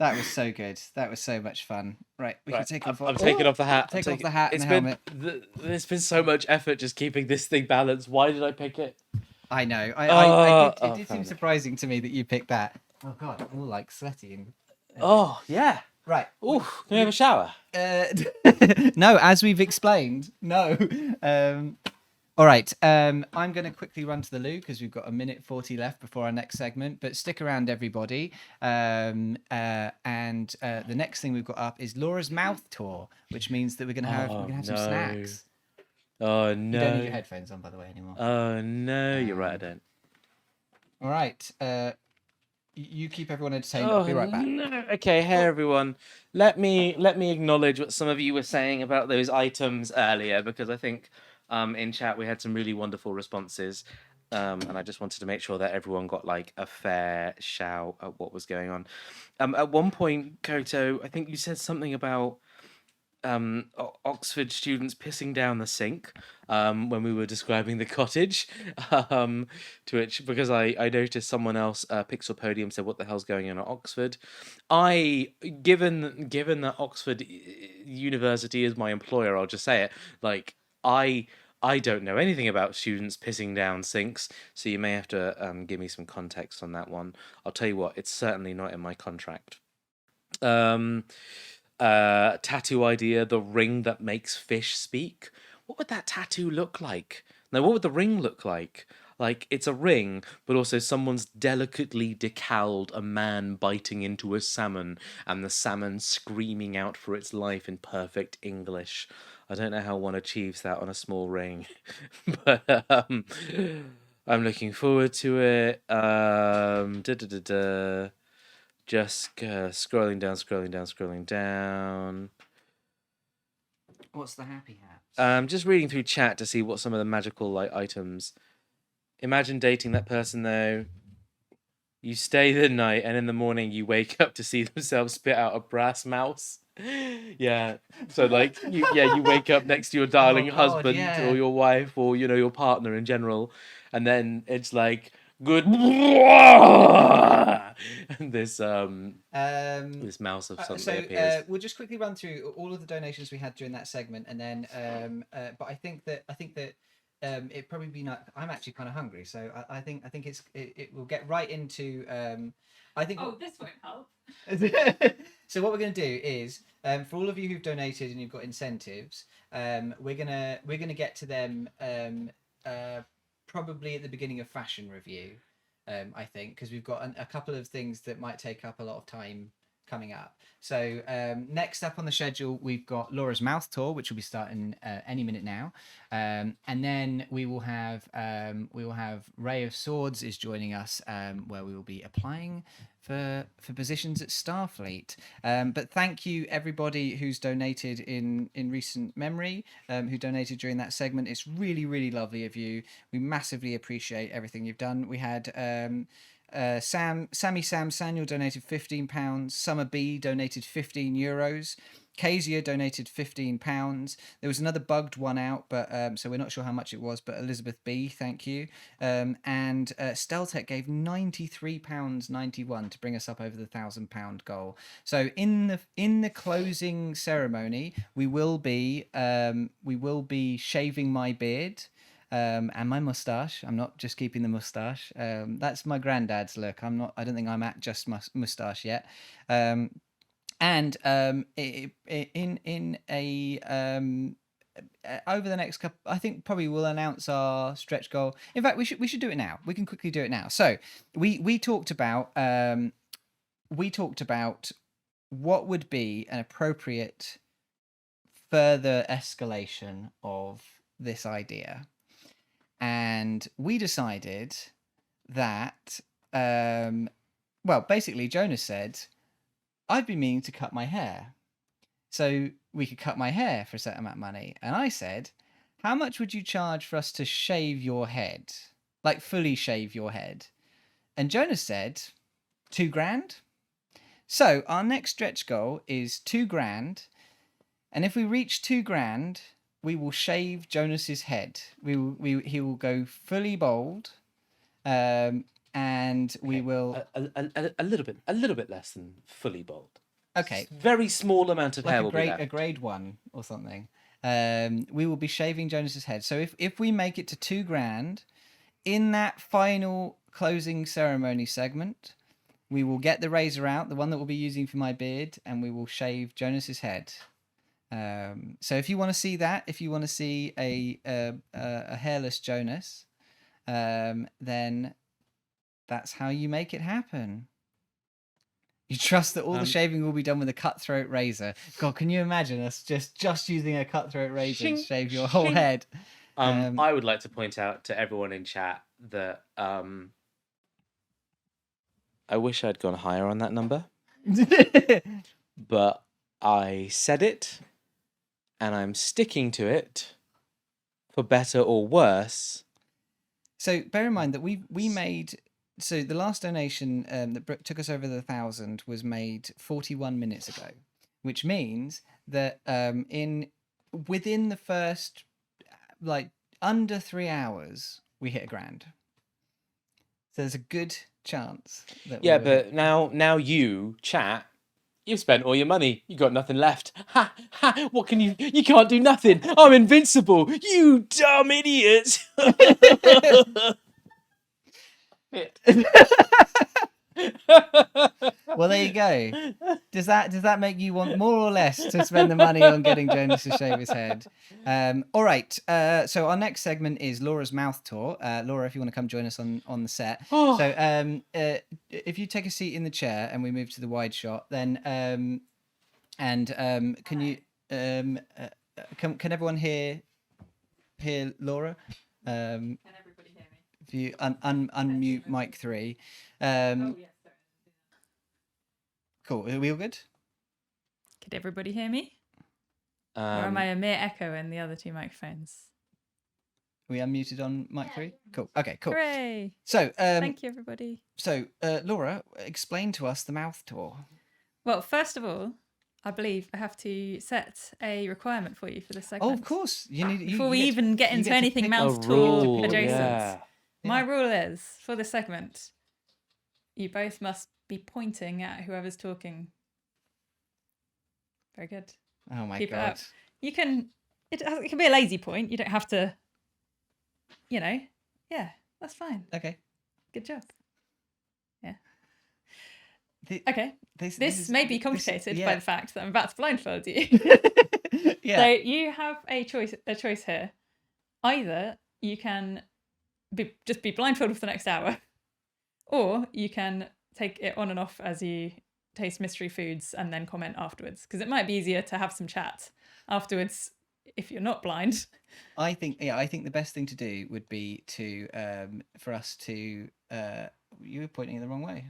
That was so good. That was so much fun. Right, we can take off. I'm taking off the hat. Take off the hat and the helmet. There's been so much effort just keeping this thing balanced. Why did I pick it? I know. I did. It did seem Family. surprising to me that you picked that. Oh God, I'm all like sweaty and. Oh yeah. Right. Ooh, can we have a shower? No, as we've explained, no. All right. I'm going to quickly run to the loo because we've got a minute 40 left before our next segment. But stick around, everybody. And the next thing we've got up is Laura's mouth tour, which means that we're going to have some snacks. Oh no! You don't need your headphones on, by the way, anymore. Oh no! You're right. I don't. All right. You keep everyone entertained. I'll be right back. No. Okay, hey everyone. Let me acknowledge what some of you were saying about those items earlier, because I think in chat we had some really wonderful responses, and I just wanted to make sure that everyone got like a fair shout at what was going on. At one point, Koto, I think you said something about Oxford students pissing down the sink when we were describing the cottage, to which, because I noticed someone else, Pixel Podium, said what the hell's going on at Oxford. Given that Oxford University is my employer, I'll just say it, like I don't know anything about students pissing down sinks, so you may have to give me some context on that one. I'll tell you what, it's certainly not in my contract. Tattoo idea, the ring that makes fish speak. What would that tattoo look like? Now, what would the ring look like? Like, it's a ring, but also someone's delicately decaled a man biting into a salmon, and the salmon screaming out for its life in perfect English. I don't know how one achieves that on a small ring, but I'm looking forward to it. Just scrolling down. What's the happy hat? Just reading through chat to see what some of the magical items. Imagine dating that person though. You stay the night, and in the morning you wake up to see themselves spit out a brass mouse. Yeah. So like you wake up next to your darling husband or your wife or your partner in general, and then it's like good and this mouse of something appears. We'll just quickly run through all of the donations we had during that segment, and then but I think that it'd probably be not. I'm actually kind of hungry, so I think it will get right into. I think. Oh, this won't help. So what we're going to do is, for all of you who've donated and you've got incentives, we're gonna get to them probably at the beginning of fashion review. I think, because we've got a couple of things that might take up a lot of time coming up. So next up on the schedule, we've got Laura's mouth tour, which will be starting any minute now, and then we will have RayOfSwords is joining us, where we will be applying for positions at Starfleet. But thank you everybody who's donated in recent memory, who donated during that segment. It's really lovely of you. We massively appreciate everything you've done. We had Sammy Sam Samuel donated £15. Summer B donated €15. Kezia donated £15. There was another bugged one out, but so we're not sure how much it was. But Elizabeth B, thank you. And Steltec gave £93.91 to bring us up over the £1,000 goal. So in the closing ceremony, we will be shaving my beard. And my mustache. I'm not just keeping the mustache. That's my granddad's look. I don't think I'm at just mustache yet. And over the next couple, I think probably we'll announce our stretch goal. In fact, we should do it now. We can quickly do it now. So we talked about what would be an appropriate further escalation of this idea. And we decided that, basically Jonas said, I've been meaning to cut my hair. So we could cut my hair for a certain amount of money. And I said, how much would you charge for us to shave your head? Like fully shave your head? And Jonas said, $2,000. So our next stretch goal is $2,000. And if we reach $2,000, we will shave Jonas's head. He will go fully bald, and we Okay. will. A little bit less than fully bald. Okay, Very small amount of like hair will be a left. grade 1 or something. We will be shaving Jonas's head. So if we make it to 2 grand in that final closing ceremony segment, we will get the razor out, the one that we'll be using for my beard, and we will shave Jonas's head. So if you want to see that, if you want to see a hairless Jonas, then that's how you make it happen. You trust that all the shaving will be done with a cutthroat razor. God, can you imagine us just using a cutthroat razor to shave your whole head? I would like to point out to everyone in chat that I wish I'd gone higher on that number, but I said it, and I'm sticking to it, for better or worse. So bear in mind that we made. So the last donation that took us over the 1,000 was made 41 minutes ago, which means that within the first like under 3 hours we hit 1 grand. So there's a good chance that Yeah, but now you chat. You've spent all your money. You got nothing left. Ha ha! What can you? You can't do nothing. I'm invincible. You dumb idiot. Well, there you go. Does that make you want more or less to spend the money on getting Jonas to shave his head? All right. So our next segment is Laura's mouth tour. Laura, if you want to come join us on the set. Oh. So if you take a seat in the chair and we move to the wide shot, then can you can everyone hear Laura? Can everybody hear me? If you unmute mic 3. Oh yes. Cool. Are we all good? Could everybody hear me? Or am I a mere echo in the other 2 microphones? Are we unmuted on mic 3? Cool. Okay, cool. Hooray! So, Thank you, everybody. So, Laura, explain to us the mouth tour. Well, first of all, I believe I have to set a requirement for you for this segment. Oh, of course. You need Before we even get into anything mouth tour adjacent. My rule is for this segment, you both must be pointing at whoever's talking. Very good. Oh my Keep god! It up. You can. It can be a lazy point. You don't have to. Yeah, that's fine. Okay. Good job. Yeah. Okay. This may be complicated by the fact that I'm about to blindfold you. Yeah. So you have a choice here. Either you can just be blindfolded for the next hour, or you can take it on and off as you taste mystery foods and then comment afterwards, because it might be easier to have some chat afterwards if you're not blind. I think the best thing to do would be to for us to you were pointing in the wrong way.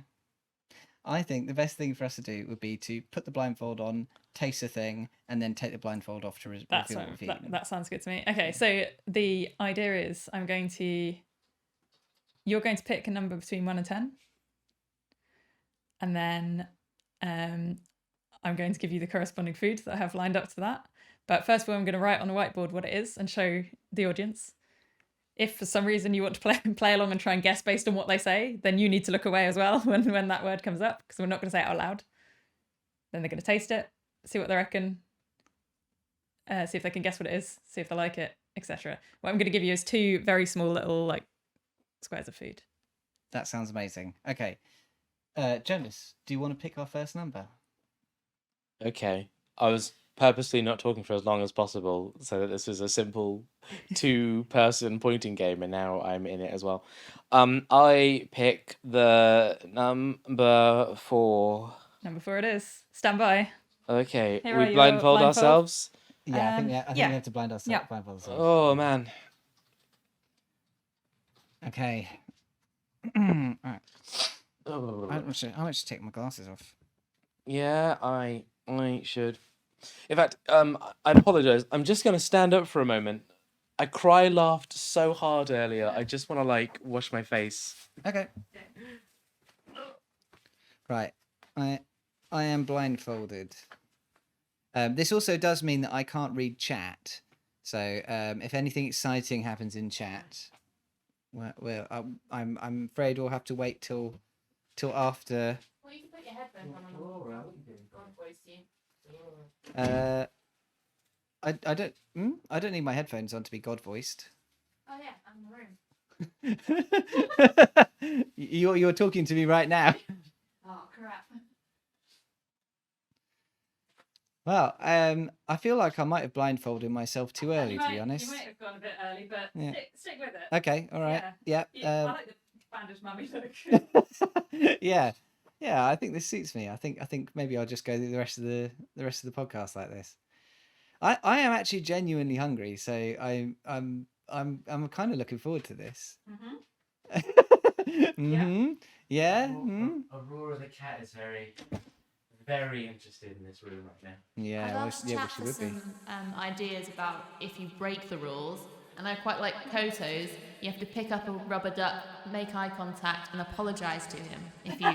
I think the best thing for us to do would be to put the blindfold on, taste a thing, and then take the blindfold off to reveal what we've eaten. That sounds good to me. Okay, so the idea is you're going to pick a number between 1 and 10, and then I'm going to give you the corresponding food that I have lined up to that. But first of all, I'm going to write on the whiteboard what it is and show the audience. If for some reason you want to play along and try and guess based on what they say, then you need to look away as well when that word comes up, because we're not going to say it out loud. Then they're going to taste it, see what they reckon, see if they can guess what it is, see if they like it, etc. What I'm going to give you is 2 very small little squares of food. That sounds amazing. Okay. Jonas, do you want to pick our first number? Okay. I was purposely not talking for as long as possible so that this is a simple 2-person pointing game, and now I'm in it as well. I pick the number 4. Number 4 it is. Stand by. Okay. Here We blindfold ourselves? Yeah, I think we have to blindfold ourselves. Oh man. Okay. All right. I'll just take my glasses off. Yeah, I should. In fact, I apologize. I'm just going to stand up for a moment. I laughed so hard earlier. I just want to wash my face. Okay. Right. I am blindfolded. This also does mean that I can't read chat. So if anything exciting happens in chat, Well, I'm afraid we'll have to wait till after. Well, you can put your headphones on and voice you. Uh, I don't need my headphones on to be God voiced. Oh yeah, I'm in the room. You're talking to me right now. Oh crap. Well, I feel like I might have blindfolded myself too early, to be honest. You might have gone a bit early, but Yeah. stick with it. Okay, all right. Yeah. I like the bandaged mummy look. Yeah. Yeah, I think this suits me. I think maybe I'll just go through the rest of the podcast like this. I am actually genuinely hungry, so I'm kind of looking forward to this. Yeah. Aurora the cat is very interested in this room right now. Yeah. I'd Well, love to yeah, chat she for would be. some ideas about if you break the rules. And I quite like Koto's. You have to pick up a rubber duck, make eye contact, and apologise to him if you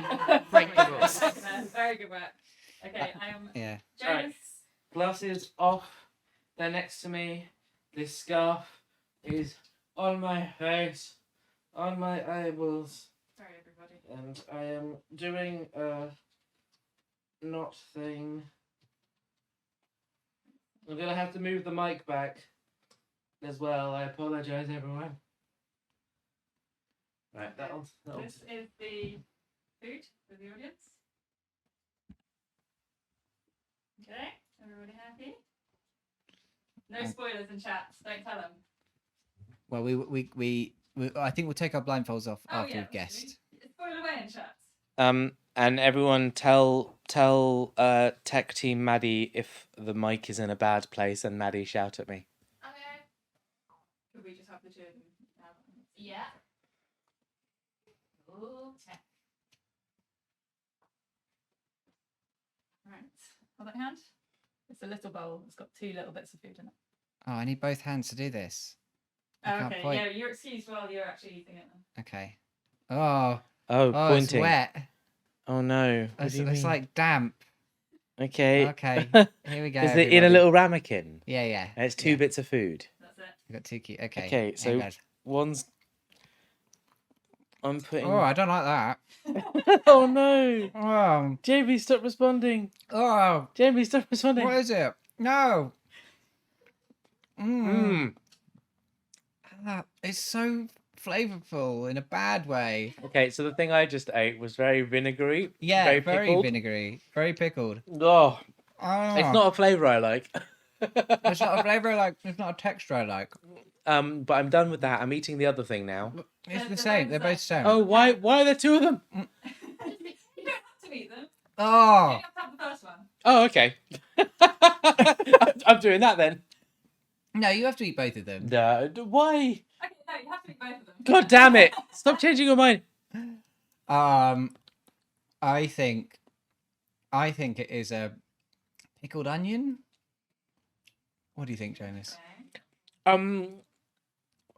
break the rules. Very good work. Okay, I am. Yeah. Jonas. Glasses off. They're next to me. This scarf is on my face, on my eyeballs, Sorry, everybody. and I am doing a knot thing. I'm gonna have to move the mic back as well. I apologise, everyone. Right, that'll. This is the food for the audience. Okay, everybody happy? No spoilers in chat. Don't tell them. Well, we I think we'll take our blindfolds off Oh, after yeah, we've guessed. Spoil away in chat. And everyone tell tech team Maddie if the mic is in a bad place, and Maddie shout at me. Okay. Could we just have the two of them now? Yeah. Okay. Right. Hold that hand. It's a little bowl. It's got 2 little bits of food in it. Oh, I need both hands to do this. I Oh, can't okay. point. Yeah, you're excused while you're actually eating it. Then. Okay. Oh, Oh, it's pointing. wet. Oh no. What do you It's mean? like damp. Okay. Okay. Here we go. Is it in a everybody. little ramekin? Yeah. And it's 2 Yeah. bits of food. That's it. We've got 2 key. Okay. Okay, here so goes. one's. I'm putting. Oh, I don't like that. Oh no! Oh. JB, stop responding. Oh. JB, stop responding. What is it? No. It's so flavorful in a bad way. Okay, so the thing I just ate was very vinegary. Yeah, very very pickled. vinegary, very pickled. Oh, Oh. it's not a flavour I like. It's not a flavor I like. It's not a texture I like. But I'm done with that. I'm eating the other thing now. It's the same. They're both the same. Oh, why are there 2 of them? You don't have to eat them. You Oh. have to have the first one. Oh, okay. I'm doing that then. No, you have to eat both of them. Why? Okay, no, you have to eat both of them. God damn it! Stop changing your mind. I think it is a pickled onion. What do you think, Jonas? Okay.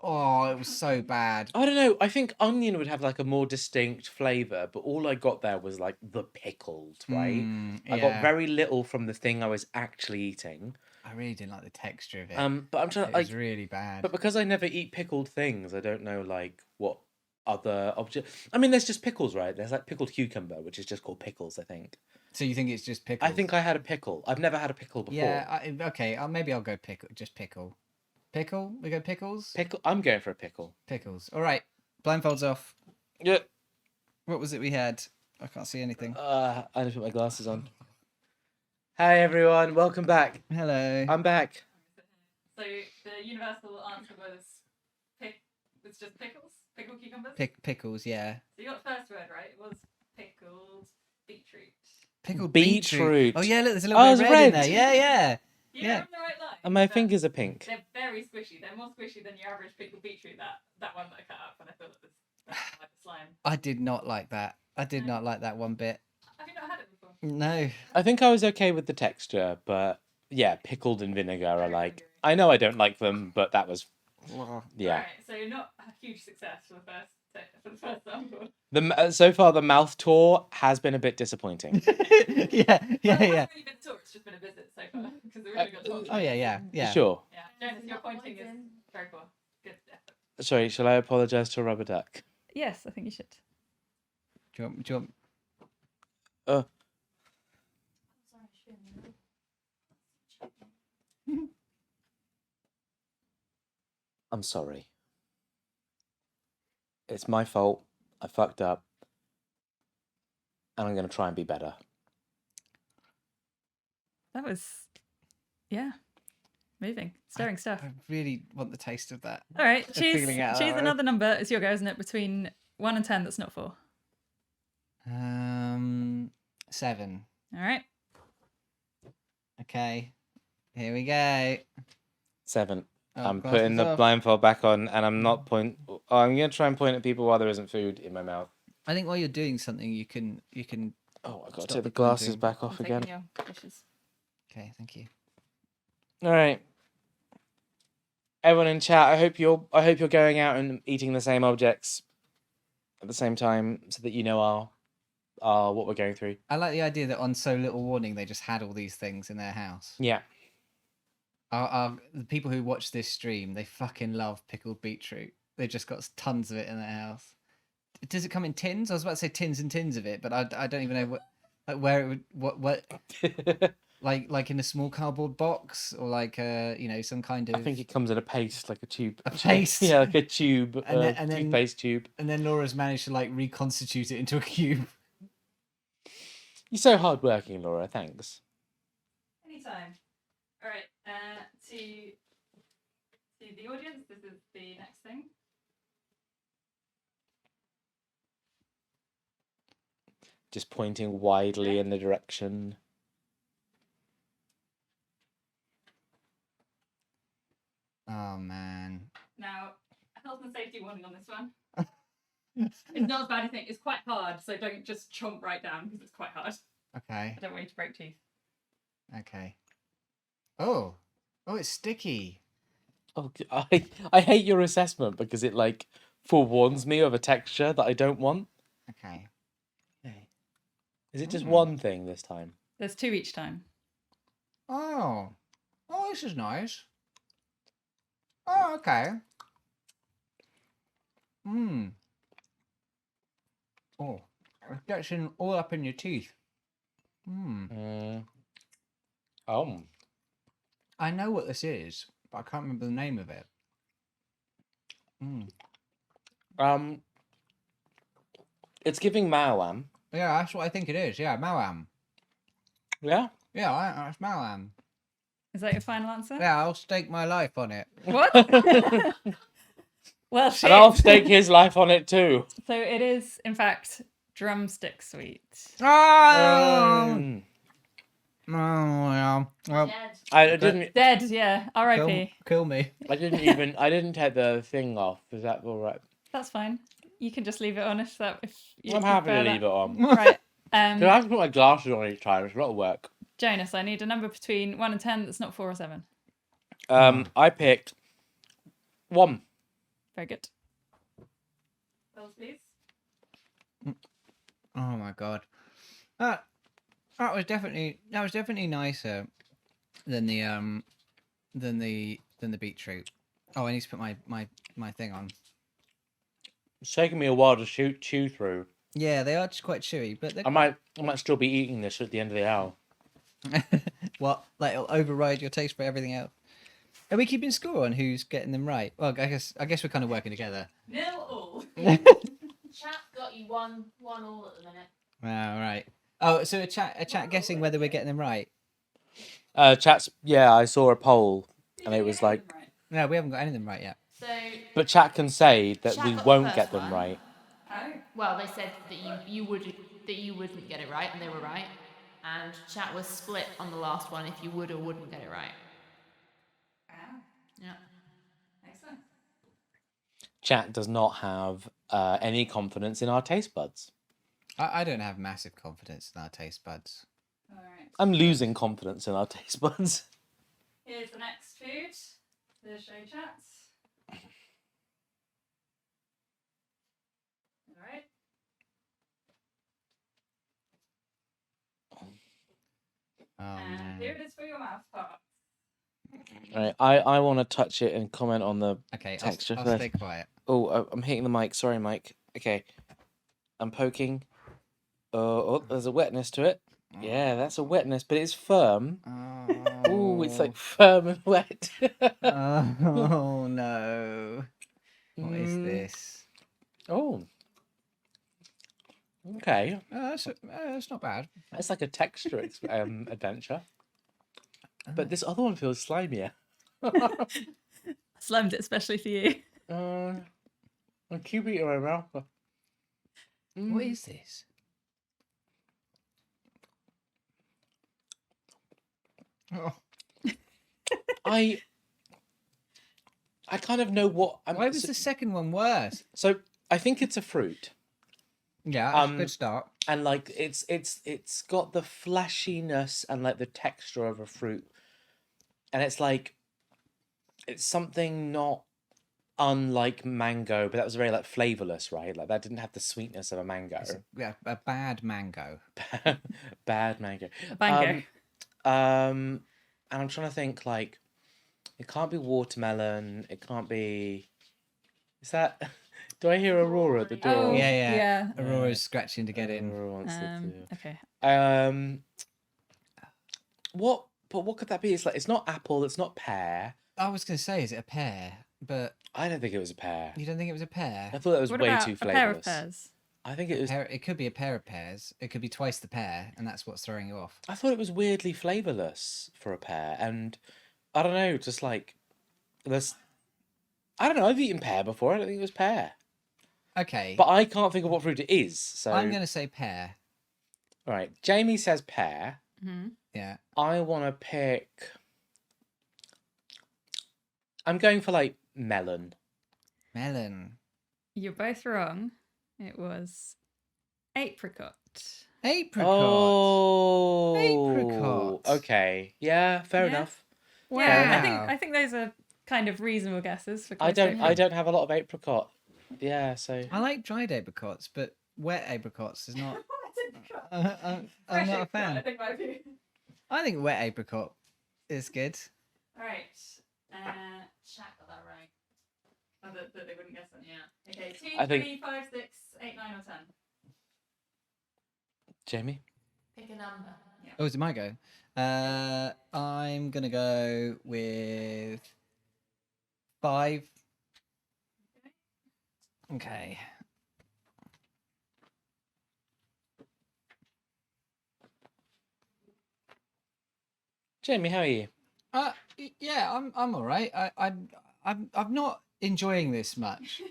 Oh, it was so bad. I don't know. I think onion would have like a more distinct flavour, but all I got there was like the pickled, right? I got Yeah. very little from the thing I was actually eating. I really didn't like the texture of it. But I'm trying It to was like, really bad. but because I never eat pickled things, I don't know like what other object. I mean, there's just pickles, right? There's like pickled cucumber, which is just called pickles, I think. So you think it's just pickles? I think I had a pickle. I've never had a pickle before. Yeah. Okay. Maybe I'll go pickle. Just pickle. Pickle. We go pickles. Pickle. I'm going for a pickle. Pickles. All right. Blindfolds off. Yeah. What was it we had? I can't see anything. I need to put my glasses on. Hi everyone, welcome back. Hello. I'm back. So the universal answer was it's just pickles? Pickled cucumbers? Pickles. Yeah. So you got the first word right. It was pickled beetroot. Pickled Beetroot. Oh yeah, look, there's a little Oh, bit of it's red in red. there. Yeah. You're Yeah. on the right line. And my but fingers are pink. They're very squishy. They're more squishy than your average pickled beetroot. That one that I cut up when I thought it was like slime. I did not like that. I did not like that one bit. Have you not had it before? No. I think I was okay with the texture, but yeah, pickled and vinegar are Very like. vinegary. I know I don't like them, but that was yeah. Right, so not a huge success for the first sample. So far the mouth tour has been a bit disappointing. yeah. Well, it hasn't really been a tour. It's just been a visit so far because we really got talked Oh yeah. Sure. Yeah, Jonas, your pointing is very poor. Good effort. Sorry, shall I apologise to a rubber duck? Yes, I think you should. Do you want... Uh, I'm sorry. It's my fault. I fucked up. And I'm going to try and be better. That was, yeah, moving, stirring stuff. I really want the taste of that. All right, The choose feeling out loud. another number. It's your go, isn't it? Between 1 and 10 that's not 4. 7. All right. Okay. Here we go. 7. Oh, I'm glasses putting the off. blindfold back on, and I'm not I'm going to try and point at people while there isn't food in my mouth. I think while you're doing something, you can. Oh, I got to Stop take the the glasses pointing. back off again. Your dishes. Okay, thank you. All right. Everyone in chat, I hope you're going out and eating the same objects at the same time, so that you know our what we're going through. I like the idea that on so little warning, they just had all these things in their house. Yeah. The people who watch this stream, they fucking love pickled beetroot. They've just got tons of it in their house. Does it come in tins? I was about to say tins and tins of it, but I don't even know where it would what like in a small cardboard box or like some kind of. I think it comes in a paste, like a tube. A paste? Yeah, like a tube, And then- toothpaste tube. And then Laura's managed to like reconstitute it into a cube. You're so hardworking, Laura. Thanks. Anytime. All right. To the audience, this is the next thing. Just pointing widely in the direction. Oh man. Now, a health and safety warning on this one. It's not as bad as you think. It's quite hard, so don't just chomp right down because it's quite hard. Okay. I don't want you to break teeth. Okay. Oh, it's sticky. Oh, I hate your assessment because it like forewarns me of a texture that I don't want. Okay. Is it just one thing this time? There's 2 each time. Oh, this is nice. Oh, okay. Oh, it gets in all up in your teeth. Oh. I know what this is, but I can't remember the name of it. It's giving Mawam. Yeah, that's what I think it is. Yeah, Mawam. Yeah. Yeah, that's Mawam. Is that your final answer? Yeah, I'll stake my life on it. What? Well, shit. And I'll stake his life on it too. So it is, in fact, drumstick sweet. Oh, yeah. Well, Dead. I didn't. Dead, yeah. R.I.P. kill me. I didn't take the thing off. Is that all right? That's fine. You can just leave it on if you I'm happy to prefer leave that. it on. Right. I have to put my glasses on each time. It's a lot of work. Jonas, I need a number between 1 and 10 that's not 4 or 7. I picked 1. Very good. Bells, please. Oh my god. That was definitely nicer than the beetroot. Oh, I need to put my thing on. It's taking me a while to chew through. Yeah, they are just quite chewy, but I might still be eating this at the end of the hour. what? Like it'll override your taste for everything else. Are we keeping score on who's getting them right? Well, I guess we're kind of working together. 0-all. Chat got you one all at the minute. Wow, right. Oh, so a chat guessing whether we're getting them right. Chat's I saw a poll and it was like, No, we haven't got any of them right yet. So but chat can say that Chat we got the won't first get them one. right. Oh. well, they said that you wouldn't get it right, and they were right. And chat was split on the last one if you would or wouldn't get it right. Wow. Yeah. Excellent. Chat does not have any confidence in our taste buds. I don't have massive confidence in our taste buds. All right. I'm losing confidence in our taste buds. Here's the next food to show chats. All right. Oh And man. here it is for your mouth part. Right, I want to touch it and comment on the Okay, texture I'll first. stay quiet. Oh, I'm hitting the mic. Sorry, Mike. Okay, I'm poking. Oh, there's a wetness to it. Yeah, that's a wetness, but it's firm. Oh, it's like firm and wet. Oh no. What is Mm, this? Oh, okay. That's not bad. That's like a texture adventure. But this other one feels slimier. Slimed it especially for you. I keep eating my mouth. What is this? Oh, I kind of know what. why was the second one worse? So I think it's a fruit, Yeah, that's a good start. and like it's got the fleshiness and like the texture of a fruit, and it's like it's something not unlike mango, but that was very like flavorless, right? Like that didn't have the sweetness of a mango. Yeah, a bad mango. Bad mango. Bango. And I'm trying to think like it can't be watermelon. It can't be. Is that? Do I hear Aurora at the door? Oh, Yeah. yeah. Aurora's scratching to get in. Aurora wants to. Okay. What? But what could that be? It's like it's not apple. It's not pear. I was going to say, is it a pear? But I don't think it was a pear. you don't think it was a pear? I thought that was What way about too a flavorless. pair of pears? I think it was. It could be a pair of pears. It could be twice the pear, and that's what's throwing you off. I thought it was weirdly flavorless for a pear, and I don't know, just like there's. I don't know. I've eaten pear before. I don't think it was pear, Okay, but I can't think of what fruit it is. So I'm going to say pear. all right. Jamie says pear. Mm-hmm. Yeah. I want to pick. I'm going for like melon. Melon. You're both wrong. It was apricot. Apricot. Oh, Apricot. Okay, yeah, fair Yeah. enough. Yeah, Wow. I think those are kind of reasonable guesses for I close to don't apricot. have a lot of apricot. Yeah, so I like dried apricots, but wet apricots is not. I'm not a fan. I think wet apricot is good. All right. Chat got that right. Oh, that they wouldn't guess that. Yeah. Okay. 2, I think- 3, 5, 6, 8, 9, or 10. Jamie. Pick a number. Oh, is it my go? I'm gonna go with 5. Okay. Jamie, how are you? Yeah, I'm all right. I'm not enjoying this much.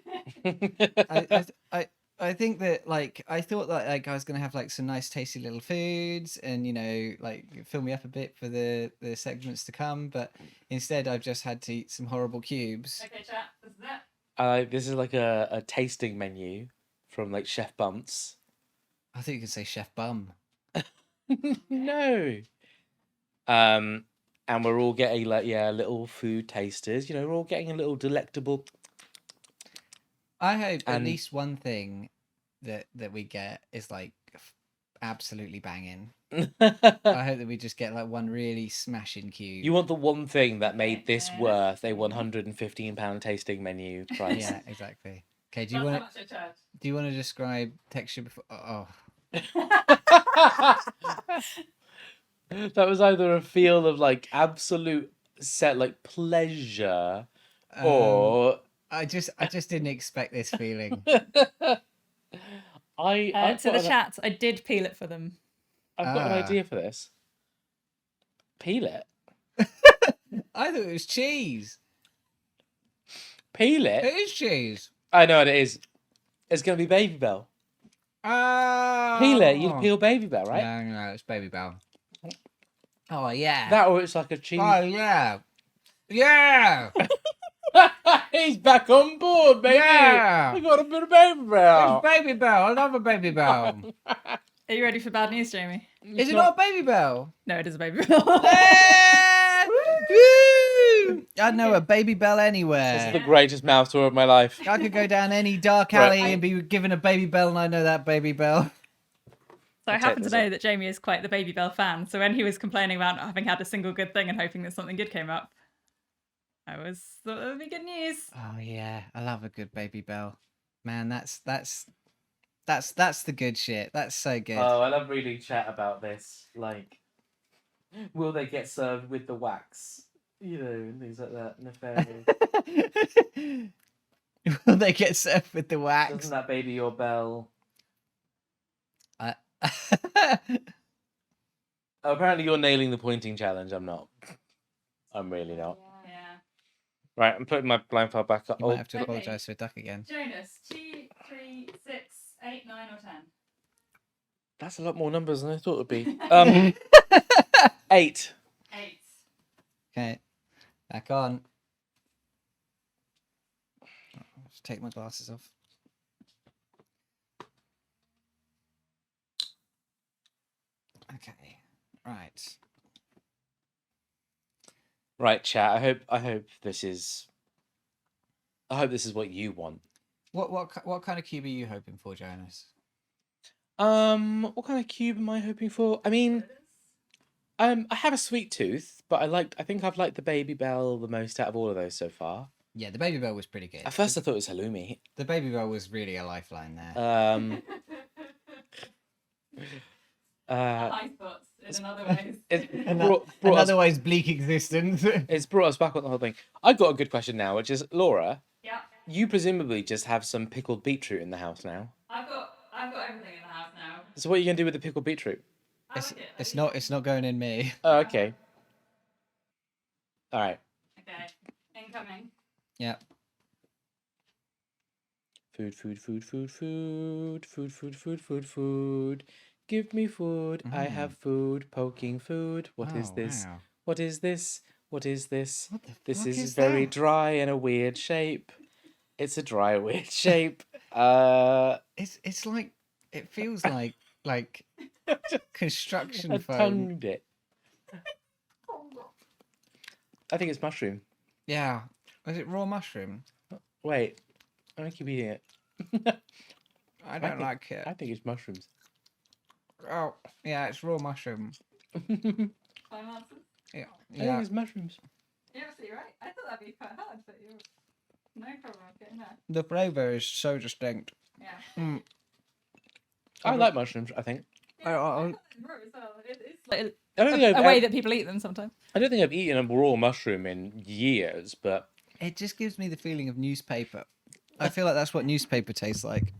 I think that like I thought that like I was gonna have like some nice tasty little foods and like fill me up a bit for the segments to come, but instead I've just had to eat some horrible cubes. Okay, chat. This is it. This is like a tasting menu from like Chef Bunce. I think you could say Chef Bum. No. And we're all getting like little food tasters. We're all getting a little delectable. I hope at And- least one thing that we get is like absolutely banging. I hope that we just get like one really smashing cube. You want the one thing that made this Okay. worth a £115 tasting menu price. Yeah, exactly. Okay, do you want to describe texture before? Oh, That was either a feel of like absolute set like pleasure or I just didn't expect this feeling. I've To got the chat, I did peel it for them. I've got an Ah. idea for this. Peel it. I thought it was cheese. Peel It it. is cheese. I know what it is. It's gonna be Baby Bell. Oh. Peel it. You peel Baby Bell, right? No, it's Baby Bell. Oh yeah. That or it's like a cheese. Oh yeah. Yeah. He's back on board, baby. Yeah. We got a bit of Baby Bell. It's Baby Bell. I love a Baby Bell. Are you ready for bad news, Jamie? Is it not Baby Bell? No, it is a baby bell. Yeah! Woo! I'd know a Baby Bell This is anywhere. the greatest mouth tour of my life. I could go down any dark Right. alley and be given a Baby Bell, and I know that Baby Bell. So I I'll happen take to this know that Jamie is quite the Baby Bell fan. So when he was complaining about not having had a single good thing and hoping that something good came up, I thought that would be good news. Oh yeah, I love a good Baby Bell. Man, that's the good shit. That's so good. Oh, I love reading chat about this. Like, will they get served with the wax? You know, and things like that. Nefarious. Will they get served with the wax? Doesn't that baby your bell? I- Oh, apparently you're nailing the pointing challenge. I'm not. I'm really not. Yeah. Right, I'm putting my blindfold back up. You might have to Okay. apologise for a duck again. Jonas, 2, 3, 6, 8, 9, or 10? That's a lot more numbers than I thought it would be. 8. 8. Okay, back on. Just take my glasses off. Okay, right. Right, chat. I hope this is what you want. What kind of cube are you hoping for, Jonas? What kind of cube am I hoping for? I mean, I have a sweet tooth, but I think I've liked the Baby Bell the most out of all of those so far. Yeah, the Baby Bell was pretty good. At first I thought it was halloumi. The Baby Bell was really a lifeline there. High spots in another ways. It's An brought us, otherwise bleak existence. it's brought us back on the whole thing. I've got a good question now, which is, Laura, Yeah. you presumably just have some pickled beetroot in the house now. I've got everything in the house now. So what are you going to do with the pickled beetroot? It's not going in me. Oh, okay. All right. Okay. Incoming. Yeah. Food, food, food, food, food, food, food, food, food, food. Give me food. I have food. Poking food. What is this? Wow. What is this? What is this? What the This fuck is very that? dry and a weird shape. It's a dry, weird shape. It's like it feels like construction I foam. tongued it. I think it's mushroom. Yeah. Is it raw mushroom? Wait, I'm gonna keep eating it. I don't think- like it. I think it's mushrooms. Oh, yeah, it's raw mushroom. Time answers. Yeah. I think Yeah. it's mushrooms. You're absolutely right. I thought that'd be quite hard, but you're no problem with getting there. The flavour is so distinct. Yeah. Mm. I like mushrooms. I think. I- It's like I don't think a way that people eat them sometimes. I don't think I've eaten a raw mushroom in years, but It just gives me the feeling of newspaper. I feel like that's what newspaper tastes like.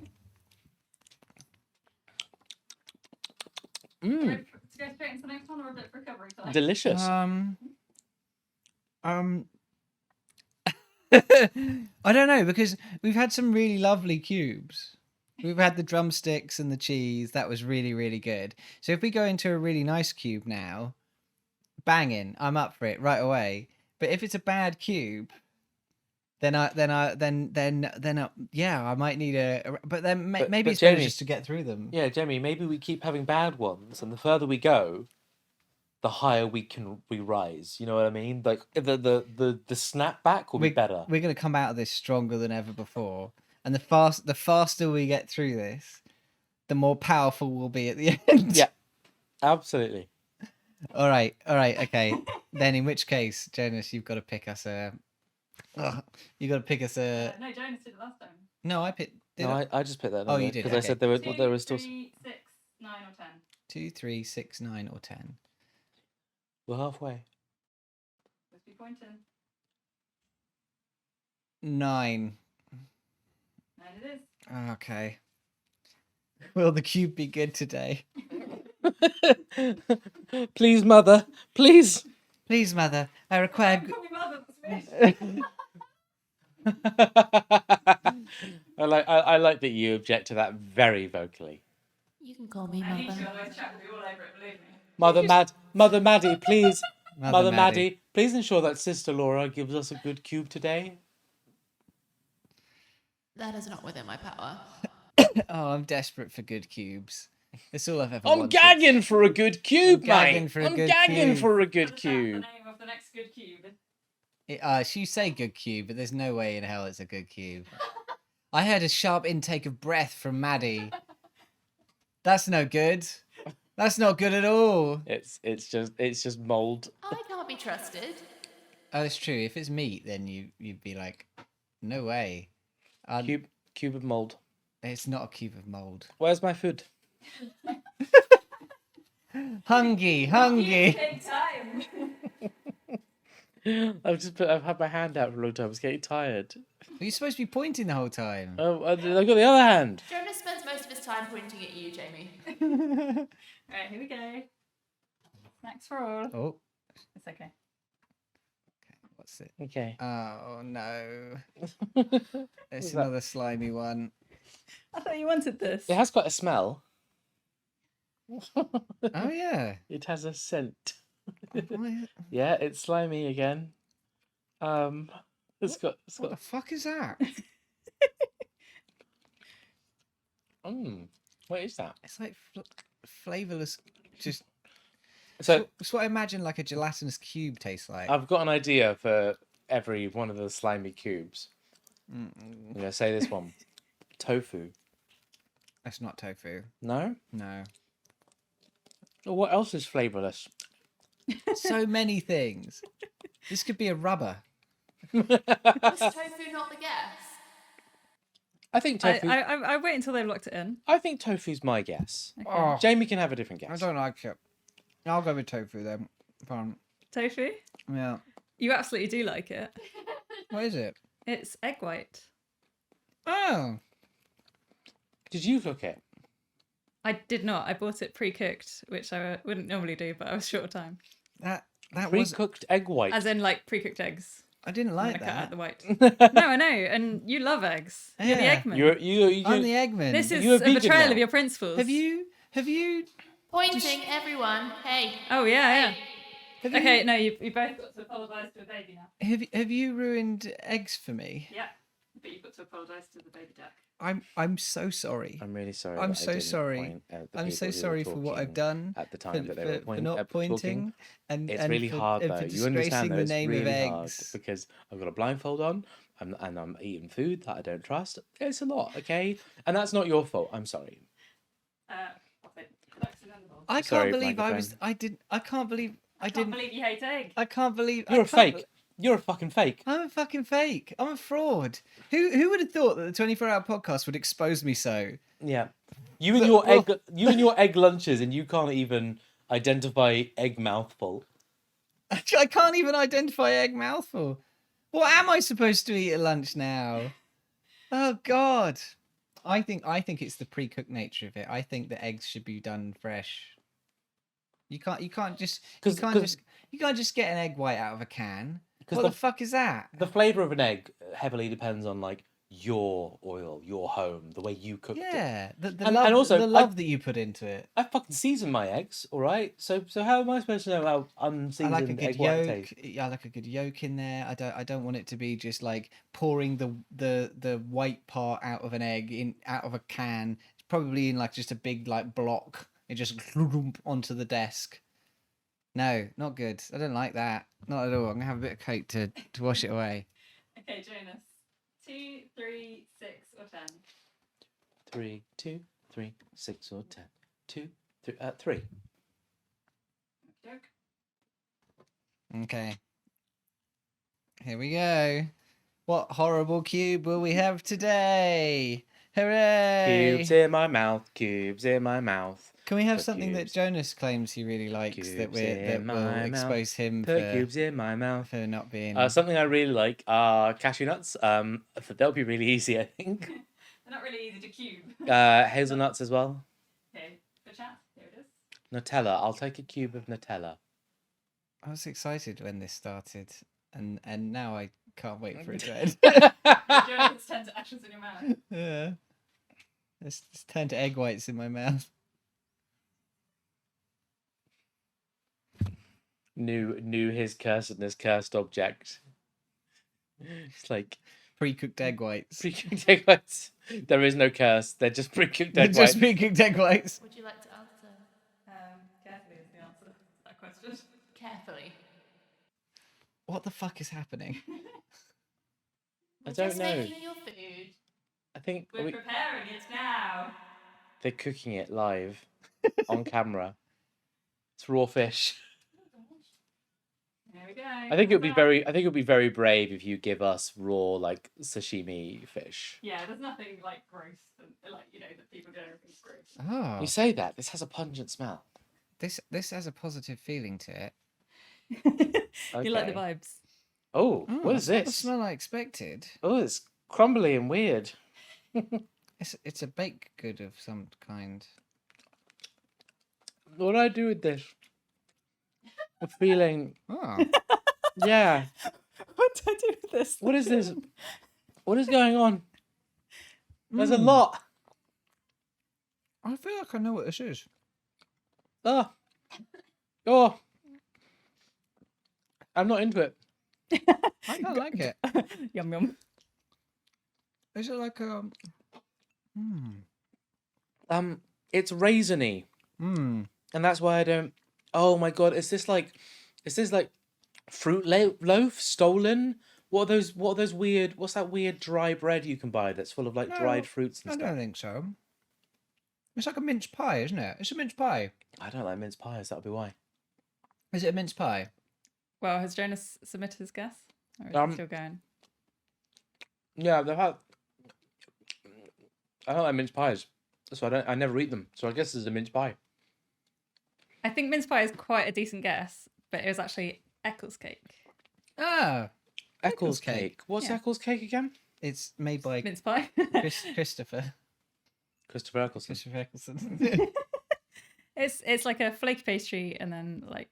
To go straight into the next one or a bit of recovery time? delicious. I don't know, because we've had some really lovely cubes. We've had the drumsticks and the cheese. That was really, really good. So if we go into a really nice cube now, banging, I'm up for it right away. But if it's a bad cube, then yeah, I might need but then maybe but it's better Jamie- just to get through them. Yeah, Jamie, maybe we keep having bad ones, and the further we go, the higher we rise. You know what I mean? Like the snapback will be better. We're gonna come out of this stronger than ever before, and the faster we get through this, the more powerful we'll be at the end. Yeah, absolutely. All right. Okay. Then, in which case, Jonas, you've got to pick us a. You got to pick us a. No, Jonas did it last time. No, I picked. No, I just picked that. Oh, you did, because I okay. said there was still. 3, 6, 9, or 10. 2, 3, 6, 9, or 10. We're halfway. Must be pointing. 9. 9 it is. Okay. Will the cube be good today? Please, mother. Please. Please, mother. I require. Call me mother, that's weird. I like that you object to that very vocally. You can call me And each mother. other chat will be all over it, believe me. Mother Maddie, please. Mother Maddie. Maddie, please ensure that Sister Laura gives us a good cube today. That is not within my power. Oh, I'm desperate for good cubes. It's all I've ever I'm wanted. gagging for a good cube, I'm gagging mate. for a I'm good gagging cube. for a good That's cube. the name of the next good cube. You say good cube, but there's no way in hell it's a good cube. I heard a sharp intake of breath from Maddie. That's no good. That's not good at all. It's just mold. I can't be trusted. Oh, it's true. If it's meat, then you'd be like, no way. Cube of mold. It's not a cube of mold. Where's my food? Hungry. Take time. I've had my hand out for a long time. I was getting tired. You're supposed to be pointing the whole time. Oh, I've got the other hand. Jonas spends most of his time pointing at you, Jamie. Alright, here we go. Snacks for all. Oh, It's okay. what's it? Okay. Oh no. It's What's that? another slimy one. I thought you wanted this. It has quite a smell. Oh yeah. It has a scent. What Yeah, it's slimy again. It's got the fuck is that? what is that? It's like flavorless. Just So it's what I imagine like a gelatinous cube tastes like. I've got an idea for every one of the slimy cubes. Mm-mm. I'm gonna say this one. Tofu. That's not tofu. No? No. Well, what else is flavorless? So many things. This could be a rubber. Was tofu not the guess? I think tofu. I wait until they've locked it in. I think tofu's my guess. Okay. Oh, Jamie can have a different I guess. don't like it. I'll go with tofu then. Fine. Tofu? Yeah. You absolutely do like it. What is it? It's egg white. Oh. Did you cook it? I did not. I bought it pre-cooked, which I wouldn't normally do, but I was short of time. That was. Pre-cooked egg white. As in, like, pre-cooked eggs. I didn't I'm like gonna cut out that. the white. No, I know, and you love eggs. You're the Yeah. Eggman. you I'm the Eggman. This is You're a a vegan betrayal now. of your principles. Have you? Pointing, everyone. Hey. Oh yeah, Hey. Have yeah. Okay, You, no, you both got to apologise to a baby now. have you ruined eggs for me? Yeah, but you've got to apologise to the baby duck. I'm so sorry. I'm really sorry. I'm that I so didn't sorry. point at the I'm so people who were sorry for what I've talking done. at the For, time that they were for not pointing talking. and It's and really for, hard and though. for You understand disgracing though. the It's name of really hard eggs. because I've got a blindfold on. And I'm eating food that I don't trust. It's a lot, okay? And that's not your fault. I'm sorry. What's it? Accidental. I can't Sorry, believe I was. microphone. I did. I can't believe I I can't didn't. believe you hate egg. I can't believe. You're I a can't fake. You're a fucking fake. I'm a fucking fake. I'm a fraud. Who would have thought that the 24-hour podcast would expose me so? Yeah. You and your egg lunches, and you can't even identify egg mouthful. I can't even identify egg mouthful. What am I supposed to eat at lunch now? Oh God. I think it's the pre-cooked nature of it. I think the eggs should be done fresh. You can't just get an egg white out of a can. What the fuck is that? The flavour of an egg heavily depends on like your oil, your home, the way you cooked it. Yeah, the And love, also, the love that you put into it. I fucking season my eggs, all right. So how am I supposed to know how I unseasoned like a good egg white yolk. tastes? I like a good yolk in there. I don't want it to be just like pouring the white part out of an egg out of a can. It's probably in like just a big like block. It just onto the desk. No, not good. I don't like that. Not at all. I'm gonna have a bit of Coke to wash it away. Okay, Jonas. 2, 3, 6, or 10. 3, 2, 3, 6 or 10. 2, 3. Okay. Here we go. What horrible cube will we have today? Hooray! Cubes in my mouth. Cubes in my mouth. Can we have Put something that cubes. Jonas claims he really likes that Cubes in will my mouth. expose him Put cubes in my mouth. for not being Something I really like are cashew nuts. They'll be really easy, I think. They're not really easy to cube. Hazelnuts as well. Okay, for chat, here it is. Nutella. I'll take a cube of Nutella. I was excited when this started and now I can't wait for it to end. Jonas, 10 to ashes in your mouth. Yeah. It's turned to egg whites in my mouth. Knew his cursedness, cursed object. It's like Pre-cooked egg whites. pre-cooked egg whites. There is no curse. They're just pre-cooked They're egg whites. just pre-cooked egg whites. Would you like to answer Carefully is the answer to that question. carefully? What the fuck is happening? I We're don't just know. making your food. I think We're preparing it now. they're cooking it live on camera. It's raw fish. Here we go. I think it would be very brave if you give us raw like sashimi fish. Yeah, there's nothing like gross, like that people do everything's gross. Oh, You say that this has a pungent smell. this has a positive feeling to it. You like the Okay. vibes. Oh, Oh, what is that's not the this? smell I expected. Oh, it's crumbly and weird. It's a baked good of some kind. What do I do with this? The feeling. Oh, Yeah. What do I do with this? What is this? What is going on? There's a Mm. lot. I feel like I know what this is. Oh. Oh. I'm not into it. I don't like it. Yum yum. Is it like a? It's raisiny, And that's why I don't. Oh my god, is this like fruit loaf stolen? What are those weird? What's that weird dry bread you can buy that's full of like dried No, fruits and I stuff? don't think so. It's like a mince pie, isn't it? It's a mince pie. I don't like mince pies. That'll be why. Is it a mince pie? Well, has Jonas submitted his guess? Or is he still going? Yeah, I don't like mince pies, so I never eat them. So I guess it's a mince pie. I think mince pie is quite a decent guess, but it was actually Eccles cake. Ah, Eccles cake. cake. What's Yeah. Eccles cake again? it's made by Mince pie. Christopher Christopher Eccleston. Christopher Eccleston. It's like a flake pastry and then like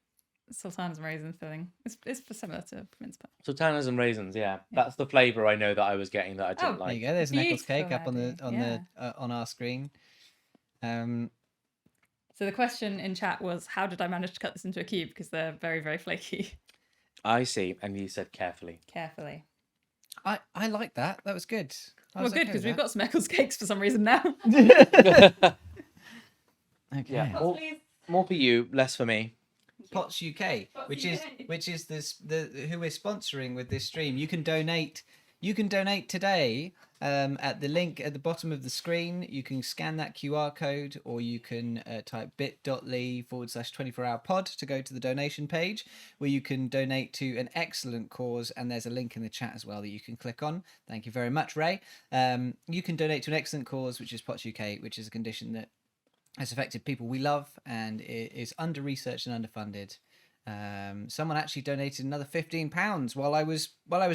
sultanas and raisin filling. It's similar to mince pie. Sultanas and raisins. Yeah, that's the flavour I know that I was getting that I didn't Oh, There like. you go. There's an Eccles Beautiful, cake up on the Eddie. on our screen. So the question in chat was, how did I manage to cut this into a cube? Because they're very, very flaky. I see, and you said carefully. Carefully. I like that. That was good. I Well, was good, okay because with we've got some Eccles cakes for some reason now. that. Okay. Yeah. More for you, less for me. Pots UK, Pots which UK. is the who we're sponsoring with this stream. You can donate. You can donate today at the link at the bottom of the screen. You can scan that QR code, or you can type bit.ly/24hourpod to go to the donation page, where you can donate to an excellent cause. And there's a link in the chat as well that you can click on. Thank you very much, Ray. You can donate to an excellent cause, which is POTS UK, which is a condition that has affected people we love and it is under researched and underfunded. Someone actually donated another £15 while I was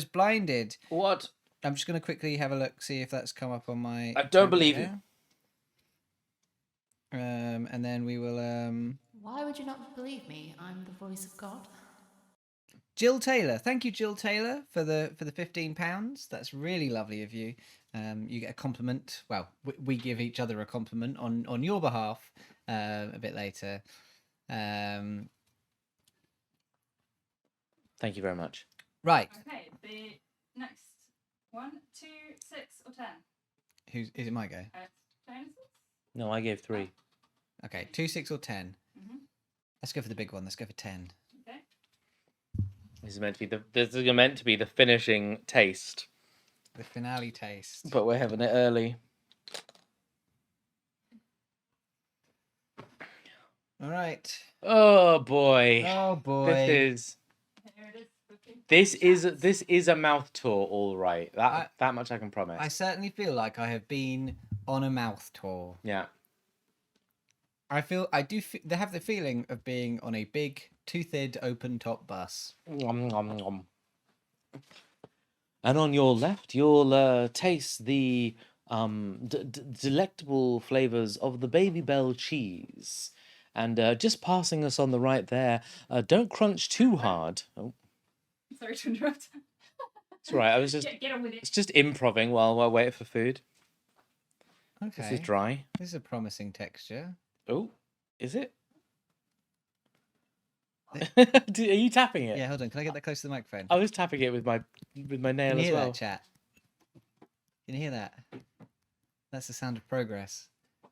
blinded. What? I'm just going to quickly have a look, see if that's come up on my. I don't believe you. And then we will. Why would you not believe me? I'm the voice of God. Jill Taylor, thank you, Jill Taylor, for the £15. That's really lovely of you. You get a compliment. Well, we give each other a compliment on your behalf a bit later. Thank you very much. Right. Okay, the next 1, 2, 6, or 10. Who's is it? My go. Jonas's? No, I gave 3. Okay, 2, 6, or 10. Mhm. Let's go for the big one. Let's go for 10. Okay. This is meant to be the finishing taste, The finale taste. but we're having it early. All right. Oh boy. Oh boy. This is Here it is. this is a mouth tour, all right. That much I can promise. I certainly feel like I have been on a mouth tour. Yeah. I have the feeling of being on a big, toothed, open-top bus. Nom, nom, nom. And on your left, you'll taste the delectable flavors of the Baby Bell cheese. And just passing us on the right there, don't crunch too hard. Oh, Sorry to interrupt. it's all right. I was just Get on with it's it. just improving while I wait for food. Okay. This is dry. This is a promising texture. Oh, is it? Are you tapping it? Yeah, hold on. Can I get that close to the microphone? I was tapping it with my nail Can you as hear well. that, chat? Can you hear that? That's the sound of progress.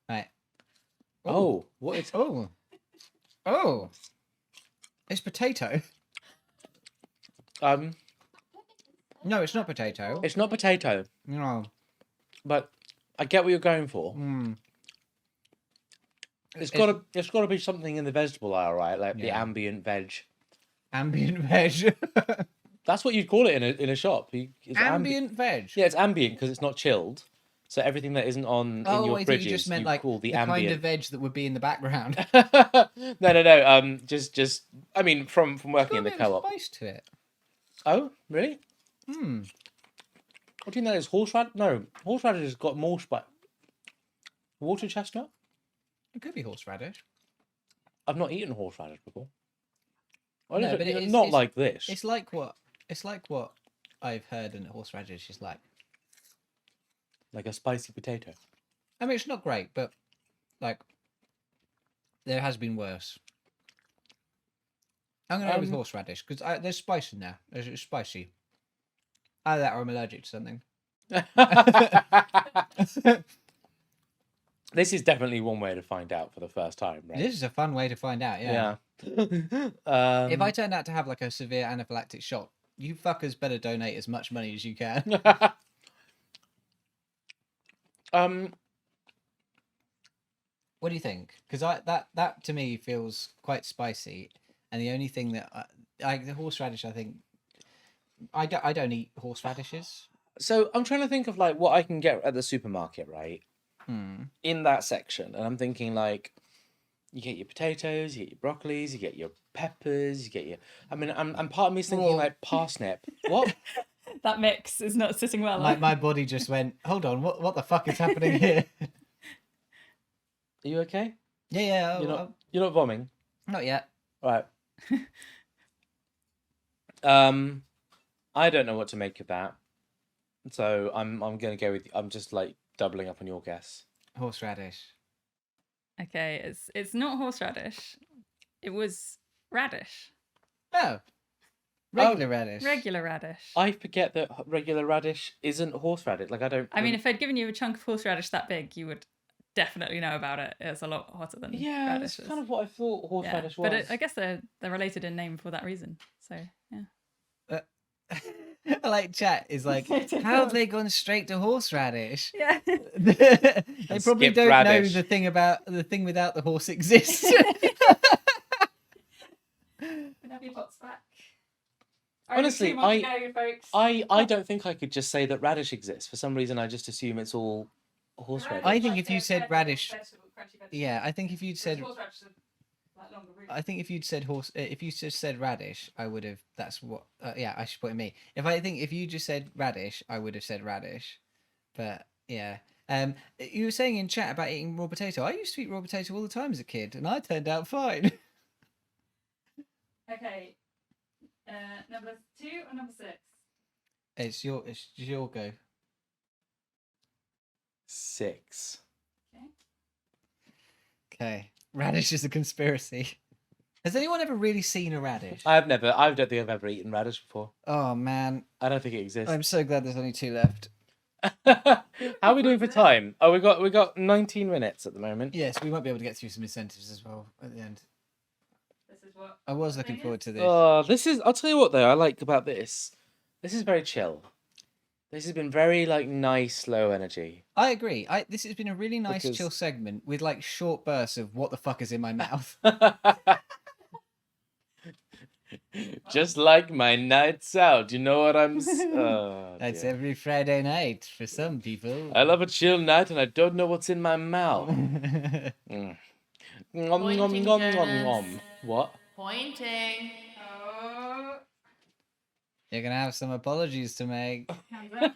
Right. Oh, what is? Oh. Oh. It's potato. No, it's not potato. It's not potato, No. but I get what you're going for. Mm. It's got to be something in the vegetable aisle, right? Like the Yeah. ambient veg. Ambient veg. That's what you'd call it in a shop. It's Ambient veg. Yeah, it's ambient because it's not chilled. So everything that isn't on in Oh, your I thought fridges, you just meant you like call the the kind of ambient. veg that would be in the background. No. Just. I mean, from working in the Got a bit of co-op. spice to it. Oh, really? Hmm. What do you know? Is horseradish? No, horseradish has got more spice. Water chestnut? It could be horseradish. I've not eaten horseradish before. No, but Not like this. It's like what I've heard in horseradish is like. Like a spicy potato. I mean, it's not great, but like there has been worse. I'm gonna go with horseradish because there's spice in there. It's spicy. Either that or I'm allergic to something. This is definitely one way to find out for the first time, right? This is a fun way to find out. Yeah. If I turned out to have like a severe anaphylactic shock, you fuckers better donate as much money as you can. What do you think? Because that to me feels quite spicy, and the only thing that the horseradish, I think, I don't eat horseradishes. So I'm trying to think of like what I can get at the supermarket, right? In that section, and I'm thinking like, you get your potatoes, you get your broccolis, you get your peppers, you get your. I mean, I'm part of me's thinking like parsnip. What? That mix is not sitting well. My body just went, hold on, what the fuck is happening here? Are you okay? Yeah. You're not vomiting. Not yet. All right. I don't know what to make of that, so I'm gonna go with. I'm just like doubling up on your guess. Horseradish. Okay, it's not horseradish. It was radish. Oh. Regular radish. Regular radish. I forget that regular radish isn't horseradish. Like I don't. I mean, if I'd given you a chunk of horseradish that big, you would definitely know about it. It's a lot hotter than Yeah, radishes. that's kind of what I thought horseradish was. But I guess they're related in name for that reason. So yeah. I like chat is like, how have they gone straight to horseradish? Yeah. They probably skipped don't radish. know the thing without the horse exists. Have your pots back. Honestly, folks. I don't think I could just say that radish exists. For some reason, I just assume it's all horseradish. I think if you said radish, yeah, I think if you'd said, if you just said radish, I would have. That's what. Yeah, I should put in me. If you just said radish, I would have said radish. But yeah. You were saying in chat about eating raw potato. I used to eat raw potato all the time as a kid, and I turned out fine. Okay. Number 2 or number 6? It's your go. 6. Okay. Radish is a conspiracy. Has anyone ever really seen a radish? I don't think I've ever eaten radish before. Oh man, I don't think it exists. I'm so glad there's only 2 left. How are we doing for time? Oh, we got 19 minutes at the moment. Yes, we might be able to get through some incentives as well at the end. This is what I was looking forward to this. Oh, I'll tell you what though I like about this. This is very chill. This has been very like nice, low energy. I agree. This has been a really nice Because- chill segment with like short bursts of what the fuck is in my mouth. Just like my nights out, you know what I'm. That's Dear. every Friday night for some people. I love a chill night, and I don't know what's in my mouth. Mm. Nom, nom, Pointing, nom, nom, Jonas. nom. What? Pointing. Oh. You're gonna have some apologies to make. Okay.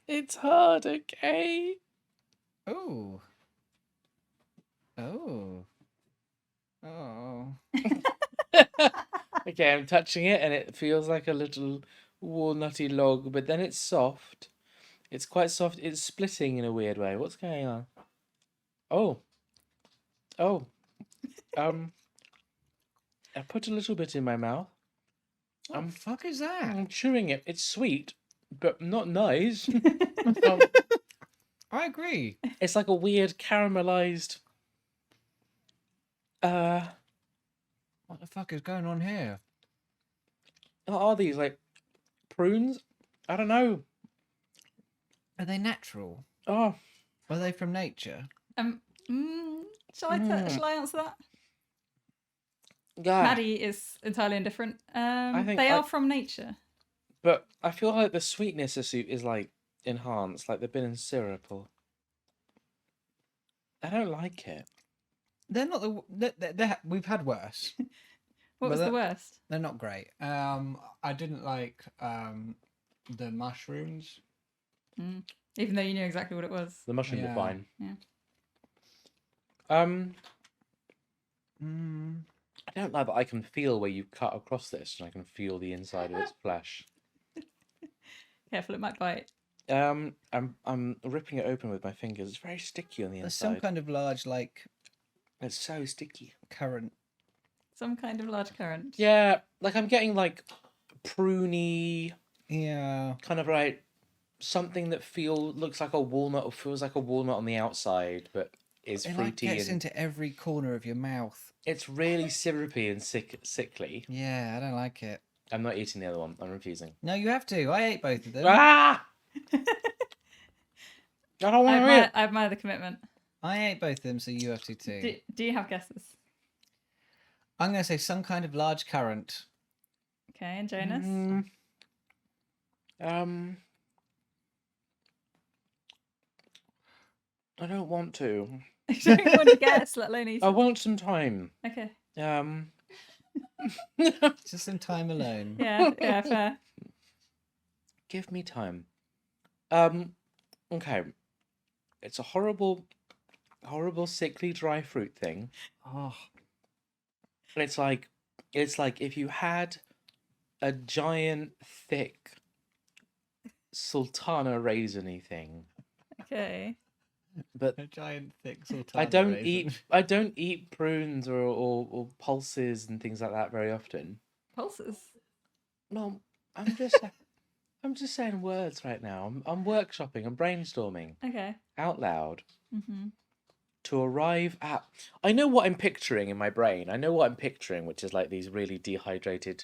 It's hard, okay? Oh. Oh. Oh. Okay, I'm touching it, and it feels like a little walnutty log, but then it's soft. It's quite soft. It's splitting in a weird way. What's going on? Oh. I put a little bit in my mouth. What the fuck is that? I'm chewing it. It's sweet, but not nice. I agree. It's like a weird caramelized. What the fuck is going on here? What are these, like prunes? I don't know. Are they natural? Oh, Are they from nature? Shall I answer that? Yeah, Maddie is entirely indifferent. think They I- are from nature. but I feel like the sweetness is like enhanced, like they've been in syrup or. I don't like it. They're not we've had worse. What But was the that- worst? They're not great. I didn't like the mushrooms. Even though you knew exactly what it was. The mushrooms Yeah. are fine. Yeah. I don't like that I can feel where you cut across this, and I can feel the inside of its flesh. Careful, it might bite. I'm ripping it open with my fingers. It's very sticky on the There's some inside. kind of large like It's so sticky. currant. Some kind of large current. Yeah, like I'm getting like pruny, Yeah. kind of like something that looks like a walnut or feels like a walnut on the outside, but is It like fruity gets and into every corner of your mouth. it's really syrupy and sickly. Yeah, I don't like it. I'm not eating the other one. I'm refusing. No, you have to. I ate both of them. Ah! I don't want to eat. I admire the commitment. I ate both of them, so you have to too. Do you have guesses? I'm going to say some kind of large currant. Okay, and Jonas? I don't want to. I don't want to guess, let alone eat I it. want some time. Okay. Just some time alone. Yeah, fair. Give me time. Okay. It's a horrible, sickly dry fruit thing. Oh, It's like if you had a giant, thick sultana raisiny thing. Okay. But a giant thick sultana I don't raisin. eat prunes or pulses and things like that very often. Pulses. No, I'm just saying words right now. I'm workshopping. I'm brainstorming Okay. out loud Mm-hmm. to arrive at. I know what I'm picturing in my brain. I know what I'm picturing, which is like these really dehydrated,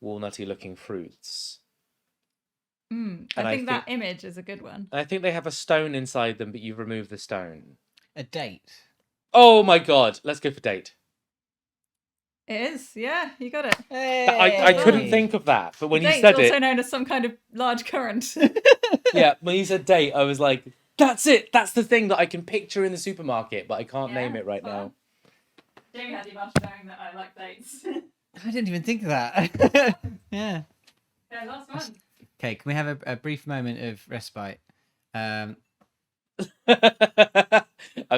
walnutty looking fruits. I think that image is a good one. And I think they have a stone inside them, but you've removed the stone. A date. Oh my god! Let's go for date. It is, yeah, you got it. I couldn't think of that, but when you Date's said also it, known as some kind of large current. yeah, when you said date, I was like, that's it. That's the thing that I can picture in the supermarket, but I can't name it right now. Jamie had the advantage of knowing that I like dates. I didn't even think of that. Yeah. Okay, last one. Okay, can we have a brief moment of respite? I'm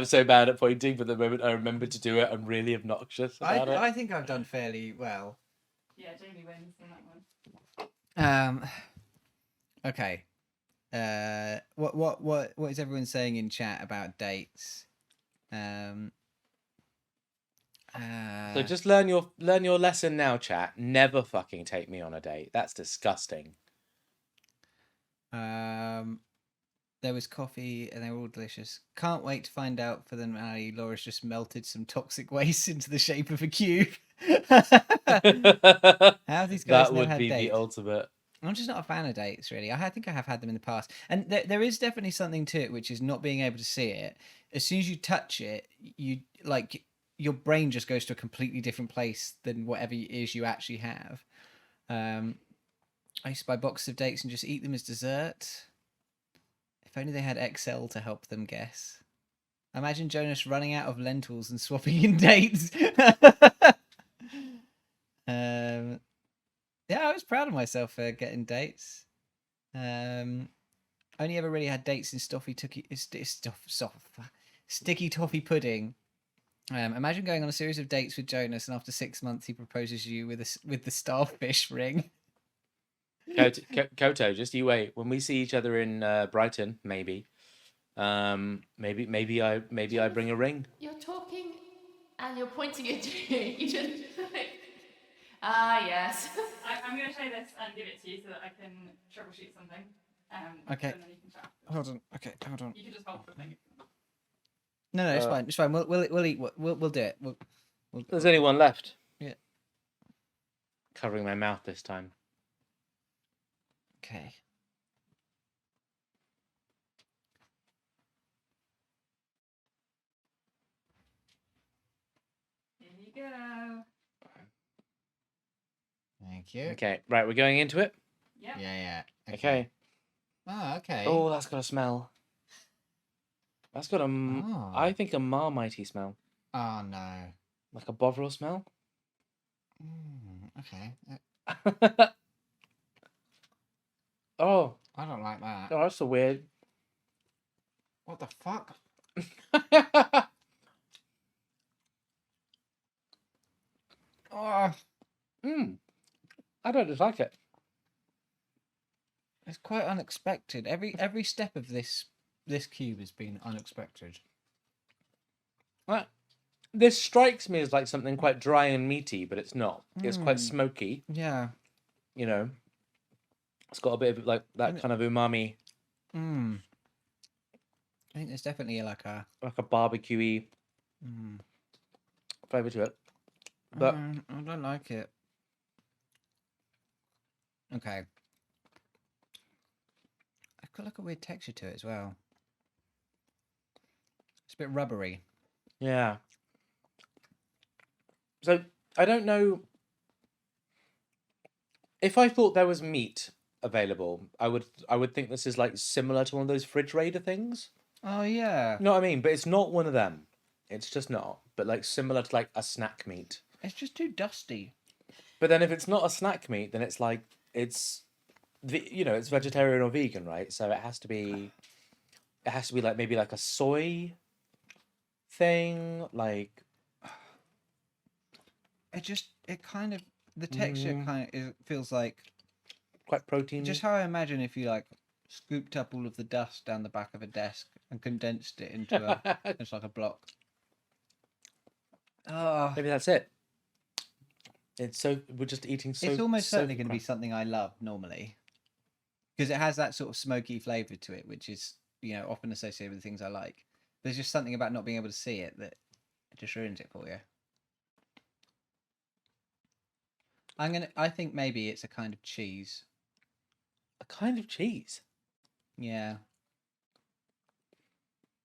so bad at pointing, but the moment I remember to do it, I'm really obnoxious about it. I think I've done fairly well. Yeah, Jamie wins on that one. Okay. What is everyone saying in chat about dates? So just learn your lesson now, chat. Never fucking take me on a date. That's disgusting. There was coffee and they were all delicious. Can't wait to find out for the finale. Laura's just melted some toxic waste into the shape of a cube. How have these guys That never would had be dates? the ultimate. I'm just not a fan of dates, really. I think I have had them in the past. And there is definitely something to it, which is not being able to see it. As soon as you touch it, you like your brain just goes to a completely different place than whatever it is you actually have. I used to buy boxes of dates and just eat them as dessert. If only they had Excel to help them guess. Imagine Jonas running out of lentils and swapping in dates. Yeah, I was proud of myself for getting dates. Only ever really had dates in sticky toffee pudding. Imagine going on a series of dates with Jonas, and after 6 months, he proposes you with the starfish ring. Koto, just you wait. When we see each other in Brighton, maybe I bring a ring. You're talking and you're pointing at you. You just like, yes. I'm going to show this and give it to you so that I can troubleshoot something. Okay. And then you can chat. Hold on. Okay, hold on. You can just hold for a thing. No, it's fine. It's fine. We'll eat. We'll do it. There's only one left. Yeah. Covering my mouth this time. Okay. Here you go. Thank you. Okay, right, we're going into it. Yeah. Yeah. Okay. Oh, okay. Oh, that's got a smell. That's got a, Oh. I think, a Marmitey smell. Oh no. Like a Bovril smell. Okay. Oh, I don't like that. oh, that's so weird. What the fuck? Oh, I don't dislike it. it's quite unexpected. Every step of this cube has been unexpected. This strikes me as like something quite dry and meaty, but it's not. It's quite Mm. smoky. Yeah. You know, it's got a bit of like that kind of umami, I think there's definitely like a barbecuey flavour to it. But I don't like it. Okay. I've got like a weird texture to it as well. It's a bit rubbery. yeah. So I don't know if I thought there was meat available. I would think this is like similar to one of those fridge raider things. Oh yeah. You know what I mean? But it's not one of them. It's just not. But like similar to like a snack meat. It's just too dusty. But then if it's not a snack meat, then it's like it's it's vegetarian or vegan, right? So it has to be like maybe like a soy thing, like It kind of the texture feels like quite protein. just how I imagine if you like scooped up all of the dust down the back of a desk and condensed it into it's like a block. Oh, Maybe that's it. It's so we're just eating so. it's almost so certainly going to be something I love normally, because it has that sort of smoky flavour to it, which is often associated with things I like. There's just something about not being able to see it that just ruins it for you. I think maybe it's a kind of cheese. A kind of cheese. Yeah.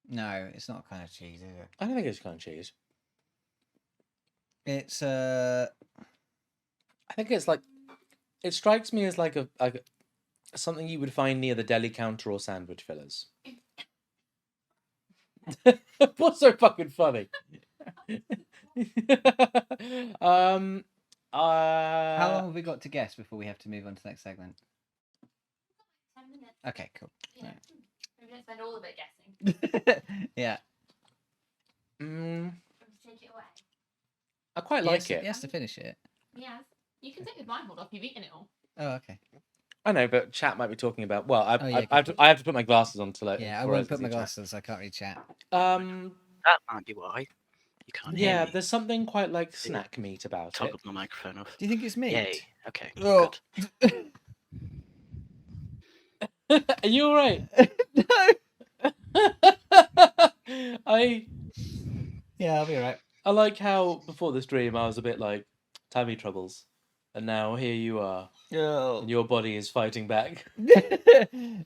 No, it's not a kind of cheese, is it? I don't think it's a kind of cheese. It's I think it's like. It strikes me as like a something you would find near the deli counter or sandwich fillers. What's so fucking funny? How long have we got to guess before we have to move on to the next segment? 10 minutes. Okay, cool. Yeah. We don't spend all of it guessing. Right. Yeah. Just take it away. I quite like it. He has to finish it. Yes. You can take the blindfold off. You've eaten it all. Oh, okay. I know, but chat might be talking about. Well, I yeah, I have to put my glasses on to let. Yeah, I for won't us put to my see chat. glasses. I can't really chat. That might be why. You can't hear Yeah, me. there's something quite like snack meat about it. Toggled my microphone off. Do you think it's meat? Yay. Okay. Oh. Good. Are you all right? No. Yeah, I'll be alright. I like how before this dream I was a bit like tummy troubles, and now here you are, Oh. and your body is fighting back.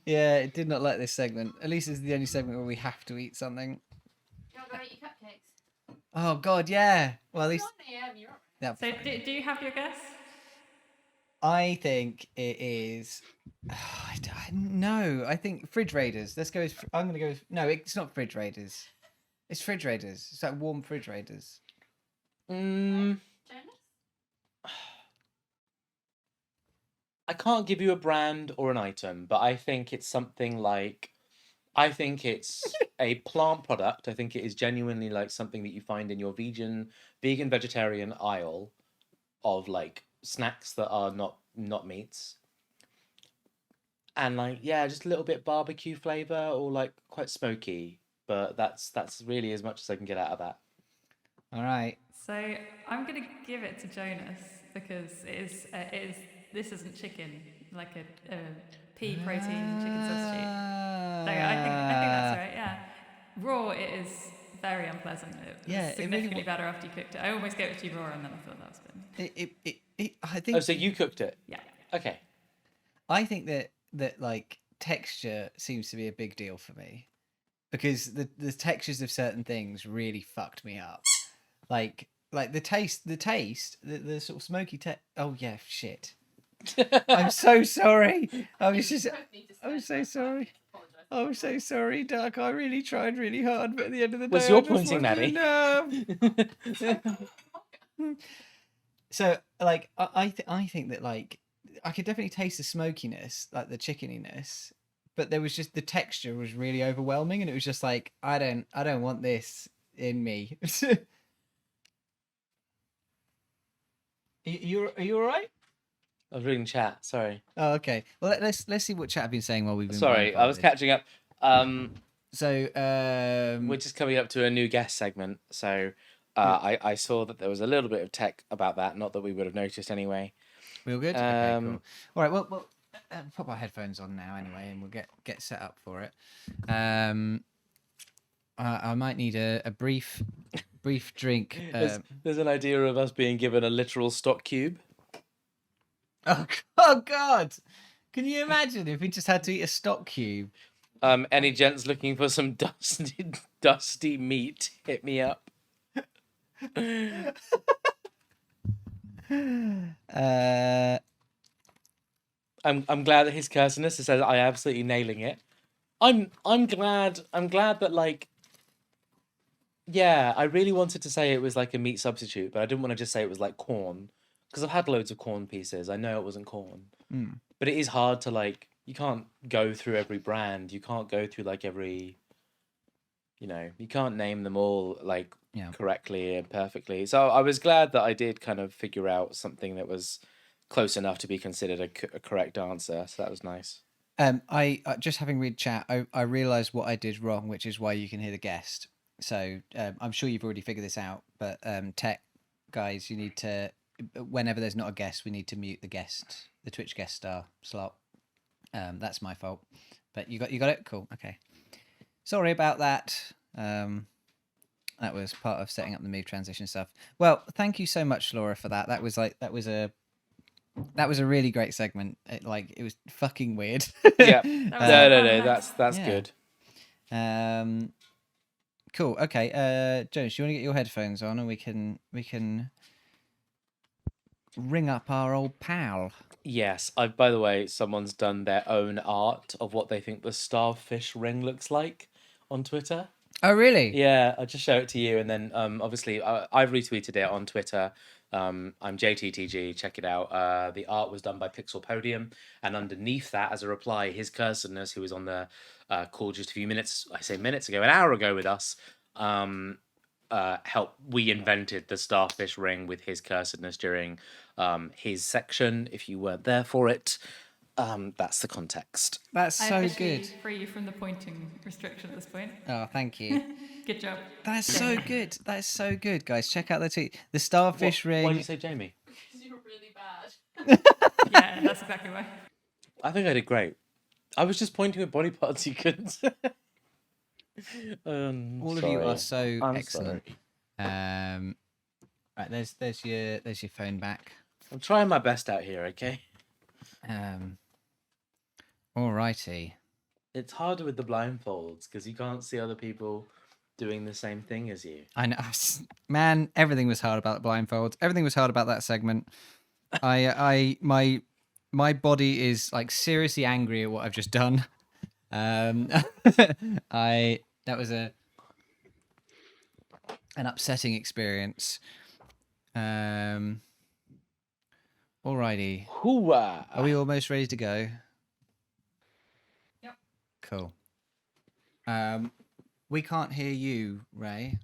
Yeah, it did not like this segment. At least it's the only segment where we have to eat something. You want to go eat your cupcakes? Oh God, yeah. Well, at least You're on you're all right. that. So do you have your guess? I think it is. No, I think Fridge Raiders. Let's go. I'm gonna go. No, it's not Fridge Raiders. It's Fridge Raiders. It's like warm Fridge Raiders. Jonas? I can't give you a brand or an item, but I think it's something like. I think it's a plant product. I think it is genuinely like something that you find in your vegan vegetarian aisle of like snacks that are not meats. And like just a little bit barbecue flavor or like quite smoky, but that's really as much as I can get out of that. All right. So I'm gonna give it to Jonas because it is. This isn't chicken, like a pea protein chicken substitute. So I think that's right. Yeah, raw it is very unpleasant. It was Yeah, it really significantly better after you cooked it. I almost gave it to you raw, and then I thought that was good. I think. Oh, so you cooked it? Yeah. Okay. I think that like texture seems to be a big deal for me, because the textures of certain things really fucked me up. Like the taste, the sort of smoky oh yeah, shit. I'm so sorry. I'm so sorry. I'm so sorry, Duck. I really tried really hard, but at the end of the day, Was your I just pointing, wanted Maddie? enough. So, like, I think that, like, I could definitely taste the smokiness, like the chickeniness, but there was just the texture was really overwhelming, and it was just like, I don't want this in me. Are you all right? I was reading chat. Sorry. Oh, okay. Well, let's see what chat have been saying while we've been Sorry, I was blindfolded. catching up. So, We're just coming up to a new guest segment, so I saw that there was a little bit of tech about that. Not that we would have noticed anyway. we all good? Okay, cool. All right. Well, pop our headphones on now anyway, and we'll get set up for it. I might need a brief drink. There's an idea of us being given a literal stock cube. Oh God! Can you imagine if we just had to eat a stock cube? Any gents looking for some dusty meat? Hit me up. I'm glad that his cursedness says I absolutely nailing it. I'm glad that, like, yeah, I really wanted to say it was like a meat substitute, but I didn't want to just say it was like corn, because I've had loads of corn pieces. I know it wasn't corn, but it is hard to, like, you can't go through every brand. You can't go through like every, you can't name them all like correctly and perfectly. So I was glad that I did kind of figure out something that was close enough to be considered a correct answer. So that was nice. I just having read chat, I realised what I did wrong, which is why you can hear the guest. So I'm sure you've already figured this out, but tech guys, you need to, whenever there's not a guest, we need to mute the guest, the Twitch guest star slot. That's my fault, but you got it. Cool. Okay. Sorry about that. That was part of setting up the move transition stuff. Well, thank you so much, Laura, for that. That was a really great segment. It was fucking weird. Yeah. No. That's Yeah. good. Cool. Okay. Jones, do you want to get your headphones on, and we can ring up our old pal? Yes. By the way, someone's done their own art of what they think the starfish ring looks like on Twitter. Oh, really? Yeah, I'll just show it to you, and then obviously I've retweeted it on Twitter. I'm JTTG. Check it out. The art was done by Pixel Podium, and underneath that, as a reply, his cursedness, who was on the call just a few minutes, an hour ago with us, we invented the starfish ring with his cursedness during his section. If you weren't there for it, that's the context. That's I so officially good. free you from the pointing restriction at this point. Oh, thank you. Good job. That's so good. That's so good, guys. Check out the tweet. The starfish ring. Why did you say Jamie? Because you're really bad. Yeah, that's exactly why. I think I did great. I was just pointing at body parts you couldn't. All of you are so I'm excellent. sorry. Right, there's your phone back. I'm trying my best out here, okay? Alrighty. It's harder with the blindfolds because you can't see other people doing the same thing as you. I know, man. Everything was hard about the blindfolds. Everything was hard about that segment. My body is like seriously angry at what I've just done. That was an upsetting experience. Alrighty. Hooah! Are we almost ready to go? Yep. Cool. We can't hear you, Ray.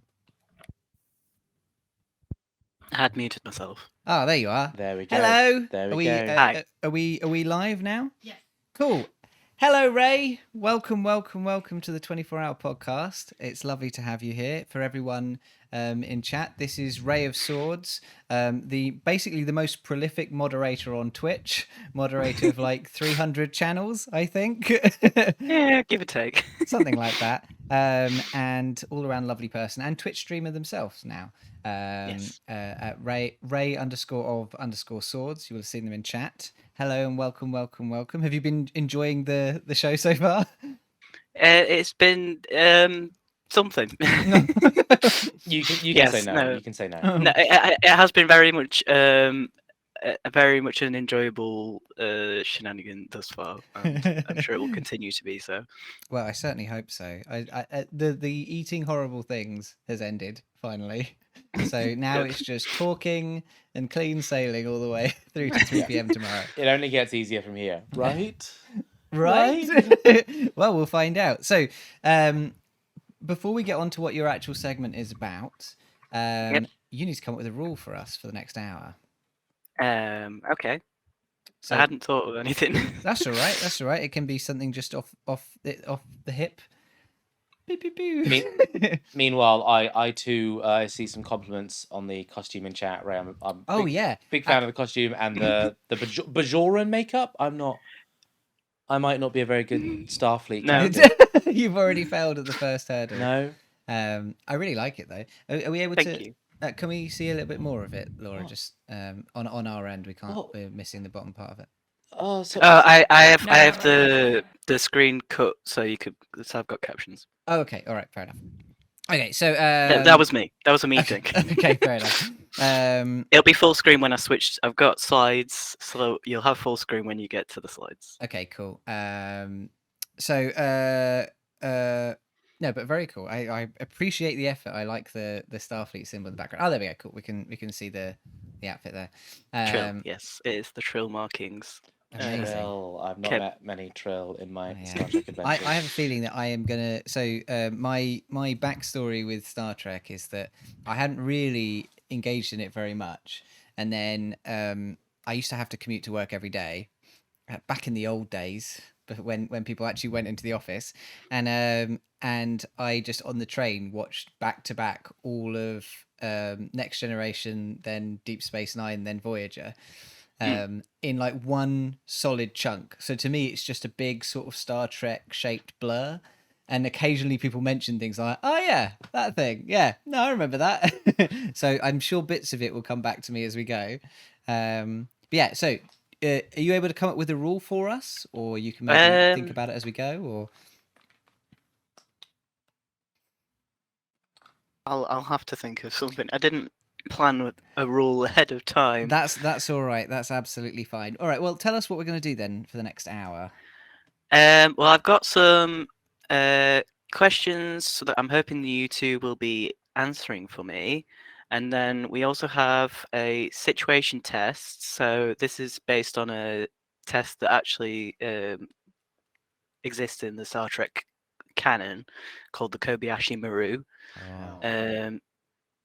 I had muted myself. Oh, there you are. There we go. Hello. There Are we go. Hi. Are we live now? Yes. Cool. Hello, Ray. Welcome to the 24-hour podcast. It's lovely to have you here. For everyone in chat, this is RayOfSwords, basically the most prolific moderator on Twitch, moderator of like 300 channels, I think. Yeah, give or take. Something like that. And all around lovely person, and Twitch streamer themselves now. Yes. At Ray_of_swords. You will have seen them in chat. Hello and welcome. Have you been enjoying the show so far? It's been something. You can Yes, say no. no. You can say no. No, it has been very much a very much an enjoyable shenanigan thus far, and I'm sure it will continue to be so. Well, I certainly hope so. The eating horrible things has ended finally, so now Good. it's just talking and clean sailing all the way through to 3 p.m. tomorrow. It only gets easier from here, right? Right? Well, we'll find out. So, before we get on to what your actual segment is about, you need to come up with a rule for us for the next hour. Okay. So I hadn't thought of anything. that's all right. That's all right. It can be something just off the hip. Beep, beep, beep. Meanwhile, I too see some compliments on the costume in chat. Ray, I'm Oh yeah, big fan of the costume and the Bajoran makeup. I might not be a very good Starfleet No. captain. You've already failed at the first hurdle. No. I really like it though. Are we able Thank to? you. Can we see a little bit more of it, Laura? What? Just on our end, we can't. What? We're missing the bottom part of it. Oh, so I have No, I have no, the screen cut so you could. So I've got captions. Oh, okay. All right. Fair enough. Okay. So That was me. That was a me okay, thing. okay. Fair enough. It'll be full screen when I switch. I've got slides, so you'll have full screen when you get to the slides. Okay. Cool. No, but very cool. I appreciate the effort. I like the Starfleet symbol in the background. Oh, there we go. Cool. We can see the outfit there. Trill, yes, it is the trill markings. Amazing. Trill. I've not Kev- met many Trill in my Yeah. Star Trek adventures. I have a feeling that I am gonna. So my backstory with Star Trek is that I hadn't really engaged in it very much, and then I used to have to commute to work every day, back in the old days, but when people actually went into the office, and I just on the train watched back to back all of Next Generation, then Deep Space Nine, then Voyager. In like one solid chunk. So to me, it's just a big sort of Star Trek shaped blur. And occasionally people mention things like, oh yeah, that thing. Yeah, no, I remember that. So I'm sure bits of it will come back to me as we go. But yeah, so are you able to come up with a rule for us? Or you can maybe think about it as we go? Or I'll have to think of something. I didn't plan with a rule ahead of time. that's all right. That's absolutely fine. All right, well, tell us what we're going to do then for the next hour. Well, I've got some questions that I'm hoping you two will be answering for me. And then we also have a situation test. So this is based on a test that actually exists in the Star Trek canon called the Kobayashi Maru. Oh.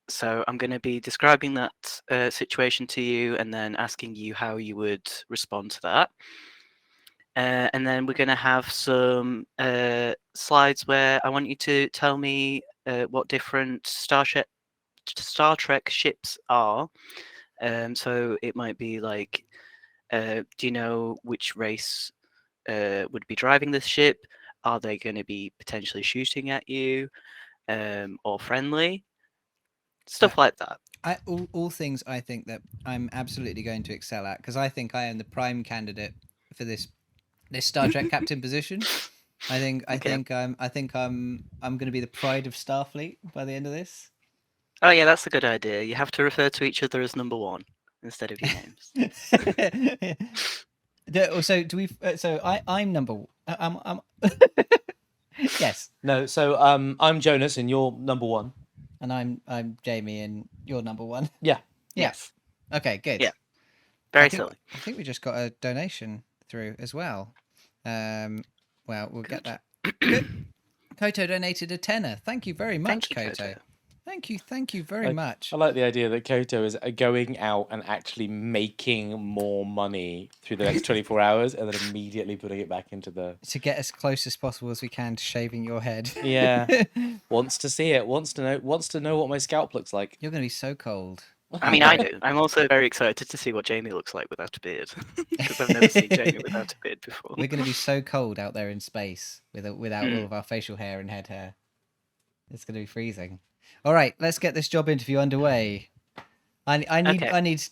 So I'm going to be describing that situation to you and then asking you how you would respond to that. And then we're going to have some slides where I want you to tell me what different Star Trek ships are. So it might be like, do you know which race would be driving this ship? Are they going to be potentially shooting at you or friendly? Stuff like that. All things I think that I'm absolutely going to excel at, because I think I am the prime candidate for this Star Trek captain position. I think I'm going to be the pride of Starfleet by the end of this. Oh yeah, that's a good idea. You have to refer to each other as number one instead of your names. So do we? So I'm number. I'm yes. No, so I'm Jonas and you're number one. And I'm Jamie and you're number one. Yeah. Yes. Okay, good. Yeah. Very I think, silly. I think we just got a donation through as well. Well, we'll get that. Good. Koto donated a tenner. Thank you very much, Thank you, Koto. Koto. Thank you very much. I like the idea that Koto is going out and actually making more money through the next 24 hours and then immediately putting it back into the... To get as close as possible as we can to shaving your head. Yeah. Wants to see it. Wants to know what my scalp looks like. You're going to be so cold. I mean, I do. I'm also very excited to see what Jamie looks like without a beard, because I've never seen Jamie without a beard before. We're going to be so cold out there in space without all of our facial hair and head hair. It's going to be freezing. All right, let's get this job interview underway. I need Okay. I need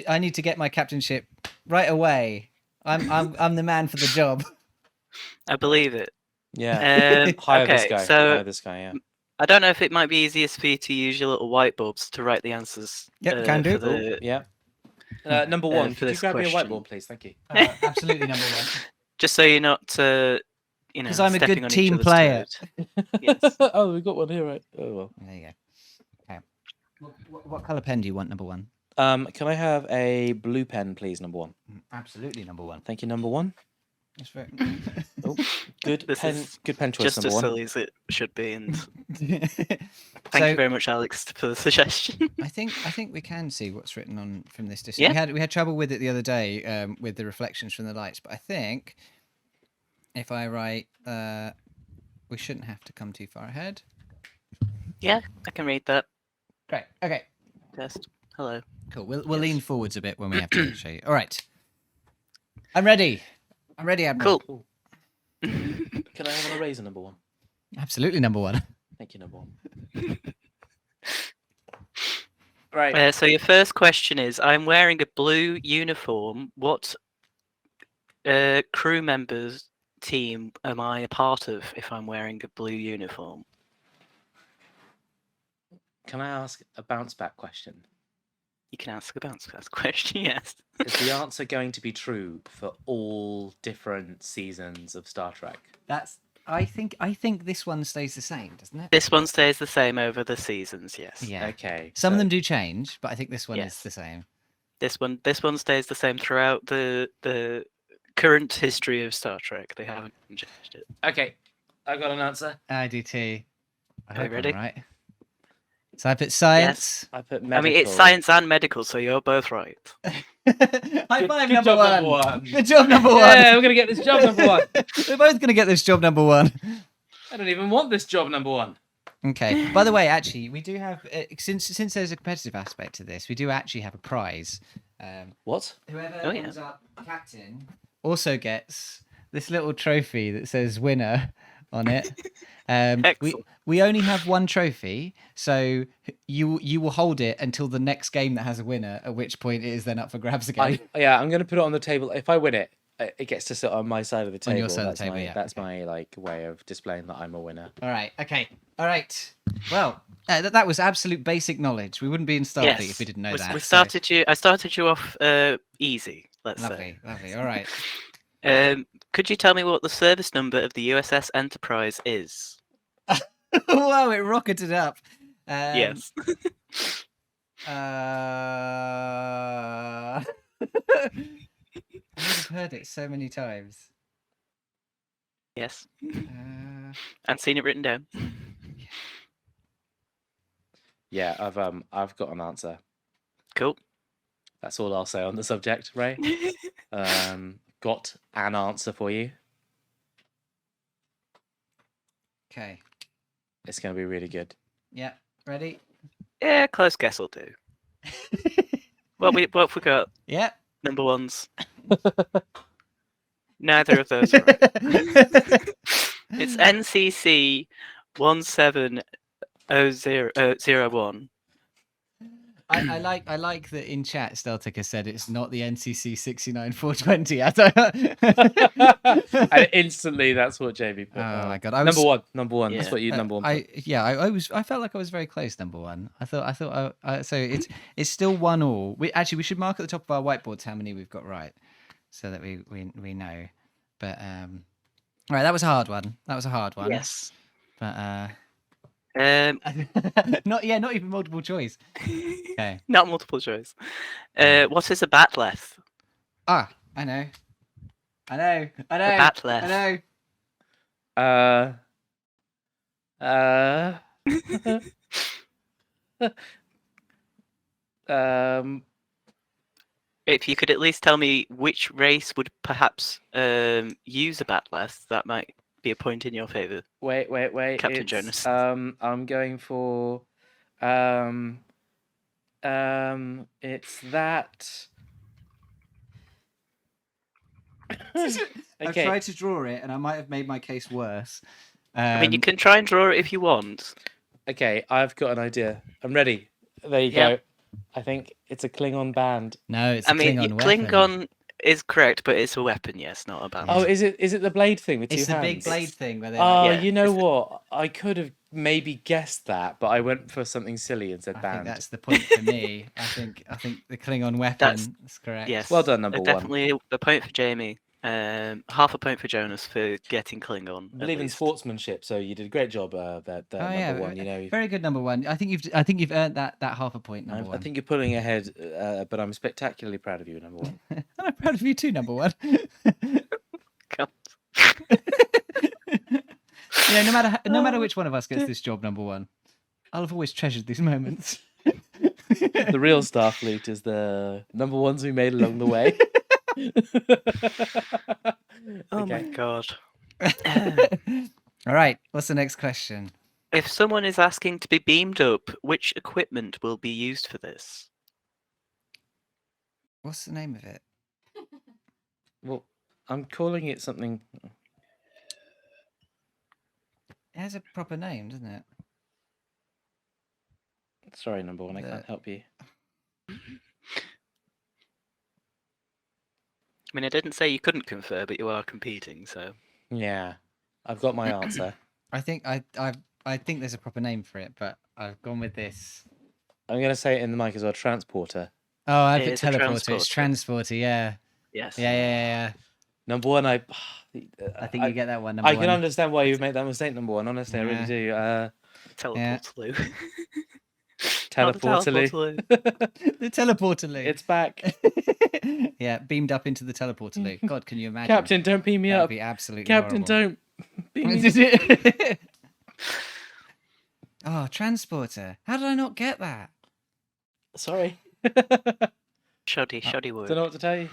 I need to get my captainship right away. I'm the man for the job. I believe it. Yeah. Hire this okay, guy. so Hire this guy, yeah. I don't know if it might be easiest for you to use your little whiteboards to write the answers. Yep, can do. For the, Yeah. Number one, for could you this grab me a question. whiteboard, please? Thank you. Absolutely number one. Just so you're not, you know, 'Cause I'm a stepping good on team each other's player. toes. Yes. Oh, we've got one here, right? Oh well. There you go. Okay. What color pen do you want, number one? Can I have a blue pen, please? Number one. Absolutely number one. Thank you, number one. That's very... Oh, good This pen. is Good pen choice, Just number as one. silly as it should be. And thank So, you very much, Alex, for the suggestion. I think we can see what's written on from this distance. Yeah. We had trouble with it the other day with the reflections from the lights, but I think if I write, we shouldn't have to come too far ahead. Yeah, I can read that. Great. Okay. Test. Hello. Cool. We'll Yes. lean forwards a bit when we have to show you. All right. I'm ready. I'm ready, Admiral. Cool. Can I have an eraser, number one? Absolutely number one. Thank you, number one. Right. So your first question is: I'm wearing a blue uniform. What crew members team am I a part of if I'm wearing a blue uniform? Can I ask a bounce back question? You can ask a bounce pass question. Yes. Is the answer going to be true for all different seasons of Star Trek? I think this one stays the same, doesn't it? This one stays the same over the seasons. Yes. Yeah. Okay. Some of so- them do change, but I think this one is Yes. the same. This one stays the same throughout the current history of Star Trek. They haven't changed it. Okay, I've got an answer. I do too. I Are hope you ready? I'm right. So I put science. I put I medical. mean, it's science and medical, so you're both right. High five, good number job, one. number one. Good job, number one. Yeah, we're gonna get this job, number one. We're both going to get this job, number one. I don't even want this job, number one. Okay. By the way, actually, we do have since there's a competitive aspect to this, we do actually have a prize. What? Whoever Oh, yeah. ends up captain also gets this little trophy that says winner on it. Excellent. We only have one trophy, so you will hold it until the next game that has a winner, at which point it is then up for grabs again. I'm gonna put it on the table. If I win it, it gets to sit on my side of the table. On your side of the That's table, my, yeah, That's okay. my like way of displaying that I'm a winner. All right. Okay. All right. Well, that was absolute basic knowledge. We wouldn't be in Starfleet if we didn't know that. We so- started you. I started you off easy. Let's Lovely, lovely. All right. say. Could you tell me what the service number of the USS Enterprise is? Wow, it rocketed up. Yes. I've heard it so many times. Yes. Uh, And seen it written down. Yeah, I've got an answer. Cool. That's all I'll say on the subject, Ray. Got an answer for you. okay. It's gonna be really good. Yeah. Ready? Yeah, close guess will do. What we got? Yeah. Number ones. Neither of those are right. It's NCC 17001. I like that in chat Steltic has said it's not the NCC 69420. And instantly, that's what Jamie put. Oh my god! Number one. That's Yeah. what you number one. I felt like I was very close. Number one. I thought. So it's still 1-1. We should mark at the top of our whiteboards how many we've got right, so that we know. But all right, that was a hard one. Yes. But Um, not even multiple choice. Okay. not multiple choice. What is a batleth? Ah, I know. batleth. If you could at least tell me which race would perhaps use a batleth, that might be a point in your favour. Wait. Captain It's, Jonas. I'm going for it's that. I've Okay. tried to draw it, and I might have made my case worse. I mean, you can try and draw it if you want. Okay, I've got an idea. I'm ready. There you Yep. go. I think it's a Klingon band. No, it's I a mean, Klingon you weapon. Klingon. is correct, but it's a weapon, yes, not a band. Oh, is it the blade thing with It's two the hands? big blade thing where they're Oh, like, Yeah, you know it's- what? I could have maybe guessed that, but I went for something silly and said I band. think that's the point for me. I think the Klingon weapon is correct. yes. Well done, number one. Definitely a point for Jamie. Half a point for Jonas for getting Klingon. I at believe in least. sportsmanship, so you did a great job. That Oh, number yeah, one, you know. very good number one. I think you've earned that half a point, number I one. think you're pulling ahead, but I'm spectacularly proud of you, number one. I'm proud of you too, number one. God. You know, no matter which one of us gets this job, number one, I'll have always treasured these moments. The real Starfleet is the number ones we made along the way. Oh my Okay. god. All right, what's the next question? If someone is asking to be beamed up, which equipment will be used for this? What's the name of it? Well, I'm calling it something. It has a proper name, doesn't it? Sorry, number one, I The- can't help you. I mean, I didn't say you couldn't confer, but you are competing, so. Yeah, I've got my answer. I think I think there's a proper name for it, but I've gone with this. I'm going to say it in the mic as well. Transporter. Oh, I It put is a teleporter. It's transporter. transporter. Yeah, Yes. yeah. Number one, I think you get that one. Number I can one. understand why you've made that mistake. Number one, honestly, I really do. Teleportaloo. Teleportaloo. The teleporter loop. It's back. Yeah, beamed up into the teleporter loop. God, can you imagine? Captain, don't beam me That'd up. be absolutely Captain, horrible. don't beam me up. Oh, transporter. How did I not get that? Sorry. Shoddy word. Don't know what to tell you.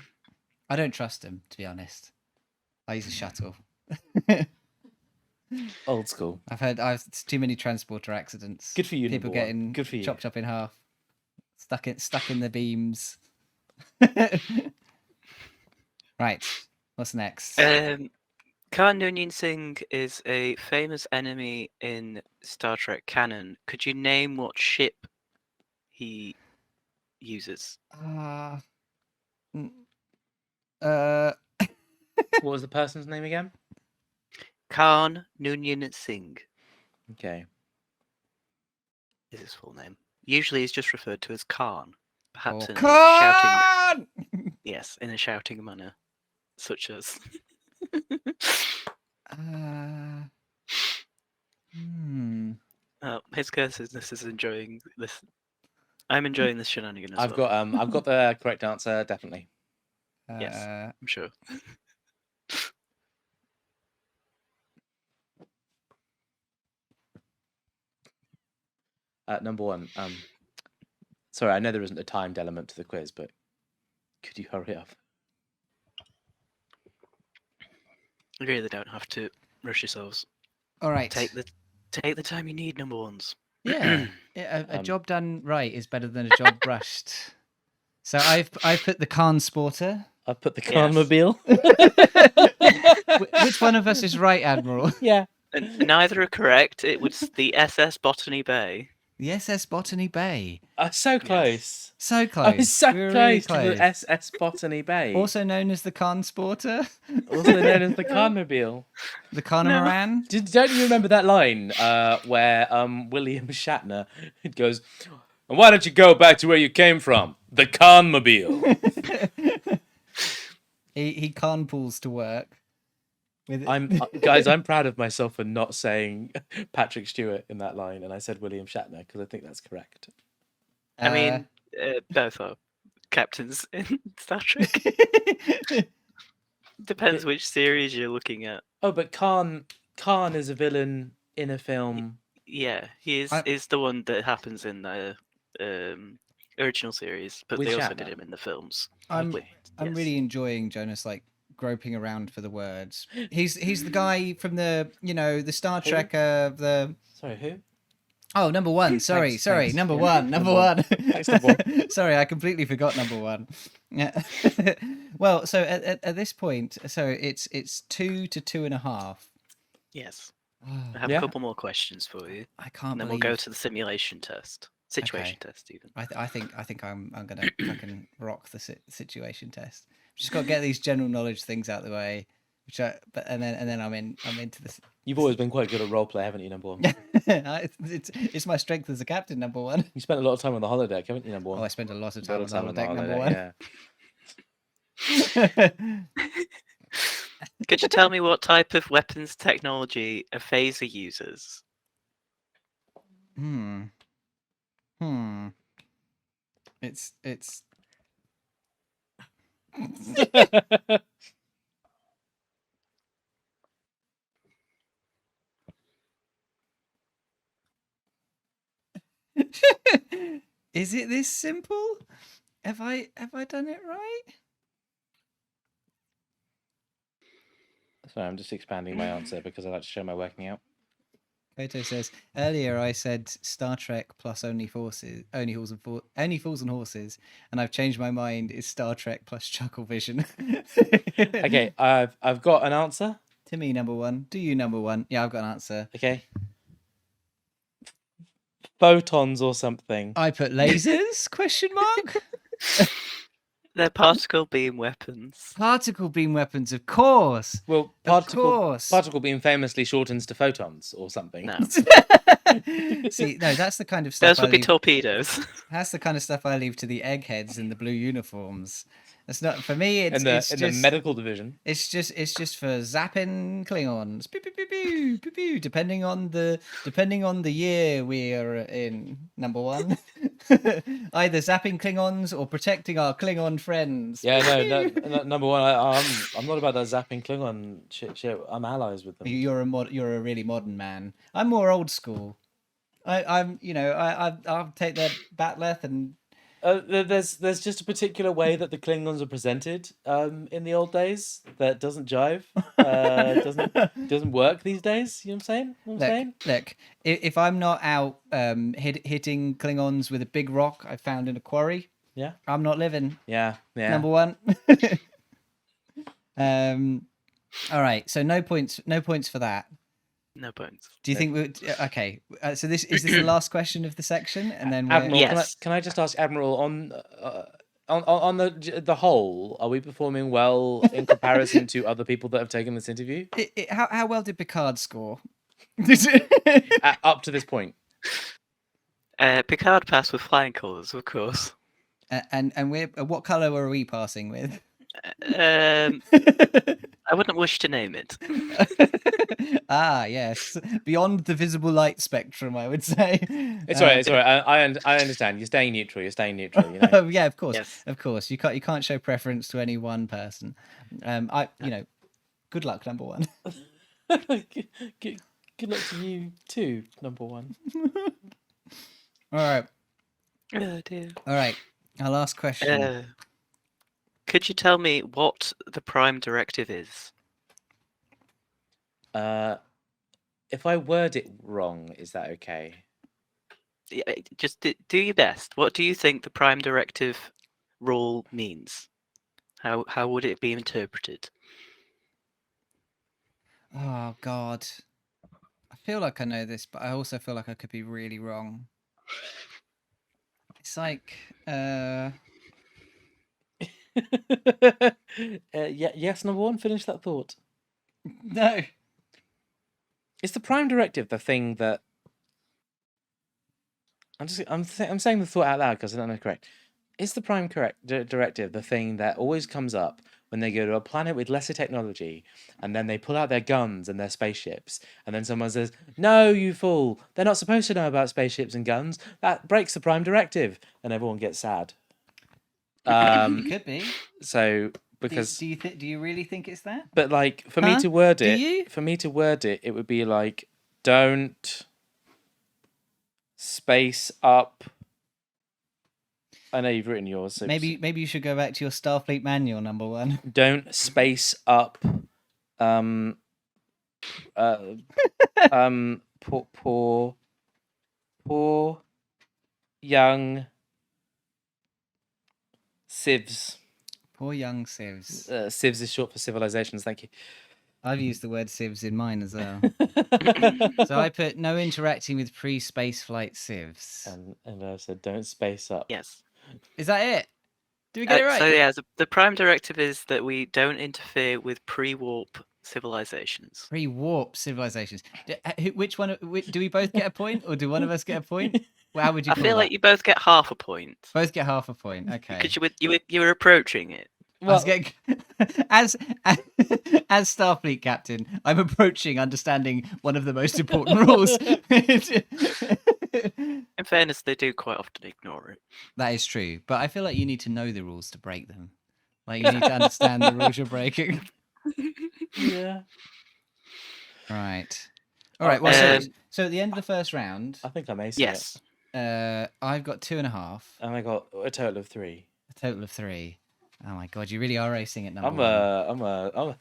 I don't trust him, to be honest. I use a shuttle. Old school. I've too many transporter accidents. Good for you, People number one. getting Good for you. chopped up in half, stuck in the beams. Right. What's next? Khan Noonien Singh is a famous enemy in Star Trek canon. Could you name what ship he uses? What was the person's name again? Khan Noonien Singh Okay. is his full name. Usually he's just referred to as Khan, perhaps Or in a shouting. Khan! Yes, in a shouting manner, such as. His cursedness is enjoying this. I'm enjoying this shenanigan as I've well. got the correct answer, definitely. Yes, I'm sure. Number one. Sorry, I know there isn't a timed element to the quiz, but could you hurry up? You really don't have to rush yourselves. All right. Take the time you need, number ones. Yeah, a job done right is better than a job rushed. So I've put the Khan Sporter. I put the Yes. Carmobile. Which one of us is right, Admiral? Yeah. And neither are correct. It was the SS Botany Bay. The SS Botany Bay. So close. So close. I was so We were really close to the SS Botany Bay. Also known as the Khan Sporter, Also known as the Carmobile. the Khanamaran. Don't you remember that line where William Shatner goes, "And why don't you go back to where you came from? The Carmobile." He carpools to work. Guys, I'm proud of myself for not saying Patrick Stewart in that line, and I said William Shatner because I think that's correct. I mean, both are captains in Star Trek. Depends which series you're looking at. Oh, but Khan is a villain in a film. Yeah, he is the one that happens in the original series, but With they also Shatner. did him in the films. I'm Yes. really enjoying Jonas groping around for the words. He's the guy from the the Star Trek the Sorry, who? Oh, number one. Sorry, Thanks. number Yeah, one. number one. Thanks, number one. Sorry, I completely forgot number one. Yeah. Well, so at this point, so it's 2 to 2.5. Yes. Oh, I have Yeah. a couple more questions for you, I can't and then believe we'll go to the simulation test. Situation test, even. I think I'm gonna fucking rock the situation test. Just got to get these general knowledge things out of the way, and then I'm into this. You've always been quite good at roleplay, haven't you, number one? It's my strength as a captain, number one. You spent a lot of time on the holodeck, haven't you, number one? Oh, I spent a lot of A time lot on of the time holodeck, number one. one. Could you tell me what type of weapons technology a phaser uses? It's Is it this simple? Have I done it right? Sorry, I'm just expanding my answer because I like to show my working out. Koto says earlier I said Star Trek plus only fools and horses, and I've changed my mind. It's Star Trek plus Chuckle Vision. Okay, I've got an answer. To me, number one. Do you, number one? Yeah, I've got an answer. Okay. Photons or something. I put lasers? Question mark. They're particle beam weapons. Particle beam weapons, of course. Well, Of course. particle beam famously shortens to photons or something. No, See, no, that's the kind of stuff those I would be leave. torpedoes. That's the kind of stuff I leave to the eggheads in the blue uniforms. That's not for me. It's in the medical division. It's just for zapping Klingons. Pew, pew, pew, pew, pew, pew, depending on the year we're in. Number one, either zapping Klingons or protecting our Klingon friends. Yeah, no, number one. I'm not about that zapping Klingon shit. I'm allies with them. You're a really modern man. I'm more old school. I'll take their batleth and. There's just a particular way that the Klingons are presented in the old days that doesn't jive, doesn't work these days. You know what I'm saying? Look, if I'm not out hitting Klingons with a big rock I found in a quarry, Yeah. I'm not living. Yeah. Number one. All right, so no points for that. No points. Do you think okay? So this is the last question of the section, and then Admiral, Yes. can I just ask Admiral on the whole, are we performing well in comparison to other people that have taken this interview? How well did Picard score? Up to this point. Picard passed with flying colours, of course. And we're what color were we passing with? I wouldn't wish to name it. Ah, yes, beyond the visible light spectrum, I would say. It's all right. It's all right. I understand. You're staying neutral. You know. Oh yeah, of course, Yes. of course. You can't show preference to any one person. Good luck, number one. Good luck to you too, number one. All right. Oh dear. All right. Our last question. Could you tell me what the Prime Directive is? If I word it wrong, is that okay? Yeah, just do your best. What do you think the Prime Directive rule means? How would it be interpreted? Oh God. I feel like I know this, but I also feel like I could be really wrong. It's like yes, number one, finish that thought. no. Is the Prime Directive the thing that I'm saying the thought out loud because I don't know correct. Is the Prime Directive the thing that always comes up when they go to a planet with lesser technology and then they pull out their guns and their spaceships and then someone says, "No, you fool, they're not supposed to know about spaceships and guns. That breaks the Prime Directive," and everyone gets sad. It could be. So because do you really think it's that? but like for me Huh? to word Do it, you? it would be like, don't space up. I know you've written yours. So Maybe you should go back to your Starfleet manual, number one. don't space up. Poor young civs. Poor young civs. Civs is short for civilizations. Thank you. I've used the word civs in mine as well. So I put no interacting with pre-space flight civs. And I said, don't space up. Yes. Is that it? Did we get it right? So yeah, the prime directive is that we don't interfere with pre-warp civilizations. Pre-warp civilizations. Which one? Do we both get a point, or do one of us get a point? Well, how would you I call feel that? like you both get half a point Both get half a point. Okay. because you were approaching it. I was getting, as Starfleet captain, I'm approaching understanding one of the most important rules. In fairness, they do quite often ignore it. That is true, but I feel like you need to know the rules to break them. Like you need to understand the rules you're breaking. Yeah. Right. All right. Well, Um, so at the end of the first round, I think I'm acing Yes. I've got 2.5, it. And I got a total of 3. a total of 3. Oh my god, you really are racing at number I'm one.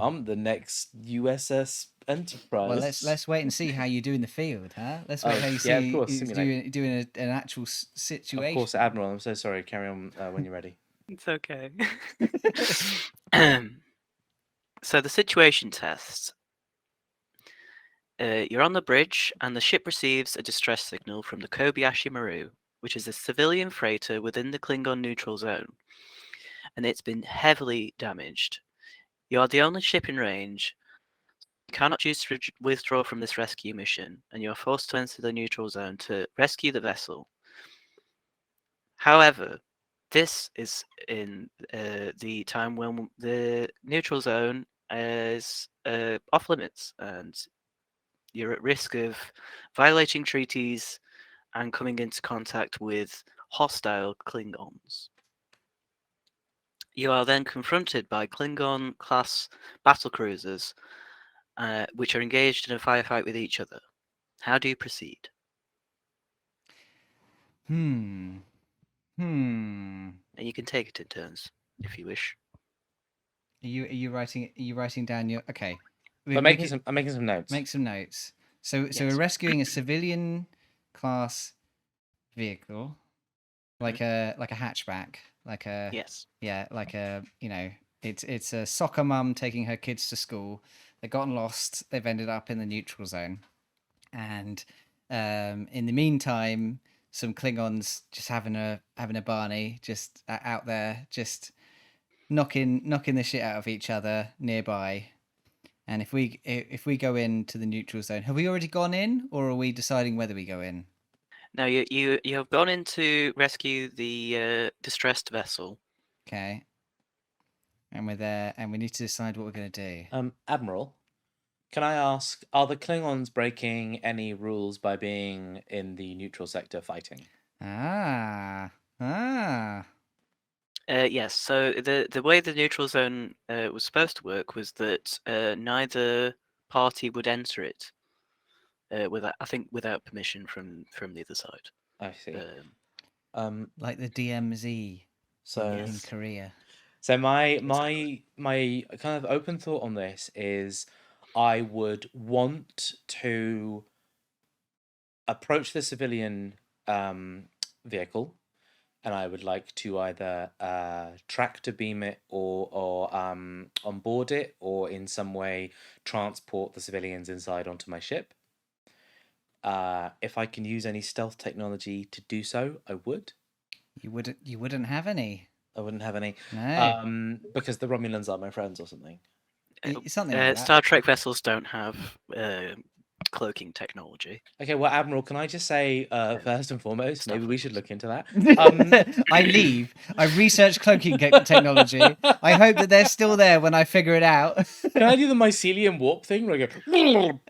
I'm the next USS Enterprise. Well, let's wait and see how you do in the field, huh? Let's wait how you yeah, of see course, you simulate. doing an actual situation. Of course, Admiral. I'm so sorry. Carry on when you're ready. It's okay. So the situation test. You're on the bridge, and the ship receives a distress signal from the Kobayashi Maru, which is a civilian freighter within the Klingon neutral zone, and it's been heavily damaged. You are the only ship in range. You cannot choose to withdraw from this rescue mission, and you are forced to enter the neutral zone to rescue the vessel. However, this is in the time when the neutral zone is off limits, and you're at risk of violating treaties and coming into contact with hostile Klingons. You are then confronted by Klingon-class battlecruisers, which are engaged in a firefight with each other. How do you proceed? Hmm. And you can take it in turns if you wish. Are you writing down your okay? I'm making some notes. Make some notes. So Yes. we're rescuing a civilian class vehicle, like a hatchback, like a Yes. yeah, like a it's a soccer mum taking her kids to school. They've gotten lost. They've ended up in the neutral zone, and in the meantime, some Klingons just having a Barney just out there, just knocking the shit out of each other nearby. And if we go into the neutral zone, have we already gone in, or are we deciding whether we go in? Now you have gone in to rescue the distressed vessel. Okay. And we're there, and we need to decide what we're going to do. Admiral, can I ask, are the Klingons breaking any rules by being in the neutral sector fighting? Yes. So the way the neutral zone was supposed to work was that neither party would enter it without permission from the other side. I see. Like the DMZ So in Korea. So my kind of open thought on this is I would want to approach the civilian vehicle, and I would like to either tractor beam it or onboard it, or in some way transport the civilians inside onto my ship. If I can use any stealth technology to do so, I would. You wouldn't have any. I wouldn't have any. No. Because the Romulans are my friends or something. Something like that. Star Trek vessels don't have cloaking technology. Okay, well, Admiral, can I just say, first and foremost, maybe we should look into that. I leave. I research cloaking technology. I hope that they're still there when I figure it out. Can I do the mycelium warp thing where I go...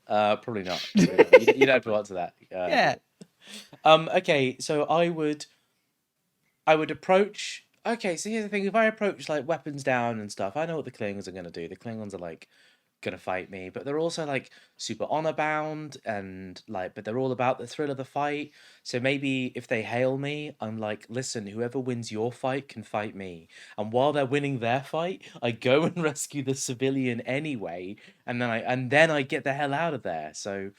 Probably not. You don't have to answer that. Yeah. Okay, so I would approach... Okay, so here's the thing. If I approach, like, weapons down and stuff, I know what the Klingons are going to do. The Klingons are, like, going to fight me, but they're also, like, super honor-bound and, like, but they're all about the thrill of the fight. So maybe if they hail me, I'm like, listen, whoever wins your fight can fight me. And while they're winning their fight, I go and rescue the civilian anyway, and then I get the hell out of there. So,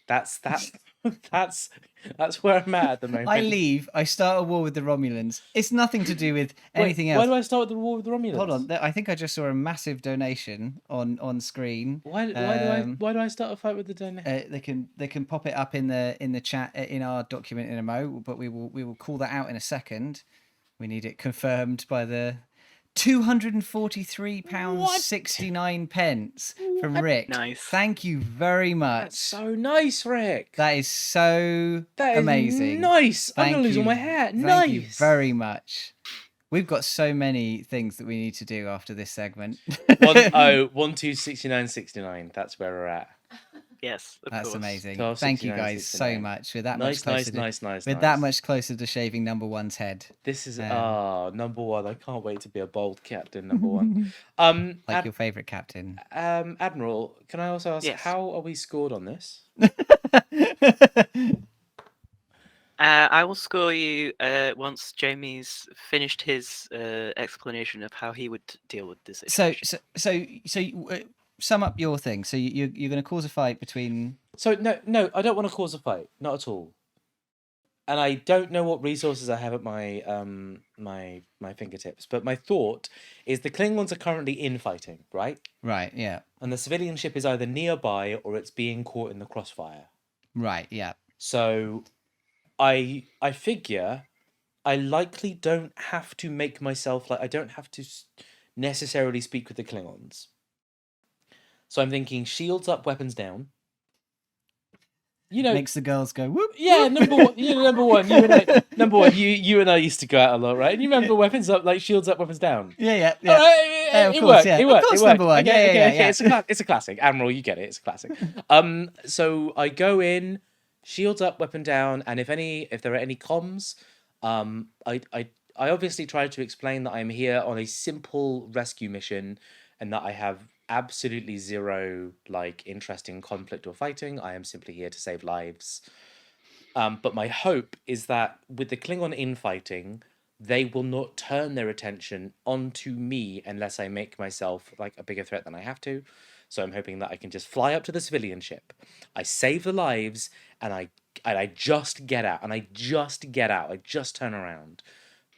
that's That's where I'm at the moment. I leave. I start a war with the Romulans. It's nothing to do with Wait, anything why else. do I start with the war with the Romulans? Hold on. I think I just saw a massive donation on screen. Why do I start a fight with the donation? They can pop it up in the chat in our document in a mo, but we will call that out in a second. We need it confirmed by the £243.69 from Rick. Nice. Thank you very much. That's so nice, Rick. That is so That is amazing. Nice. I'm Thank gonna lose all you- my hair. Thank Nice. you very much. We've got so many things that we need to do after this segment. 126969. That's where we're at. Yes, of That's course. amazing. 12, Thank you 69, guys so 69. much. We're that Nice, much closer. We're that much closer to shaving number one's head. This is Um, number one. I can't wait to be a bold captain. Number one. Like your favorite captain. Admiral, can I also ask Yes. how are we scored on this? I will score you once Jamie's finished his explanation of how he would deal with this So situation. sum up your thing. So you're going to cause a fight between. So no, I don't want to cause a fight, not at all. And I don't know what resources I have at my my fingertips. But my thought is the Klingons are currently infighting, right? Right. Yeah. And the civilian ship is either nearby or it's being caught in the crossfire. Right. Yeah. So I figure I likely don't have to make myself I don't have to necessarily speak with the Klingons. So I'm thinking shields up, weapons down. You know, Makes the girls go whoop. yeah, whoop. number one. You know, number one. You and I used to go out a lot, right? And you remember weapons up, like shields up, weapons down. Yeah. All right, Of it course, worked. yeah. It Of worked. course, it worked. number one. Okay, Yeah. It's a classic. Admiral, you get it. It's a classic. So I go in, shields up, weapon down, and if there are any comms, I obviously try to explain that I'm here on a simple rescue mission, and that I have absolutely zero interest in conflict or fighting. I am simply here to save lives. But my hope is that with the Klingon infighting, they will not turn their attention onto me unless I make myself a bigger threat than I have to. So I'm hoping that I can just fly up to the civilian ship. I save the lives, and I just get out. I just turn around.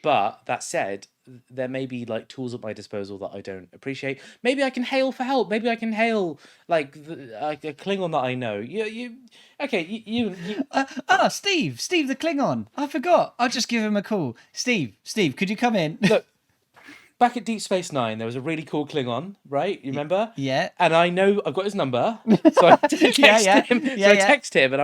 But that said, there may be tools at my disposal that I don't appreciate. Maybe I can hail for help. Maybe I can hail a Klingon that I know. You Steve the Klingon. I forgot. I'll just give him a call. Steve, could you come in? look. Back at Deep Space Nine, there was a really cool Klingon, right? You remember? Yeah. And I know I've got his number, so I text him. I text him, and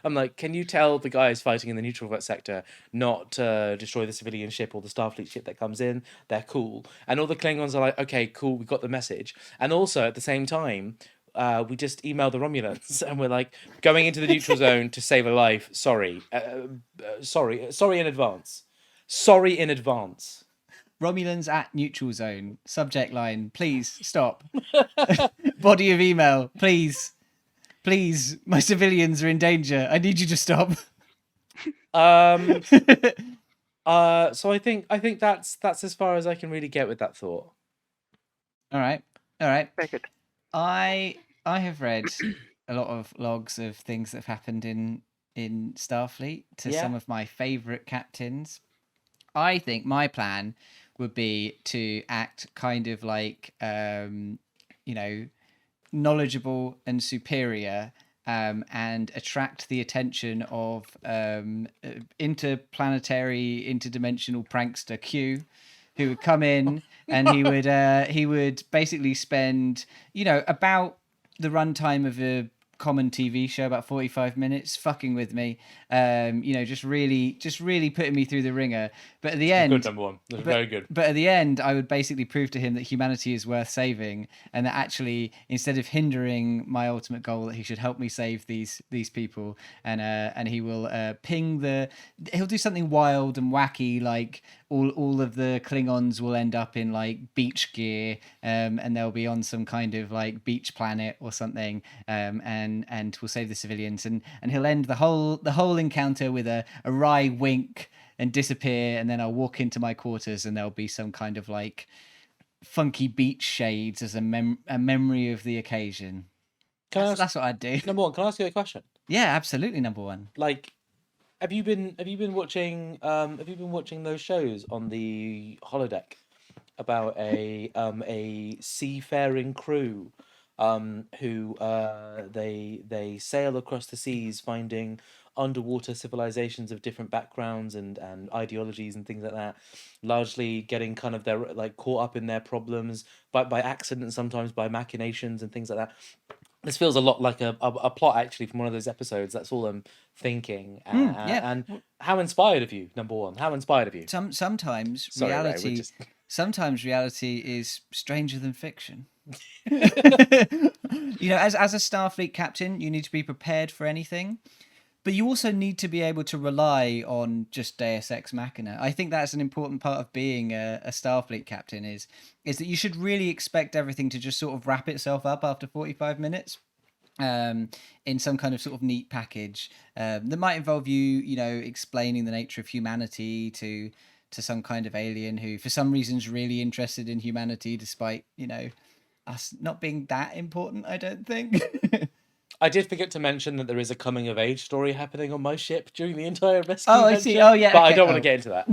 I'm like, can you tell the guys fighting in the neutral sector not to destroy the civilian ship or the Starfleet ship that comes in? They're cool. And all the Klingons are like, okay, cool, we got the message. And also at the same time, we just emailed the Romulans, and we're like, going into the neutral zone to save a life. Sorry in advance. Sorry in advance. Romulans at neutral zone. Subject line. Please stop. Body of email. Please. My civilians are in danger. I need you to stop. So I think that's as far as I can really get with that thought. All right. Very good. I have read a lot of logs of things that have happened in Starfleet to some of my favorite captains. I think my plan would be to act kind of knowledgeable and superior, and attract the attention of interplanetary, interdimensional prankster Q, who would come in and he would basically spend about the runtime of a common TV show, about 45 minutes, fucking with me, just really putting me through the ringer. But at the end, Good number one. That's very good. But at the end, I would basically prove to him that humanity is worth saving, and that actually, instead of hindering my ultimate goal, that he should help me save these people. And he will he'll do something wild and wacky, like all of the Klingons will end up in beach gear, and they'll be on some kind of beach planet or something, and we'll save the civilians, and he'll end the whole encounter with a wry wink and disappear, and then I'll walk into my quarters and there'll be some kind of funky beach shades as a memory of the occasion. That's what I'd do. Number one, can I ask you a question? Yeah, absolutely number one. Like, have you been watching those shows on the holodeck about a seafaring crew who they sail across the seas finding underwater civilizations of different backgrounds and ideologies and things like that, largely getting kind of their like caught up in their problems by accident, sometimes by machinations and things like that. This feels a lot like a plot actually from one of those episodes. That's all I'm thinking. Yeah. And how inspired of you, number one? How inspired of you? Sometimes Sorry, Ray, we're reality. just... Sometimes reality is stranger than fiction. You know, as a Starfleet captain, you need to be prepared for anything, but you also need to be able to rely on just Deus Ex Machina. I think that's an important part of being a Starfleet captain is that you should really expect everything to just sort of wrap itself up after 45 minutes. In some kind of sort of neat package that might involve you know, explaining the nature of humanity to some kind of alien who, for some reason, is really interested in humanity, despite, you know, us not being that important. I don't think. I did forget to mention that there is a coming of age story happening on my ship during the entire rescue Oh, I venture, see. Oh, yeah. but I okay. don't want to get into that.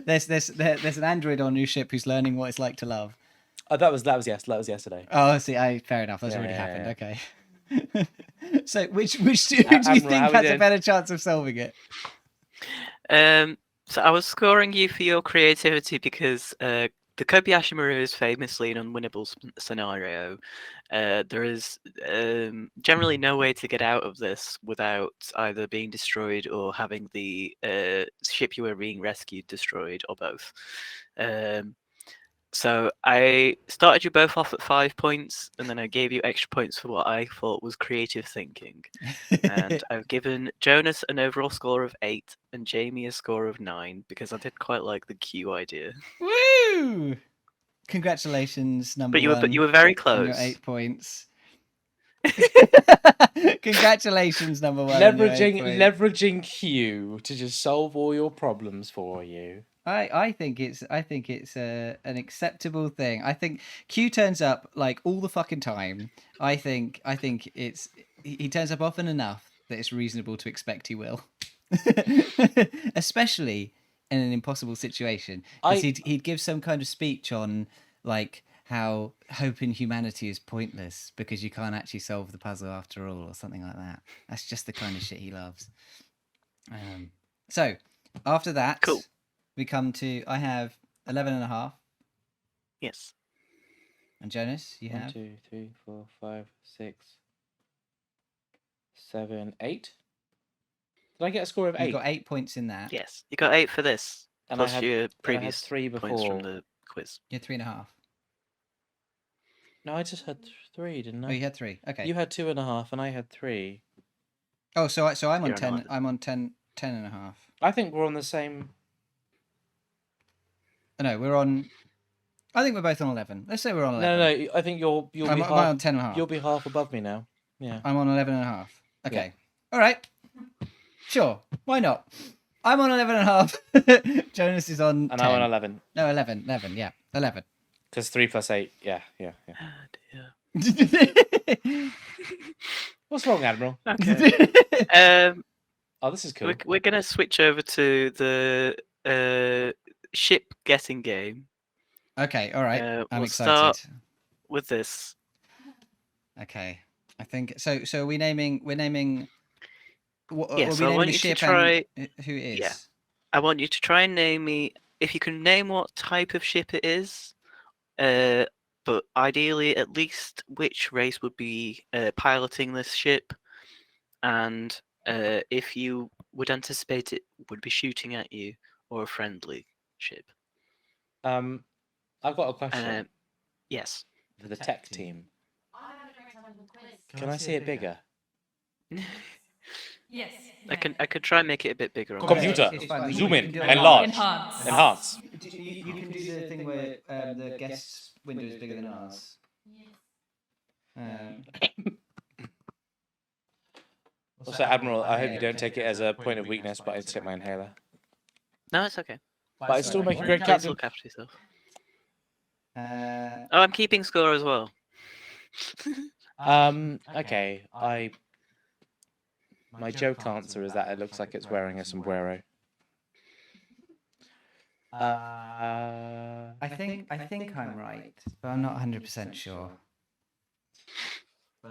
There's an android on your ship who's learning what it's like to love. That was yesterday. Oh, I see. Fair enough. That's Yeah, already yeah, happened. yeah. Okay. So, which do you Admiral, think how we has a doing? better chance of solving it? So I was scoring you for your creativity because the Kobayashi Maru is famously an unwinnable scenario. There is generally no way to get out of this without either being destroyed or having the ship you were being rescued destroyed, or both. So I started you both off at 5 points, and then I gave you extra points for what I thought was creative thinking. And I've given Jonas an overall score of 8 and Jamie a score of 9 because I did quite like the Q idea. Woo! Congratulations, number one. But you were very on your close. 8 points. Congratulations, number one. on your 8 points. Leveraging Q to just solve all your problems for you. I think it's an acceptable thing. I think Q turns up like all the fucking time. I think he turns up often enough that it's reasonable to expect he will. Especially in an impossible situation. Because he'd give some kind of speech on like how hope in humanity is pointless because you can't actually solve the puzzle after all, or something like that. That's just the kind of shit he loves. So after that, Cool. we come to, I have 11.5. Yes. And Jonas, you 1, have 2, 3, 4, 5, 6, 7, 8. Did I get a score of 8? You got 8 points in that. Yes. You got 8 for this. And plus I had, your I had previous 3 points from before. the quiz. You're 3.5. No, I just had 3, didn't I? Oh, you had 3. Okay. You had 2.5, and I had 3. Oh, so I'm on You're on 10. 11. I'm on 10.5. I think we're on the same. No, we're on. I think we're both on 11. Let's say we're on 11. No. I think you'll be I'm half. on 10.5. You'll be half above me now. Yeah. I'm on 11.5. Okay. All right. Sure. Why not? I'm on 11.5. Jonas is on. And 10. I'm on 11. No, 11. 11. Yeah, 11. Because 3 plus 8. Yeah. Oh, dear. What's wrong, Admiral? Okay. Oh, this is cool. We're going to switch over to the ship getting game. Okay. All right. I'm we'll excited. start with this. Okay. I think so. So are we naming? We're naming. Yeah. Are So we I want naming the you to ship try. and who it is? Yeah. I want you to try and name me. If you can name what type of ship it is, but ideally at least which race would be piloting this ship, and if you would anticipate it would be shooting at you or a friendly ship. I've got a question Yes. for the tech team. Can I see it bigger? Yes. I could try and make it a bit bigger. On Computer, It's fine. zoom We in, can do it enlarge, Enhance. enhance. You can do the thing where the guest's window is bigger than ours. Also, Admiral, I hope you don't take it as a point of weakness, but I just hit my inhaler. No, it's okay. But I still make a great Please captain. look after yourself. Uh, Oh, I'm keeping score as well. Okay, I My joke answer is that it looks like it's wearing a sombrero. I think I'm right, but I'm not 100% sure.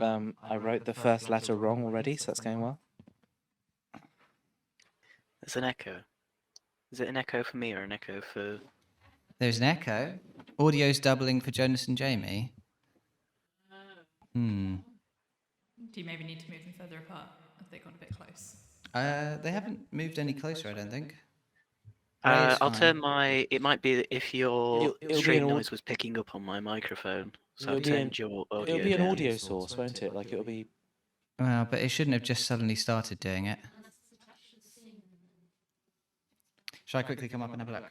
I wrote the first letter wrong already, so that's going well. There's an echo. Is it an echo for me or an echo for... There's an echo. Audio's doubling for Jonas and Jamie. Do you maybe need to move them further apart? Have they gone a bit close? They haven't moved any closer, I don't think. I'll turn my... It might be if your It'll be stream an noise was picking up on my microphone. So It'll I've be an- turned your audio It'll be an down. audio source, won't it? Like it'll be. Well, but it shouldn't have just suddenly started doing it. Shall I quickly come up and have a look?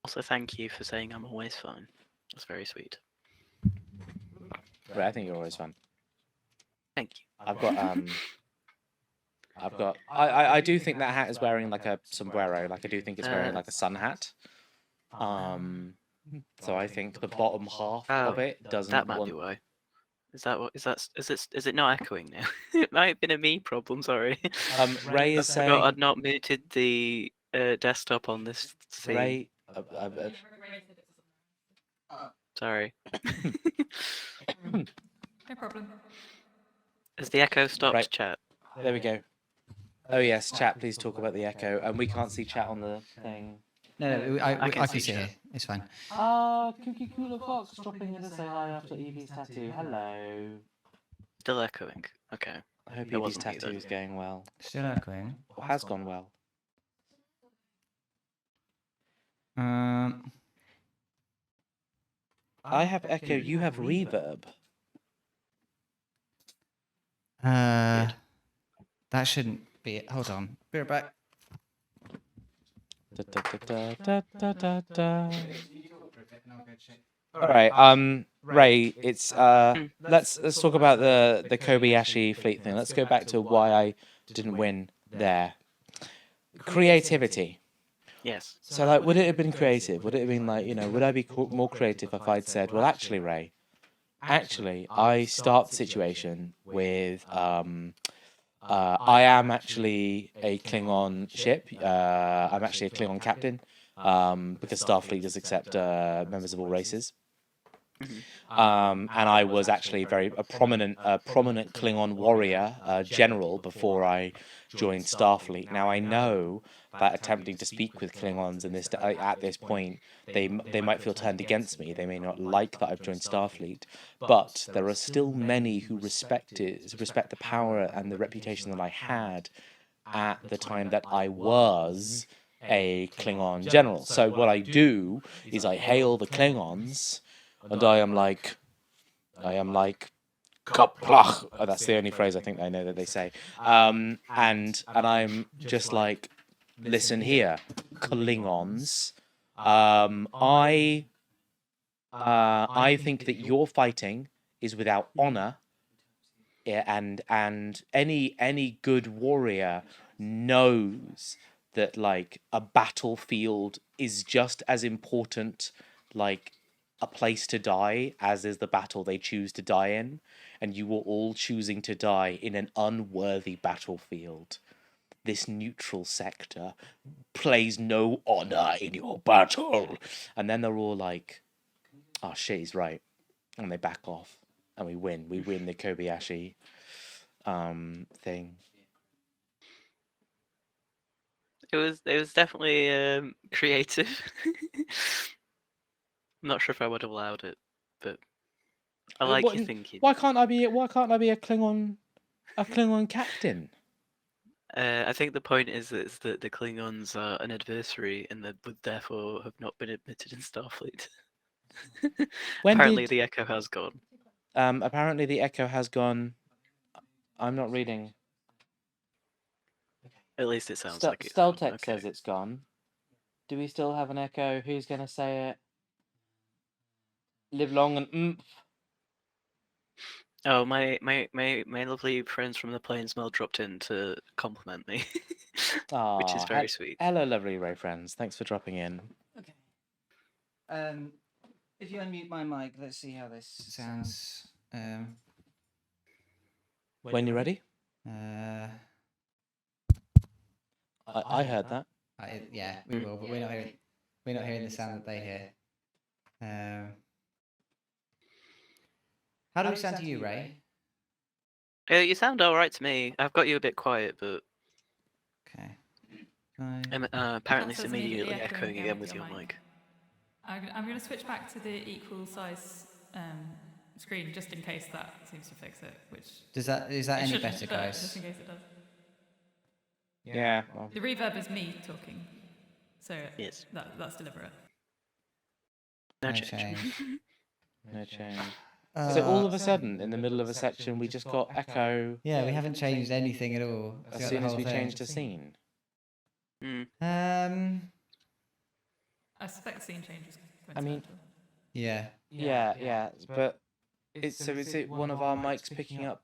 Also, thank you for saying I'm always fine. That's very sweet. Right, I think you're always fun. Thank you. I do think that hat is wearing like a sombrero. Like I do think it's wearing like a sun hat. So I think the bottom half of it doesn't. That might be why. Is it not echoing now? It might have been a me problem. Sorry. Ray is I saying. forgot I'd not muted the desktop on this scene. Ray. Sorry. No problem. Has the echo stopped, Right. chat? There we go. Oh yes, chat. Please talk about the echo, and we can't see chat on the thing. No, I can can see see chat. here. It's fine. Cookie Cooler Fox dropping in to say hi after Evie's tattoo. Hello. Still echoing. Okay. I hope It Evie's wasn't me tattoo then. is going well, Still echoing. or has gone well. I have echo. You have reverb. That shouldn't be it. Hold on. Be right back. All right. Ray, it's let's talk about the Kobayashi fleet thing. Let's go back to why I didn't win there. Creativity. Yes. So, like, would it have been creative? Would it have been like, would I be more creative if I'd said, well, actually, Ray, I start the situation with, I am actually a Klingon ship. I'm actually a Klingon captain, because Starfleet does accept members of all races. And I was actually a prominent Klingon warrior general before I joined Starfleet. Now I know that attempting to speak with Klingons in at this point, they might feel turned against me. They may not like that I've joined Starfleet, but there are still many who respect the power and the reputation that I had at the time that I was a Klingon general. So what I do is I hail the Klingons. And I am like, kaplach. Oh, that's the only phrase I think I know that they say. And I'm just like, listen here, Klingons. I think that your fighting is without honor. Yeah, and any good warrior knows that like a battlefield is just as important, like a place to die, as is the battle they choose to die in, and you were all choosing to die in an unworthy battlefield. This neutral sector plays no honor in your battle. And then they're all like, oh shit, he's right. And they back off. And we win. We win the Kobayashi thing. It was definitely creative. I'm not sure if I would have allowed it, but I like your thinking. Why can't I be a Klingon captain? I think the point is that the Klingons are an adversary and that would therefore have not been admitted in Starfleet. Apparently the echo has gone. Apparently the echo has gone. I'm not reading. At least it sounds like it. Steltech says it's gone. Do we still have an echo? Who's gonna say it? Live long and oomph. Oh, my lovely friends from the Plainsmail dropped in to compliment me, which is very sweet. Hello, lovely Ray friends. Thanks for dropping in. Okay. If you unmute my mic, let's see how this sounds. When you're ready. I heard that. Yeah, we will, but we're not hearing. We're not hearing the sound that they hear. How do we sound to you, Ray? You sound all right to me. I've got you a bit quiet, but Okay. apparently it's That's immediately echoing echoing again with your your mic. I'm going to switch back to the equal size screen just in case that seems to fix it. Which is that it any shouldn't, better, but guys? just in case it does. Yeah. Well, The reverb is me talking, so Yes. that's deliberate. No No change. change. no change. So all of a sudden, in the middle of a section, we just got echo. Yeah, we haven't changed anything at all. As throughout soon the as whole we thing. changed a scene. I suspect the scene change is I mean, coincidental. Yeah. But is it one of our mics picking up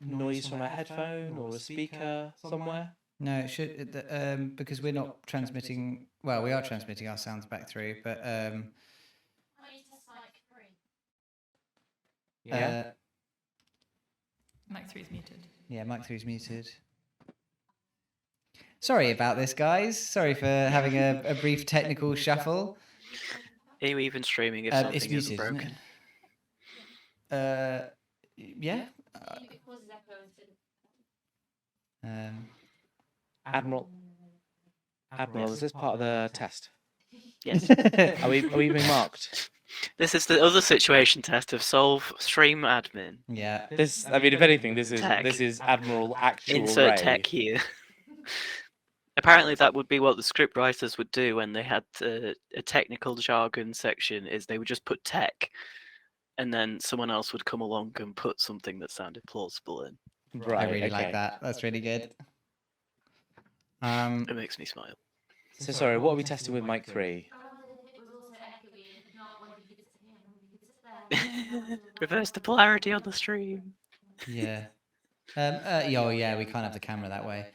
noise from a headphone or a speaker somewhere? No, it should because we're not transmitting. Well, we are transmitting our sounds back through, but Yeah. Mic 3 is muted. Yeah, mic 3 is muted. Sorry about this, guys. Sorry for having a brief technical shuffle. Are you even streaming if It's something isn't muted, broken? isn't it? Yeah. Admiral, is this part of the test? Yes. Are we being marked? This is the other situation test of solve stream admin. Yeah. I mean, if anything, this Tech. is Admiral actual Insert Ray. tech here. Apparently, that would be what the script writers would do when they had a technical jargon section. Is they would just put tech, and then someone else would come along and put something that sounded plausible in. Right. I really like okay. that. That's really good. It makes me smile. So sorry, what are we testing with mic 3? Reverse the polarity on the stream. Yeah. Yeah, we can't have the camera that way.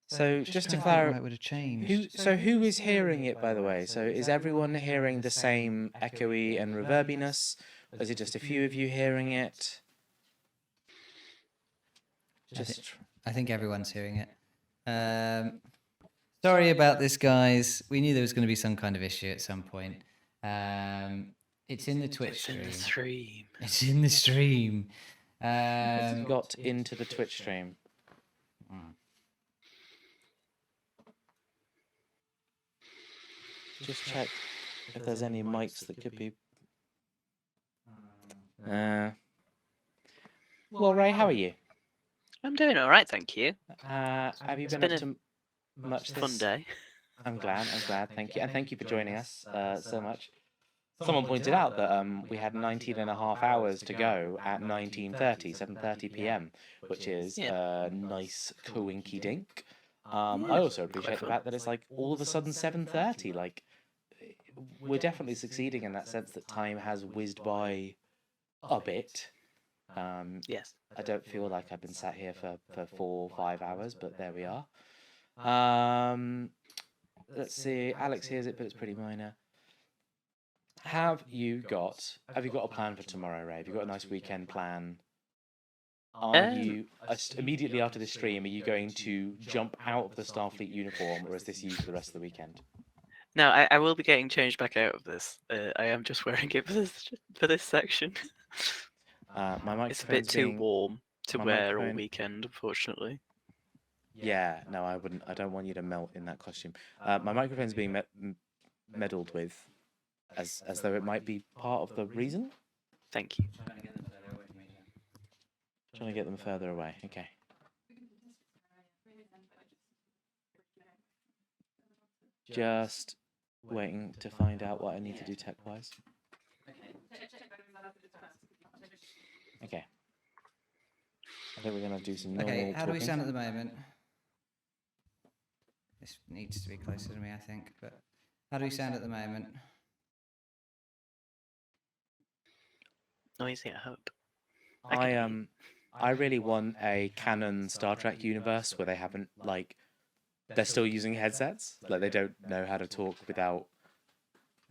So just to why clarify, it would have changed. who is hearing it, by the way? So is everyone hearing the same echoey and reverbiness? Or is it just a few of you hearing it? I think everyone's hearing it. Sorry about this, guys. We knew there was going to be some kind of issue at some point. It's in the Twitch stream. It's in the stream. It's got into the Twitch stream. Just check if there's any mics that could be. Well, Ray, how are you? I'm doing all right, thank you. Have you been been up to much Fun this? day. I'm glad. Thank you, and thank you for joining us so much. Someone pointed out that we had 19 and a half hours to go at 7:30 p.m., which is a nice coinky dink. I also appreciate the fact that it's like all of a sudden 7:30. Like we're definitely succeeding in that sense that time has whizzed by a bit. Yes. I don't feel like I've been sat here for 4 or 5 hours, but there we are. Let's see. Alex hears it, but it's pretty minor. Have you got a plan for tomorrow, Ray? Have you got a nice weekend plan? Are you immediately after this stream? Are you going to jump out of the Starfleet uniform, or is this you for the rest of the weekend? No, I will be getting changed back out of this. I am just wearing it for this section. My It's a bit too being... warm to my wear all microphone- weekend, unfortunately. Yeah, no, I wouldn't. I don't want you to melt in that costume. My microphone's being meddled with, as though it might be part of the reason. Thank you. Trying to get them further away. Okay. Just waiting to find out what I need to do tech-wise. Okay. I think we're gonna do some normal Okay, how do we talking. sound at the moment? This needs to be closer to me, I think. But how do we sound at the moment? Noisy, I hope. I really want a canon Star Trek universe where they haven't they're still using headsets, like they don't know how to talk without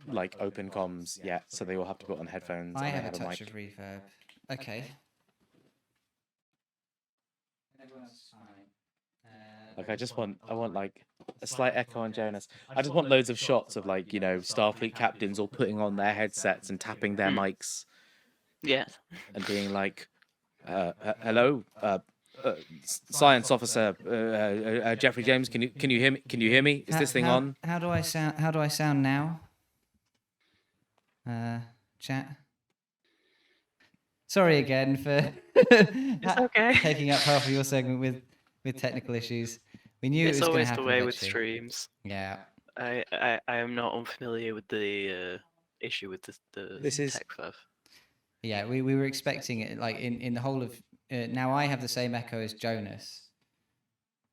like open comms yet, so they all have to put on headphones. I and have a mic. touch of reverb. Okay. Everyone's fine. Like I want like a slight echo on Jonas. I just want loads of shots of like, you know, Starfleet captains all putting on their headsets and tapping their mics Yes. and being like, "Hello, science officer Jeffrey James. Can you hear me? Can you hear me? Is this thing on?" How do I sound? How do I sound now? Chat. Sorry again for It's okay. taking up half of your segment with technical issues. We knew It's it was going to always happen the way with eventually. streams. Yeah. I am not unfamiliar with the issue with the This is- tech stuff. Yeah, we were expecting it like in the whole of now I have the same echo as Jonas.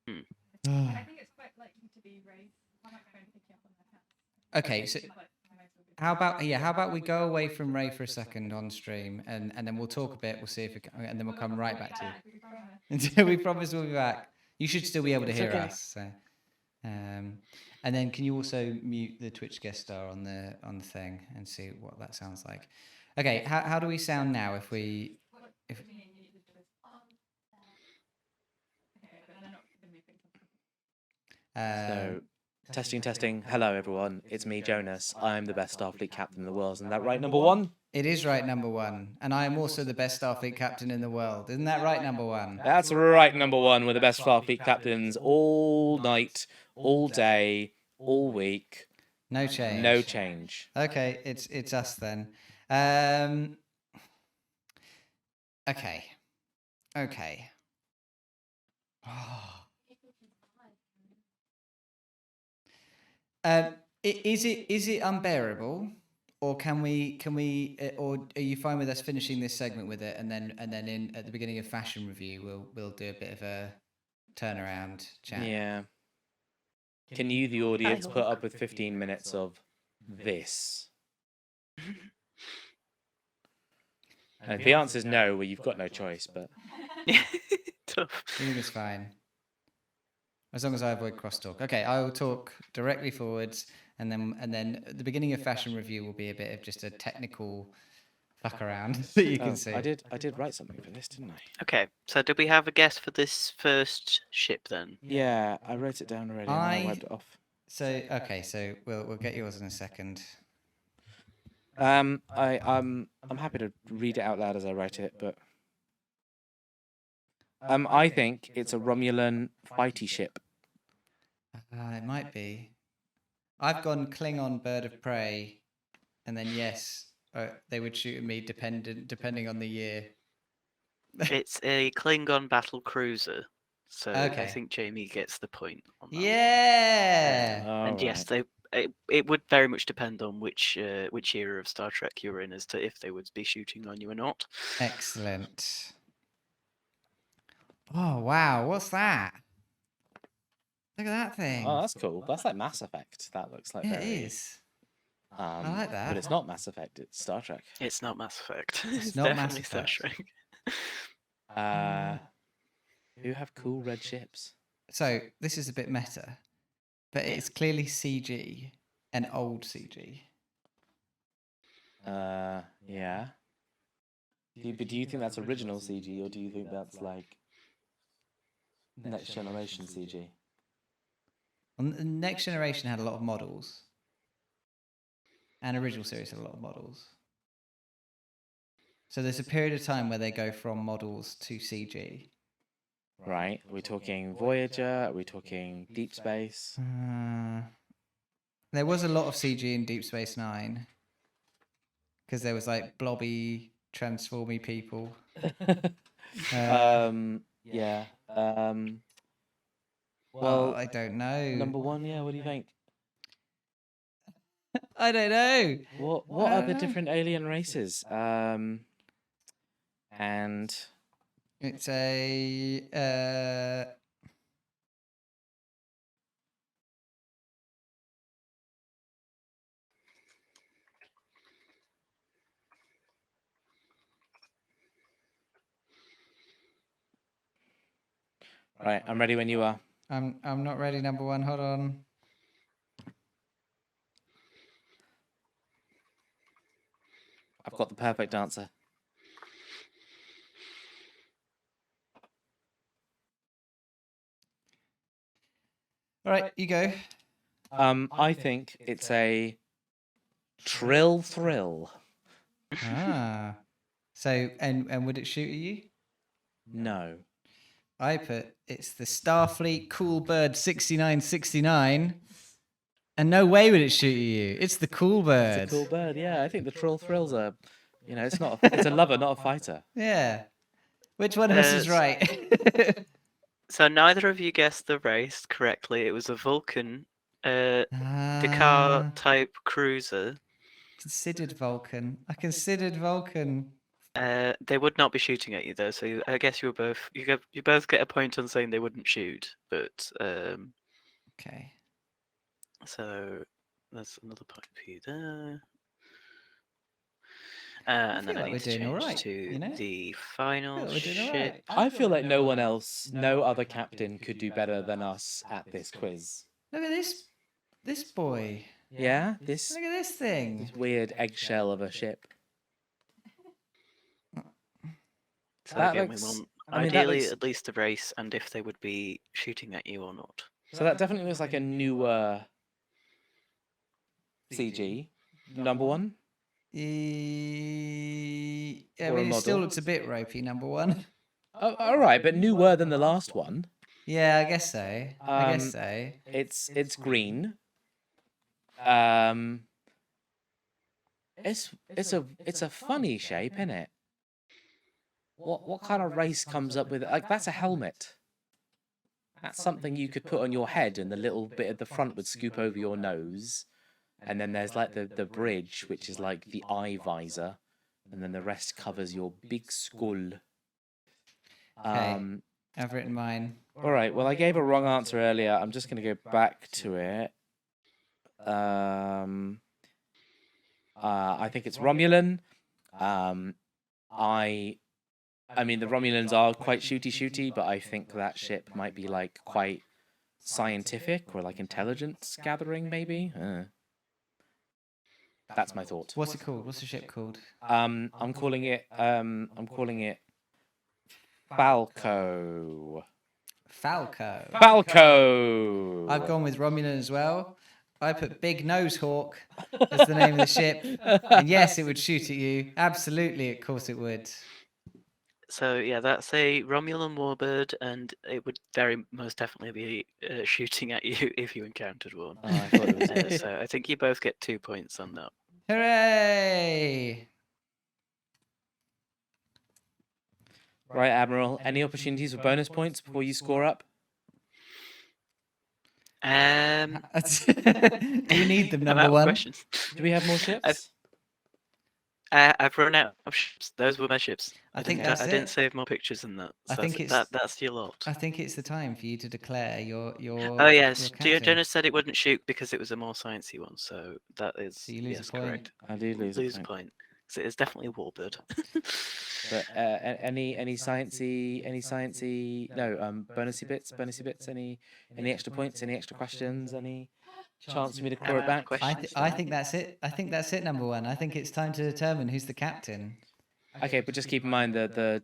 I think it's quite likely to be Ray. I might go and pick you up on that. Okay, so how about we go away from Ray for a second on stream and then we'll talk a bit, we'll see if it, and then we'll come right back to you. Until we promise we'll be back. You should still be able to hear okay. us. So and then can you also mute the Twitch guest star on the thing and see what that sounds like? Okay, how do we sound now if So, testing. Hello, everyone. It's me, Jonas. I'm the best Starfleet captain in the world. Isn't that right, number one? it is right, number one, and I am also the best Starfleet captain in the world. Isn't that right, number one? That's right, number one. We're the best Starfleet captains all night, all day, all week. No change. No change. Okay, it's us then. Okay. Is it unbearable, or can we or are you fine with us finishing this segment with it, and then in at the beginning of fashion review we'll do a bit of a turnaround chat. Yeah. Can you, the audience, put up with 15 minutes of this? And if the answer is no, well, you've got no choice, but... Tough. I think it's fine. As long as I avoid crosstalk. Okay, I will talk directly forwards, and then at the beginning of fashion review will be a bit of just a technical fuck around that you can see. I did write something for this, didn't I? Okay, so do we have a guess for this first ship then? Yeah, I wrote it down already and then I wiped it off. So okay, so we'll get yours in a second. I'm happy to read it out loud as I write it, but I think it's a Romulan fighty ship. It might be. I've gone Klingon bird of prey, and then yes, they would shoot at me depending on the year. It's a Klingon battle cruiser, so Okay. I think Jamie gets the point on that. Yeah. And yes, it would very much depend on which era of Star Trek you're in as to if they would be shooting on you or not. Excellent. Oh wow, what's that? Look at that thing. Oh, that's cool. That's like Mass Effect. That looks like Yeah, very... it is. I like that. But it's not Mass Effect, it's Star Trek. It's not Mass Effect. It's It's not Mass definitely Star Effect. Trek. Who have cool red ships? So this is a bit meta, but it's clearly CG, and old CG. Yeah. Do you think that's original CG, or do you think that's like next generation CG? Well, the Next Generation had a lot of models, and original series had a lot of models. So there's a period of time where they go from models to CG. Right. Are we talking Voyager? Are we talking Deep Space? There was a lot of CG in Deep Space Nine, because there was like blobby, transformy people. Yeah. Well, I don't know. Number one, yeah. What do you think? I don't know. What are the different alien races? And It's a right, I'm ready when you are. I'm not ready, number one. Hold on. I've got the perfect answer. All right, you go. I think it's a trill thrill. Ah. So, and would it shoot at you? No. I put it's the Starfleet Cool Bird 6969. And no way would it shoot at you. It's the Cool Bird. It's a cool bird. Yeah, I think the trill thrills are, it's not. It's a lover, not a fighter. Yeah. Which one of us is right? So neither of you guessed the race correctly. It was a Vulcan Dakar type cruiser. Considered Vulcan. I considered Vulcan. They would not be shooting at you though, so I guess you both get a point on saying they wouldn't shoot. But Okay. so that's another point for you there. I And then feel I like need to we're doing change alright, to you know? the final we're doing ship. alright. I feel like no one else, no other captain could do better than us at this quiz. Look at this boy. Yeah, this Look at this thing. weird eggshell of a ship. So That again, looks- we want I mean, that ideally looks- at least the race and if they would be shooting at you or not. So that definitely looks like a newer CG. Number one. I Or a mean, it still model. looks a bit ropey, number one. Oh, all right, but newer than the last one. Yeah, I guess so. I guess Um, so. It's green. It's a funny shape, isn't it? What kind of race comes up with like that's a helmet? That's something you could put on your head, and the little bit at the front would scoop over your nose, and then there's like the bridge, which is like the eye visor, and then the rest covers your big skull. Okay. I've written mine. All right. Well, I gave a wrong answer earlier. I'm just going to go back to it. I think it's Romulan. I mean, the Romulans are quite shooty, but I think that ship might be like quite scientific or like intelligence gathering, maybe. That's my thought. What's it called? What's the ship called? I'm calling it Falco. Falco. Falco. I've gone with Romulan as well. I put Big Nose Hawk as the name of the ship. And yes, it would shoot at you. Absolutely, of course it would. So yeah, that's a Romulan warbird, and it would very most definitely be shooting at you if you encountered one. Oh, I thought it was So I think you both get 2 points on that. Hooray! Right, Admiral. Any opportunities for bonus points before you score up? Do you need them, I'm number out of one? questions. Do we have more ships? I've run out of ships. Those were my ships. I think didn't, that's I didn't it. save more pictures than that. I So think it's- that's your lot. I think it's the time for you to declare your Oh yes, your captain. Diogenes said it wouldn't shoot because it was a more sciencey one. So that is So you lose a yes, point. correct. I do lose a point. point. So it's definitely a warbird. But any sciencey no bonusy bits, any extra points, any extra questions, any chance for me to claw it back? I think that's it. I think that's it, number one. I think it's time to determine who's the captain. Okay, but just keep in mind the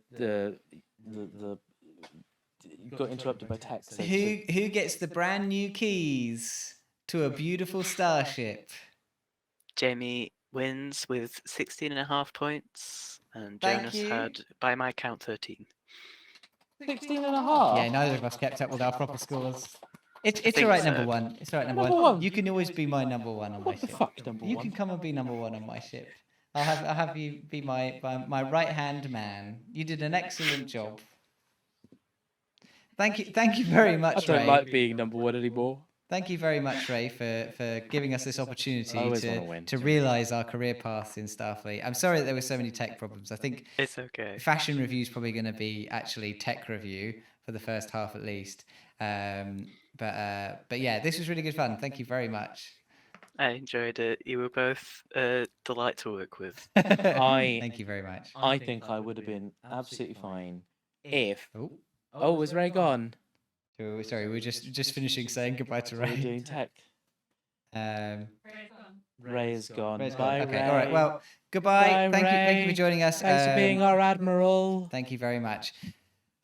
you got interrupted by text. So Who gets the brand new keys to a beautiful starship? Jamie wins with 16.5 points, and Thank Jonas you. had, by my count, 13. 16 and a half. Yeah, neither of us kept up with our proper scores. It's think all right, so. number one. It's all right, number Number one. one. You can always be my number one on my What the ship. fuck, number You one? can come and be number one on my ship. I'll have you be my right hand man. You did an excellent job. Thank you very I much, don't Ray. like being number one anymore. Thank you very much, Ray, for giving us this opportunity I always wanna win. to realise our career paths in Starfleet. I'm sorry that there were so many tech problems. I think It's okay. fashion review is probably going to be actually tech review for the first half at least. But yeah, this was really good fun. Thank you very much. I enjoyed it. You were both a delight to work with. Thank you very much. I think I would have been absolutely fine if. Oh, Oh, was Ray gone? sorry, we're just finishing saying goodbye to We're Ray. doing tech. Um, Ray is gone. Ray's Bye, gone. Okay, Ray. all right. Well, goodbye. Bye, Thank you Ray. for joining us. Thanks for being our admiral. Thank you very much.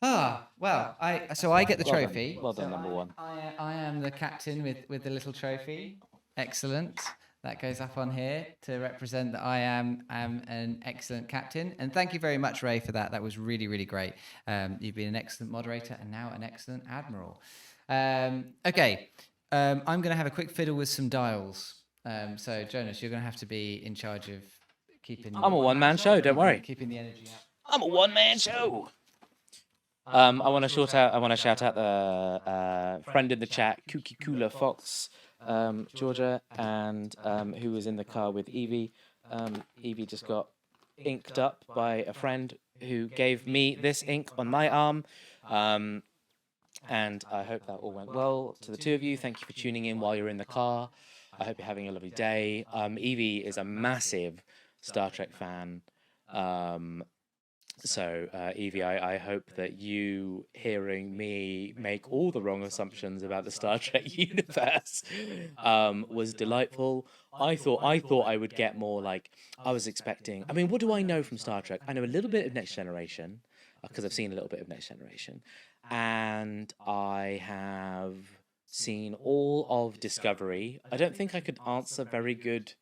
Well, I get the Well done. trophy. Well done, number one. I am the captain with the little trophy. Excellent. That goes up on here to represent that I am an excellent captain. And thank you very much, Ray, for that. That was really, really great. You've been an excellent moderator and now an excellent admiral. Okay, I'm going to have a quick fiddle with some dials. So, Jonas, you're going to have to be in charge of keeping... I'm a one-man show, don't worry. Keeping the energy up. I'm a one-man show. I want to shout out the friend in the chat, Kooky Cooler Fox, Georgia, and who was in the car with Evie. Evie just got inked up by a friend who gave me this ink on my arm. And I hope that all went well. To the two of you, thank you for tuning in while you're in the car. I hope you're having a lovely day. Evie is a massive Star Trek fan. So, Evie, I hope that you hearing me make all the wrong assumptions about the Star Trek universe was delightful. I thought I would get more like I was expecting. I mean, what do I know from Star Trek? I know a little bit of Next Generation because I've seen a little bit of Next Generation, and I have seen all of Discovery. I don't think I could answer very good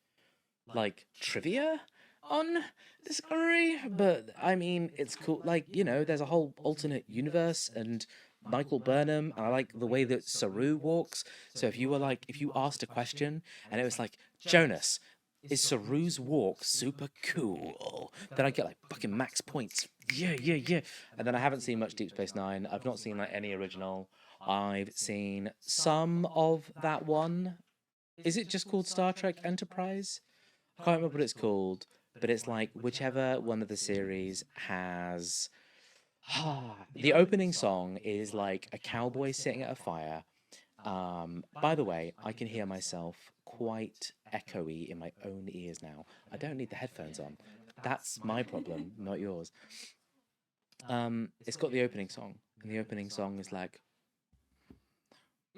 like trivia on Discovery, but I mean, it's cool. Like, you know, there's a whole alternate universe and Michael Burnham, and I like the way that Saru walks. So if you asked a question and it was like, Jonas, is Saru's walk super cool? Then I get like fucking max points. Yeah. And then I haven't seen much Deep Space Nine. I've not seen like any original. I've seen some of that one. Is it just called Star Trek Enterprise? I can't remember what it's called. But it's like whichever one of the series has... the opening song is like a cowboy sitting at a fire. By the way, I can hear myself quite echoey in my own ears now. I don't need the headphones on. That's my problem, not yours. It's got the opening song. And the opening song is like...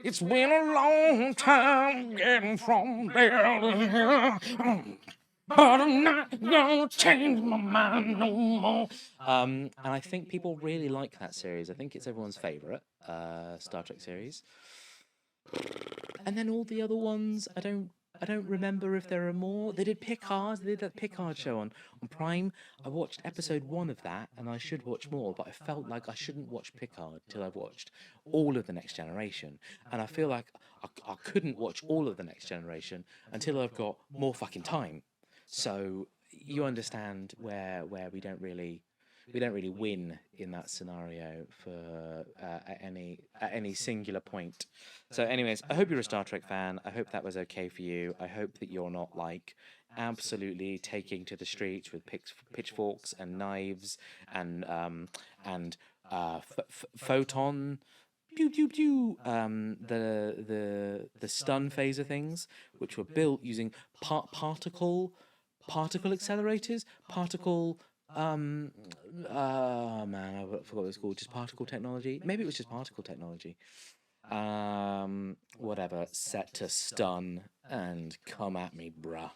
It's been a long time getting from there to here. But I'm not gonna change my mind no more. And I think people really like that series. I think it's everyone's favourite Star Trek series. And then all the other ones, I don't remember if there are more. They did Picard. They did that Picard show on Prime. I watched episode 1 of that, and I should watch more. But I felt like I shouldn't watch Picard till I've watched all of the Next Generation. And I feel like I couldn't watch all of the Next Generation until I've got more fucking time. So you understand where we don't really win in that scenario for at any singular point. So anyways, I hope you're a Star Trek fan. I hope that was okay for you. I hope that you're not like absolutely taking to the streets with pitchforks and knives and photon pew pew pew the stun phaser things, which were built using particle accelerators, oh man, I forgot what it's called. Just particle technology. Maybe it was just particle technology. Whatever. Set to stun and come at me, bruh.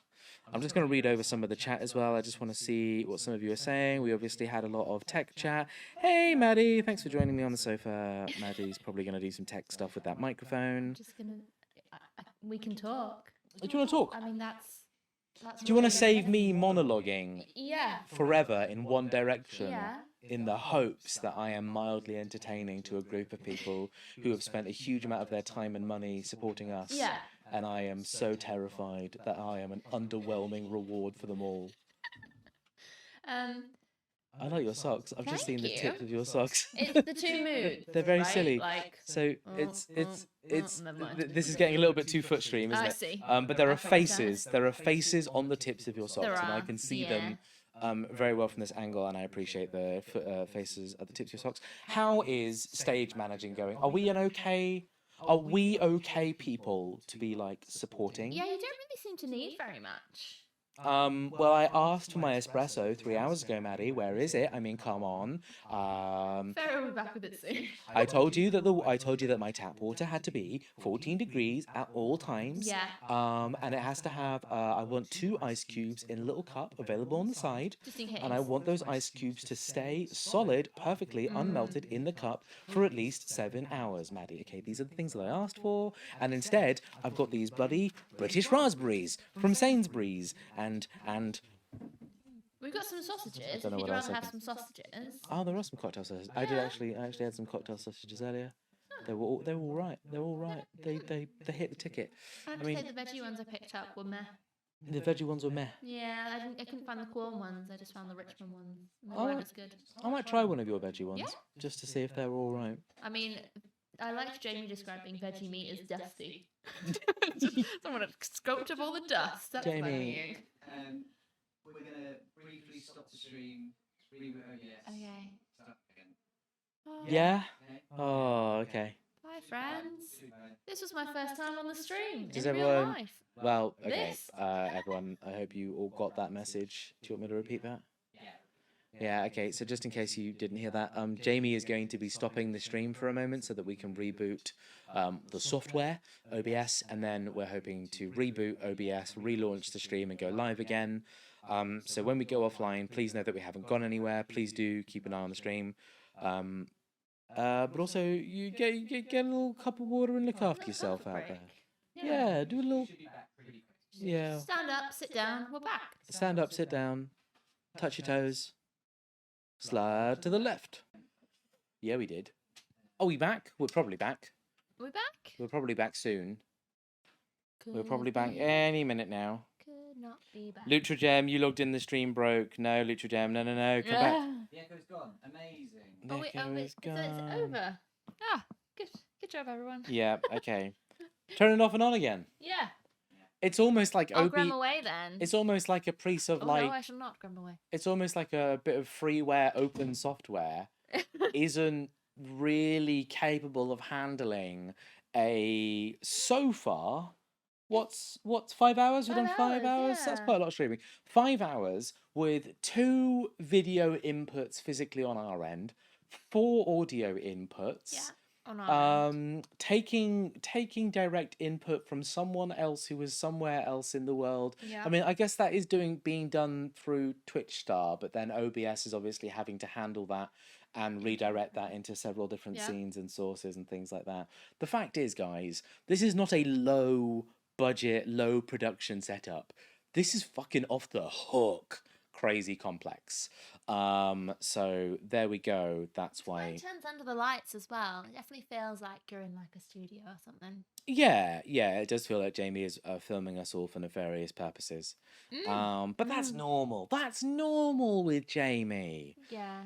I'm just going to read over some of the chat as well. I just want to see what some of you are saying. We obviously had a lot of tech chat. Hey, Maddie, thanks for joining me on the sofa. Maddie's probably going to do some tech stuff with that microphone. Just gonna. We can talk. Do you want to talk? I mean, that's Do you want to save me monologuing Yeah. forever in one direction? Yeah. In the hopes that I am mildly entertaining to a group of people who have spent a huge amount of their time and money supporting us. Yeah. And I am so terrified that I am an underwhelming reward for them all. I like your socks. I've just seen Thank the you. tips of your socks. It's the two moods. They're very right? silly. Like, So it's never mind. this is getting a little bit too footstream, isn't I it? see. But there are I thought it was faces. There are faces on the tips of your socks, There and I are, can see yeah. them very well from this angle, and I appreciate the faces at the tips of your socks. How is stage managing going? Are we okay people to be like supporting? Yeah, you don't really seem to need very much. Well, I asked for my espresso 3 hours ago, Maddie. Where is it? I mean, come on. Pharaoh will be back with it soon. I told you that my tap water had to be 14 degrees at all times. Yeah. And it has to have. I want 2 ice cubes in a little cup available on the side. Just in case. And I want those ice cubes to stay solid, perfectly unmelted in the cup for at least 7 hours, Maddie. Okay, these are the things that I asked for. And instead, I've got these bloody British raspberries from Sainsbury's and We've got some sausages. If don't know you'd what else rather I have can- some sausages. oh, there are some cocktail sausages. I actually had some cocktail sausages earlier. They were all right. They're all right. They hit the ticket. I have to say the veggie ones I picked up were meh. The veggie ones were meh. Yeah, I couldn't find the corn ones. I just found the Richmond ones. And they Oh. weren't as good. I might try one of your veggie ones Yeah. just to see if they're all right. I mean, I liked Jamie describing veggie meat as dusty. Someone had scoped up all the dust. That's Jamie. funny. We're gonna briefly stop the stream. Reboot OBS. Okay. Start again. Oh, Yeah. Okay. Oh, okay. Bye, friends. This was my first time on the stream Does in real everyone- life. Well, okay. This. Everyone, I hope you all got that message. Do you want me to repeat that? Yeah, okay. So just in case you didn't hear that, Jamie is going to be stopping the stream for a moment so that we can reboot the software, OBS, and then we're hoping to reboot OBS, relaunch the stream, and go live again. So when we go offline, please know that we haven't gone anywhere. Please do keep an eye on the stream. But also, you get a little cup of water and look after yourself out there. Yeah, do a little. Yeah. Stand up, sit down. We're back. Stand up, sit down, touch your toes, slide to the left. Yeah, we did. Are we back? We're probably back. We're back. We're probably back soon. We're Could probably back be, any minute now. Could not be back. Lutragem, you logged in, the stream broke. No, Lutragem, no, come back. The echo's gone. Amazing. The Oh wait, echo is so it's gone. over. Ah, good job, everyone. Yeah, okay. Turn it off and on again. Yeah. It's almost like I'll gram away then. It's almost like a piece of Oh like. no, I shall not gram away. It's almost like a bit of freeware open software isn't really capable of handling a so far what's 5 hours? We've done 5 hours? That's yeah. quite a lot of streaming. 5 hours with 2 video inputs physically on our end, 4 audio inputs. Yeah. On our end. Taking direct input from someone else who was somewhere else in the world. Yeah. I mean, I guess that is being done through Twitch Star, but then OBS is obviously having to handle that and redirect that into several different Yeah. scenes and sources and things like that. The fact is, guys, this is not a low budget, low production setup. This is fucking off the hook crazy complex. So there we go. That's When why. it turns under the lights as well, it definitely feels like you're in like a studio or something. Yeah, it does feel like Jamie is filming us all for nefarious purposes. But that's normal. That's normal with Jamie. Yeah.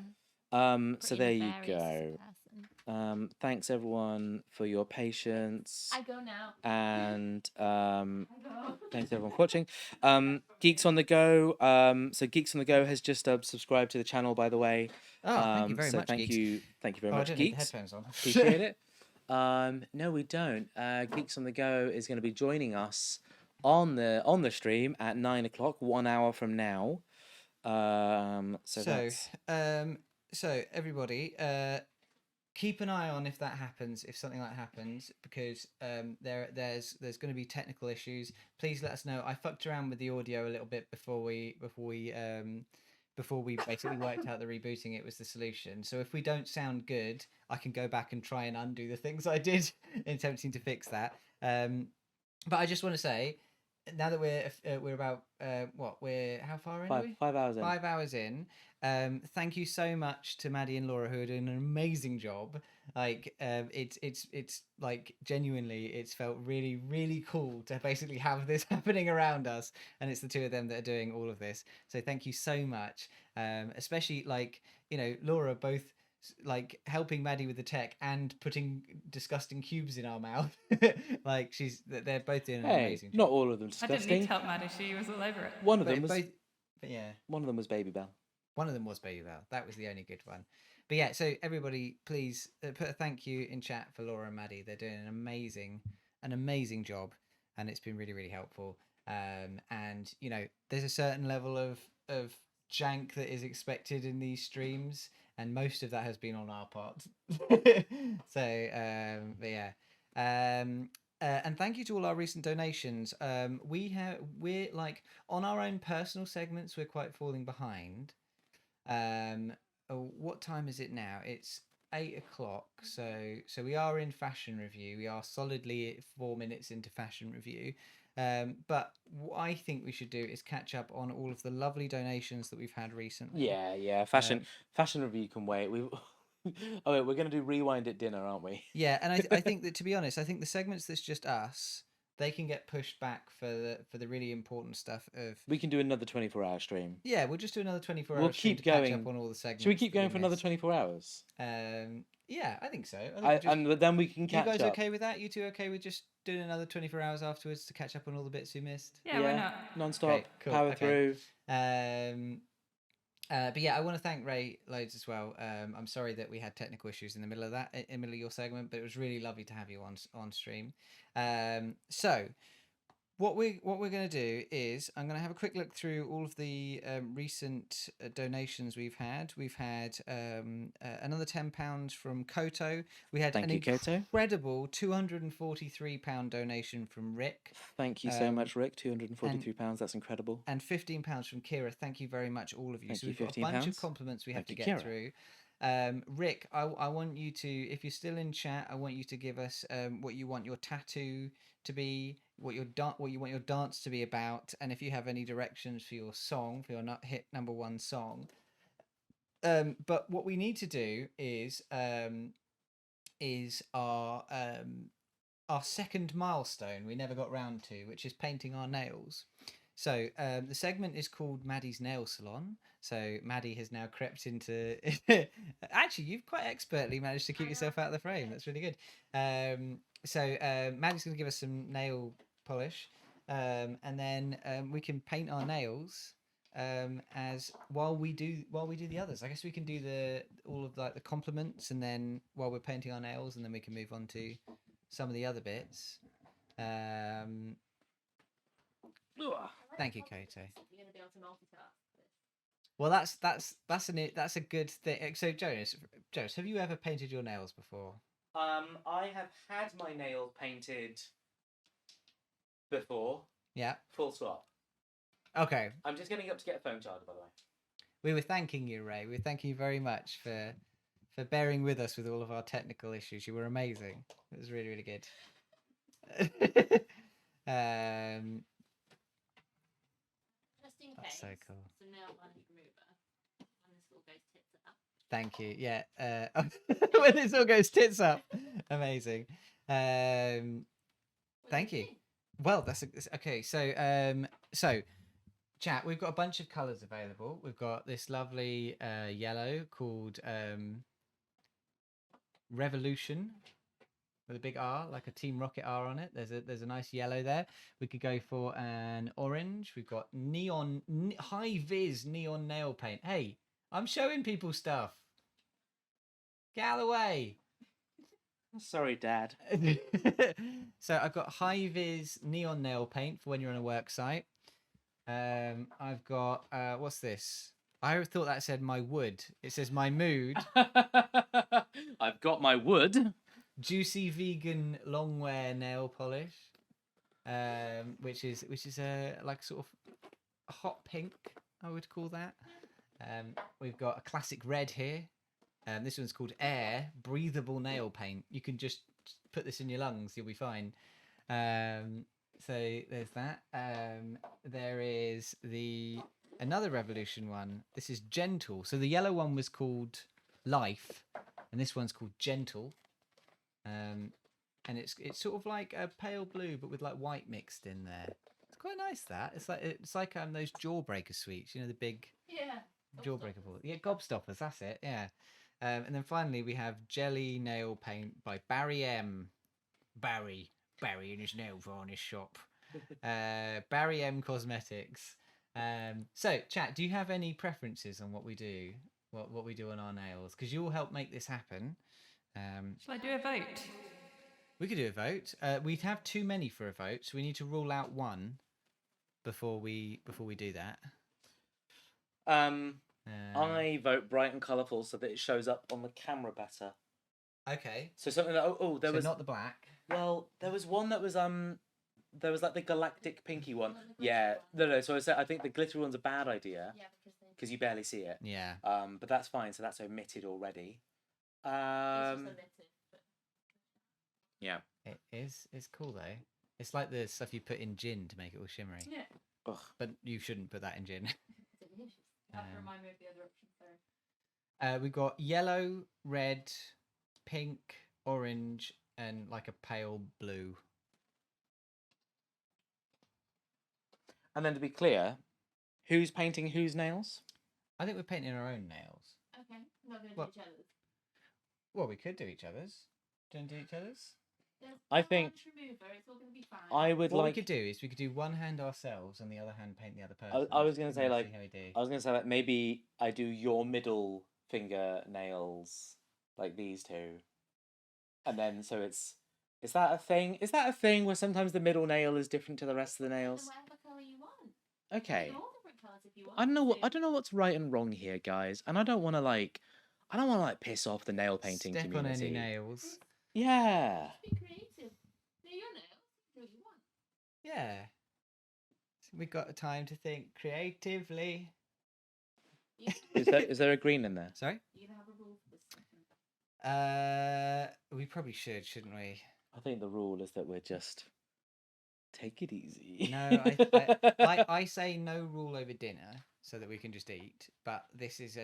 So Pretty there you nefarious go. person. Thanks everyone for your patience. I go now. And thanks everyone for watching. Geeks on the Go. So Geeks on the Go has just subscribed to the channel, by the way. Oh, thank you very so much, thank Geeks. you very Oh, I much, don't need the Geeks. headphones on. Appreciate it. No, we don't. Geeks on the Go is going to be joining us on the stream at 9 o'clock, 1 hour from now. So everybody, keep an eye on if that happens, if something like that happens, because there's going to be technical issues. Please let us know. I fucked around with the audio a little bit before we basically worked out the rebooting. It was the solution. So if we don't sound good, I can go back and try and undo the things I did in attempting to fix that. But I just want to say, now that we're about how far in? Are we? 5 hours in. 5 hours in. Thank you so much to Maddie and Laura, who are doing an amazing job. Like, it's like genuinely, it's felt really, really cool to basically have this happening around us, and it's the two of them that are doing all of this. So thank you so much. Especially like, Laura both like helping Maddie with the tech and putting disgusting cubes in our mouth. Like they're both doing an amazing job. Not all of them I didn't need disgusting. to help Maddie. She was all over it. One of them was But yeah. one of them was Baby Bell. One of them was Baby Bell. That was the only good one. But yeah, so everybody, please put a thank you in chat for Laura and Maddie. They're doing an amazing job, and it's been really, really helpful. And there's a certain level of jank that is expected in these streams, and most of that has been on our part. So, but yeah. And thank you to all our recent donations. We're like on our own personal segments, we're quite falling behind. What time is it now? It's 8 o'clock. So we are in fashion review. We are solidly 4 minutes into fashion review. But what I think we should do is catch up on all of the lovely donations that we've had recently. Yeah. Fashion review can wait. We. Oh, wait, we're gonna do rewind at dinner, aren't we? Yeah, and I think that, to be honest, I think the segments that's just us, they can get pushed back for the really important stuff of. We can do another 24-hour stream. Yeah, we'll just do another 24 We'll hour stream keep to catch going. up on all the segments. Should we keep that going for another missed. 24 hours? Yeah, I think so. I think And then we can catch you guys up. okay with that? You two okay with just doing another 24 hours afterwards to catch up on all the bits we missed? Yeah, why not? Non-stop, Great, cool, power okay. through. But yeah, I want to thank Ray loads as well. I'm sorry that we had technical issues in the middle of that, in the middle of your segment, but it was really lovely to have you on stream. So what we're going to do is I'm going to have a quick look through all of the recent donations we've had. We've had another £10 from Koto. We had Thank you, Koto. incredible £243 donation from Rick. Thank you so much, Rick. £243. That's incredible. And £15 from Kira. Thank you very much, all of you. Thank so you, we've got a bunch of £15. compliments we have Thank to you, get Kira. through. Rick, I want you to, if you're still in chat, I want you to give us what you want your tattoo to be, what you want your dance to be about, and if you have any directions for your song, for your hit number one song. But what we need to do is our second milestone we never got round to, which is painting our nails. So the segment is called Maddie's Nail Salon. So Maddie has now crept into. Actually, you've quite expertly managed to keep yourself out of the frame. That's really good. So Maddie's going to give us some nail polish, and then we can paint our nails as while we do the others. I guess we can do all of like the compliments, and then while we're painting our nails, and then we can move on to some of the other bits. Thank you, Koto. You're going to be able to multitask. Well, that's a good thing. So, Jonas, have you ever painted your nails before? I have had my nails painted before. Yeah. Full stop. Okay. I'm just getting up to get a phone charger, by the way. We were thanking you, Ray. We were thanking you very much for bearing with us with all of our technical issues. You were amazing. It was really, really good. Just in That's case. so cool. Some nail varnish remover. And this all goes tits up. Thank you. Yeah. When this all goes tits up. Amazing. Thank you. Well, okay. So, chat. We've got a bunch of colours available. We've got this lovely yellow called Revolution, with a big R, like a Team Rocket R on it. There's a nice yellow there. We could go for an orange. We've got high vis neon nail paint. Hey, I'm showing people stuff. Get out of the way. Sorry, Dad. So I've got high vis neon nail paint for when you're on a work site. I've got what's this? I thought that said my wood. It says my mood. I've got my wood. Juicy vegan long wear nail polish, which is like sort of a hot pink, I would call that. We've got a classic red here. This one's called Air Breathable Nail Paint. You can just put this in your lungs, you'll be fine. So there's that. There is another Revolution one. This is Gentle. So the yellow one was called Life, and this one's called Gentle. And it's sort of like a pale blue, but with like white mixed in there. It's quite nice. That it's like those Jawbreaker sweets. You know, the big Jawbreaker balls. Yeah, Gobstoppers. That's it. Yeah. And then finally we have Jelly Nail Paint by Barry M. Barry in his nail varnish shop. Barry M Cosmetics. So, chat, do you have any preferences on what we do? What we do on our nails? Because you'll help make this happen. Shall I do a vote? We could do a vote. We'd have too many for a vote, so we need to rule out one. before we do that? I vote bright and colourful so that it shows up on the camera better. Okay. So something that there So was not the black. well, there was one that was there was like the galactic pinky one. Oh, the glitter Yeah, one. no. So I think the glitter one's a bad idea Yeah, because you barely see it. Yeah. But that's fine. So that's omitted already. it's just omitted. But... Yeah. It is. It's cool though. It's like the stuff you put in gin to make it all shimmery. Yeah. Ugh. But you shouldn't put that in gin. Delicious. You have to remind me of the other option. Sorry. We've got yellow, red, pink, orange, and like a pale blue. And then to be clear, who's painting whose nails? I think we're painting our own nails. Okay, not going to What? do each other's. Well, we could do each other's. Do you want to do each other's? There's I no think- arch remover, it's all going to be fine. I would What like. we could do is we could do one hand ourselves and the other hand paint the other person. I was gonna say, and like, see how we do. I was gonna say like maybe I do your middle finger nails like these two, and then so it's. Is that a thing? Is that a thing where sometimes the middle nail is different to the rest of the Paint them nails? whatever colour you want. Okay. Do all different colours if you want. I don't know what to. I don't know what's right and wrong here, guys, and I don't want to piss off the nail painting Step on community. any nails. Yeah. Just be creative. Do your nails. Do what you want. Yeah. We've got time to think creatively. You Is there a green in there? Sorry? you can have a rule for this. We probably should, shouldn't we? I think the rule is that we're just take it easy. No, I say no rule over dinner so that we can just eat. But this is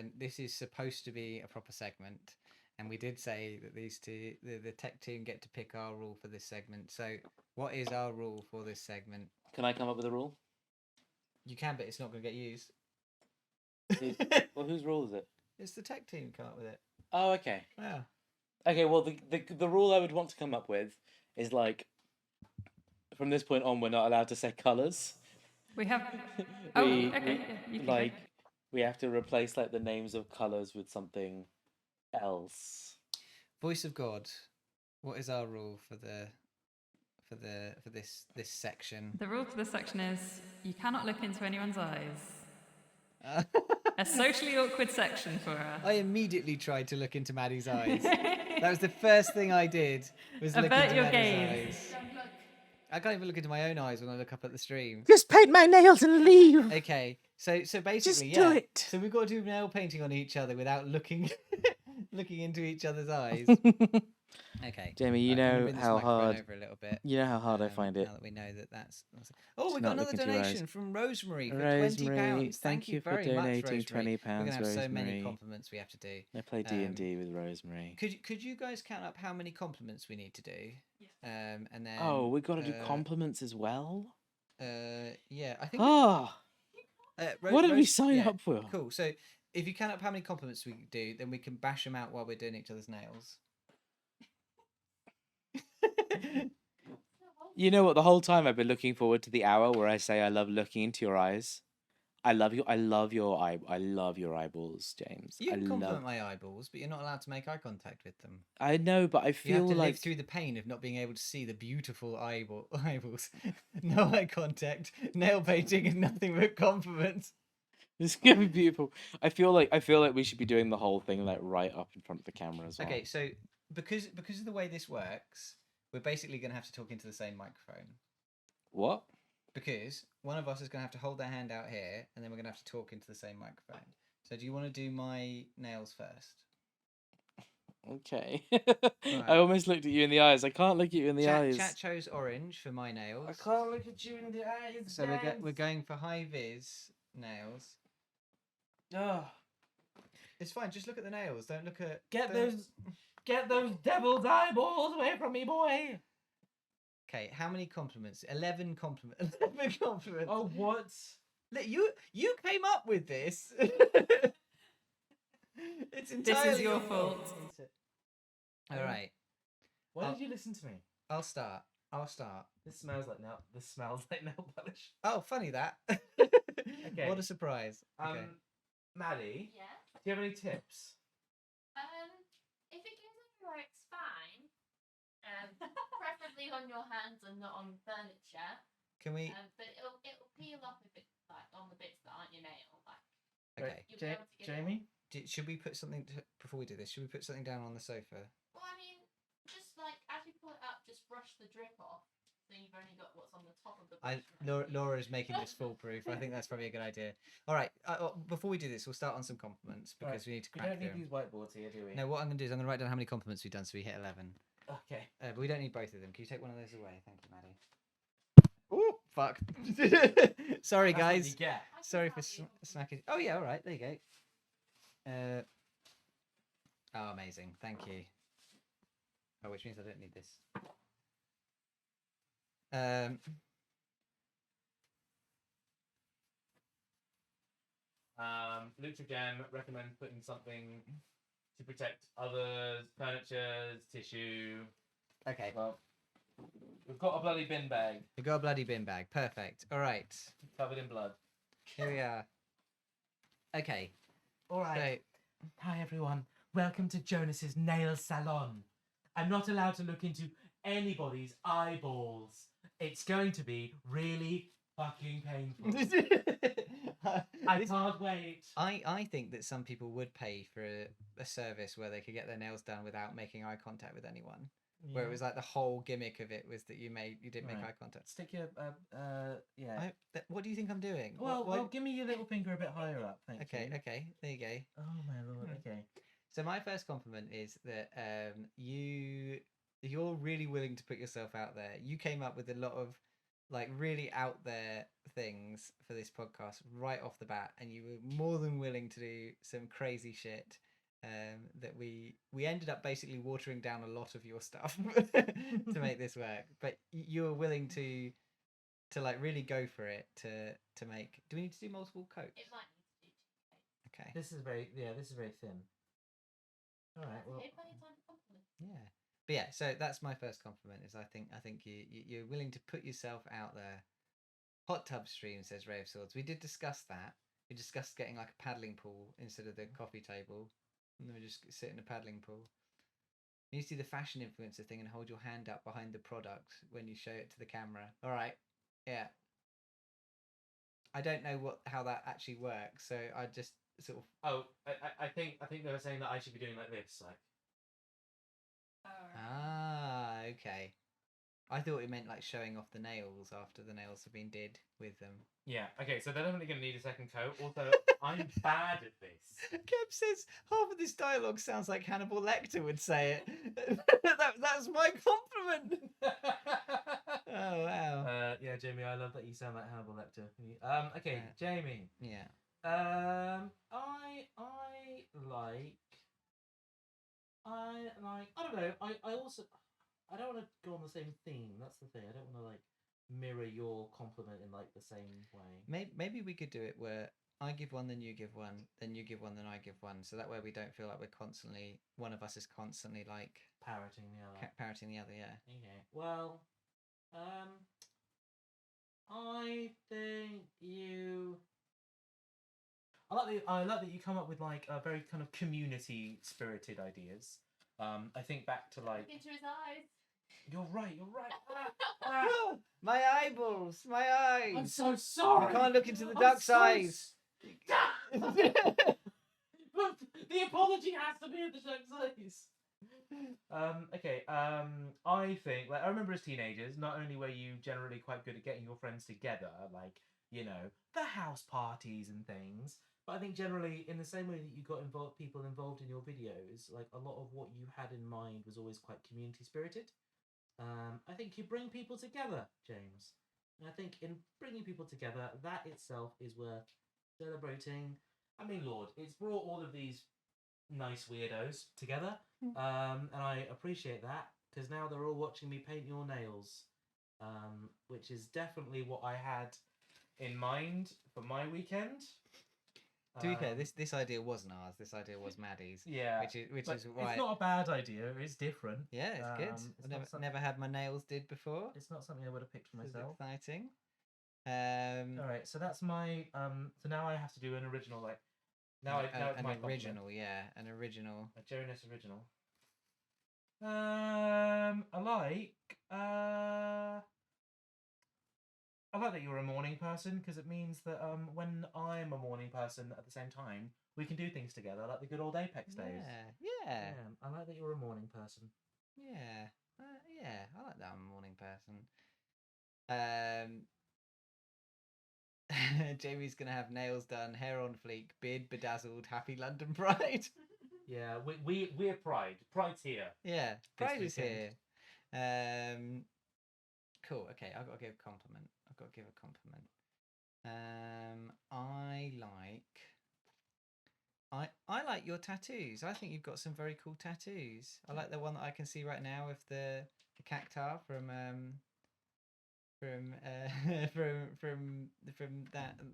supposed to be a proper segment, and we did say that these two, the tech team, get to pick our rule for this segment. So, what is our rule for this segment? Can I come up with a rule? You can, but it's not going to get used. Well, whose rule is it? It's the tech team come up with it. Oh, okay. Yeah. Okay, well, the rule I would want to come up with is like, from this point on, we're not allowed to say colours. We have. We- okay. we- Yeah, you can like, go. we have to replace like the names of colours with something else. Voice of God. What is our rule for this section? The rule for this section is you cannot look into anyone's eyes. Uh, A socially awkward section for us. I immediately tried to look into Maddie's eyes. That was the first thing I did. Was look Avert into your Maddie's gaze. eyes. Don't look. I can't even look into my own eyes when I look up at the stream. Just paint my nails and leave. Okay, so basically, Just yeah. do it. So we've got to do nail painting on each other without looking into each other's eyes. Okay, Jamie, you right, can we know bring this how microphone hard. over a little bit. You know how hard I find it. Now that we know that that's. Oh, To we not got look another into your eyes. donation from Rosemary for Rosemary, £20. thank you for very donating much, Rosemary. £20, We're gonna have so many Rosemary. compliments we have to do. I play D&D with Rosemary. Could you guys count up how many compliments we need to do? And then. Oh, we got to do compliments as well. Yeah, I think. Oh, what did we Rose- sign yeah, up for? Cool. So if you count up how many compliments we do, then we can bash them out while we're doing each other's nails. You know what? The whole time I've been looking forward to the hour where I say I love looking into your eyes. I love your eyeballs, James. You can I compliment love. my eyeballs, but you're not allowed to make eye contact with them. I know, but I You feel have to like live through the pain of not being able to see the beautiful eyeballs. No eye contact, nail painting, and nothing but compliments. it's gonna be beautiful. I feel like we should be doing the whole thing like right up in front of the camera as well. Okay, so because of the way this works, we're basically going to have to talk into the same microphone. What? Because one of us is going to have to hold their hand out here, and then we're going to have to talk into the same microphone. So do you want to do my nails first? Okay. Right. I almost looked at you in the eyes. I can't look at you in the eyes. Chat chose orange for my nails. I can't look at you in the eyes. So we're going for high vis nails. Oh, It's fine. Just look at the nails. Don't look at. get don't- those devil's eyeballs away from me, boy. Okay, how many compliments? 11 compliments. 11 compliments. Oh, what? Look, you came up with this. It's entirely This is your fault. All right, Why I'll- did you listen to me? I'll start. This smells like nail. This smells like nail polish. Oh, funny that. Okay. What a surprise. Okay. Maddie, Yeah. do you have any tips? If it goes everywhere, it's fine. Preferably on your hands and not on furniture. Can we? But it'll peel off if it's like on the bits that aren't your nail. Like Okay. you'll be able to get it Jamie? Should we put something before we do this? Should we put something down on the sofa? Well, I mean, just like as you pull it up, just brush the drip off. So you've only got what's on the top of the brush. Laura's making this foolproof. I think that's probably a good idea. All right. Before we do this, we'll start on some compliments because we need to We crack don't need through 'em. these whiteboards here, do we? No, what I'm going to do is I'm going to write down how many compliments we've done so we hit 11. Okay. But we don't need both of them. Can you take one of those away? Thank you, Maddie. Oh, fuck. Sorry, That's what guys. you get. I can Sorry tell for you. smacking. Oh, yeah, all right. There you go. Oh, amazing. Thank you. Oh, which means I don't need this. Luke again recommend putting something to protect others, furnitures, tissue. Okay. Well, we've got a bloody bin bag We got a bloody bin bag. Perfect. All right. covered in blood. Here we are. Okay. All right. So, Hi everyone. Welcome to Jonas's nail salon. I'm not allowed to look into anybody's eyeballs. It's going to be really fucking painful. I can't wait. I think that some people would pay for a service where they could get their nails done without making eye contact with anyone. Where it was like the whole gimmick of it was that you didn't make Right. eye contact. Stick your yeah. What do you think I'm doing? Well, give me your little finger a bit higher up, thank Okay, you. okay, there you go. Oh my lord. Okay. So my first compliment is that you're really willing to put yourself out there. You came up with a lot of like really out there things for this podcast right off the bat, and you were more than willing to do some crazy shit. That we ended up basically watering down a lot of your stuff to make this work, but you were willing to like really go for it to make. Do we need to do multiple coats? It might need to do 2K. Okay. This is very thin. All right. Well. Okay, plenty of time for compliments. Yeah. But yeah, so that's my first compliment. Is I think you're willing to put yourself out there. Hot tub stream, says Ray of Swords. We did discuss that. We discussed getting like a paddling pool instead of the coffee table, and then we just sit in a paddling pool. You need to do the fashion influencer thing and hold your hand up behind the product when you show it to the camera. All right. Yeah. I don't know how that actually works, so I just sort of. Oh, I think they were saying that I should be doing like this, like. Ah, okay. I thought it meant like showing off the nails after the nails have been did with them. Yeah. Okay. So they're definitely going to need a second coat. Also, I'm bad at this. Kev says half of this dialogue sounds like Hannibal Lecter would say it. That's my compliment. Oh wow. Yeah, Jamie, I love that you sound like Hannibal Lecter. Okay, Jamie. Yeah. I don't know. I also I don't want to go on the same theme. That's the thing. I don't want to like mirror your compliment in like the same way. Maybe we could do it where I give one, then you give one, then you give one, then I give one. So that way we don't feel like one of us is constantly like Parroting the other. parroting the other. Yeah. Okay. Well, I think you. I like that you come up with like a very kind of community spirited ideas. I think back to like. Look into his eyes. You're right. My eyeballs, my eyes. I'm so sorry. I can't look into the I'm duck's so eyes. But the apology has to be at the duck's eyes. Okay. I think like I remember as teenagers, not only were you generally quite good at getting your friends together, like the house parties and things, but I think generally in the same way that you got people involved in your videos, like a lot of what you had in mind was always quite community spirited. I think you bring people together, James. And I think in bringing people together, that itself is worth celebrating. I mean, Lord, it's brought all of these nice weirdos together, and I appreciate that because now they're all watching me paint your nails, which is definitely what I had in mind for my weekend. To be fair, this idea wasn't ours. This idea was Maddie's. Yeah, which is why it's not a bad idea. It's different. Yeah, it's good. I've never had my nails did before. It's not something I would have picked for This is myself. exciting. All right, so that's my so now I have to do an original like. Now it's an my original, compliment. yeah, an original. A Jonas original. I like that you're a morning person because it means that when I'm a morning person at the same time, we can do things together like the good old Apex days. Yeah. I like that you're a morning person. Yeah. Yeah. I like that I'm a morning person. Jamie's gonna have nails done, hair on fleek, beard bedazzled, happy London Pride. Yeah, we're Pride. Pride's here. Yeah, Pride is weekend. here. Cool. Okay, I've got to give a compliment. I like your tattoos. I think you've got some very cool tattoos. I like the one that I can see right now with the cactar from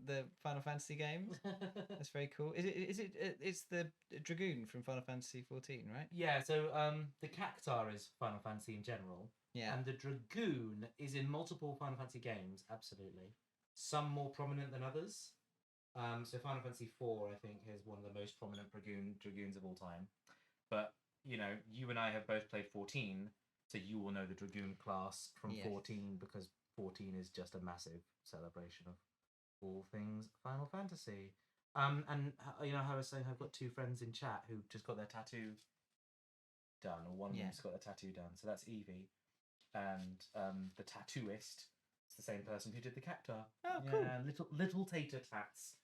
the Final Fantasy games. That's very cool. It's the dragoon from Final Fantasy 14, right? Yeah, so the cactar is Final Fantasy in general. Yeah. And the dragoon is in multiple Final Fantasy games, absolutely. Some more prominent than others. So Final Fantasy 4, I think, has one of the most prominent dragoons of all time. But, you know, you and I have both played 14, so you will know the dragoon class from 14 because 14 is just a massive celebration of all things Final Fantasy. And you know how I was saying I've got two friends in chat who just got their tattoo done, or one of them just got their tattoo done. So that's Evie, and the tattooist is the same person who did the cactar. Oh, cool! Yeah, little tater tats.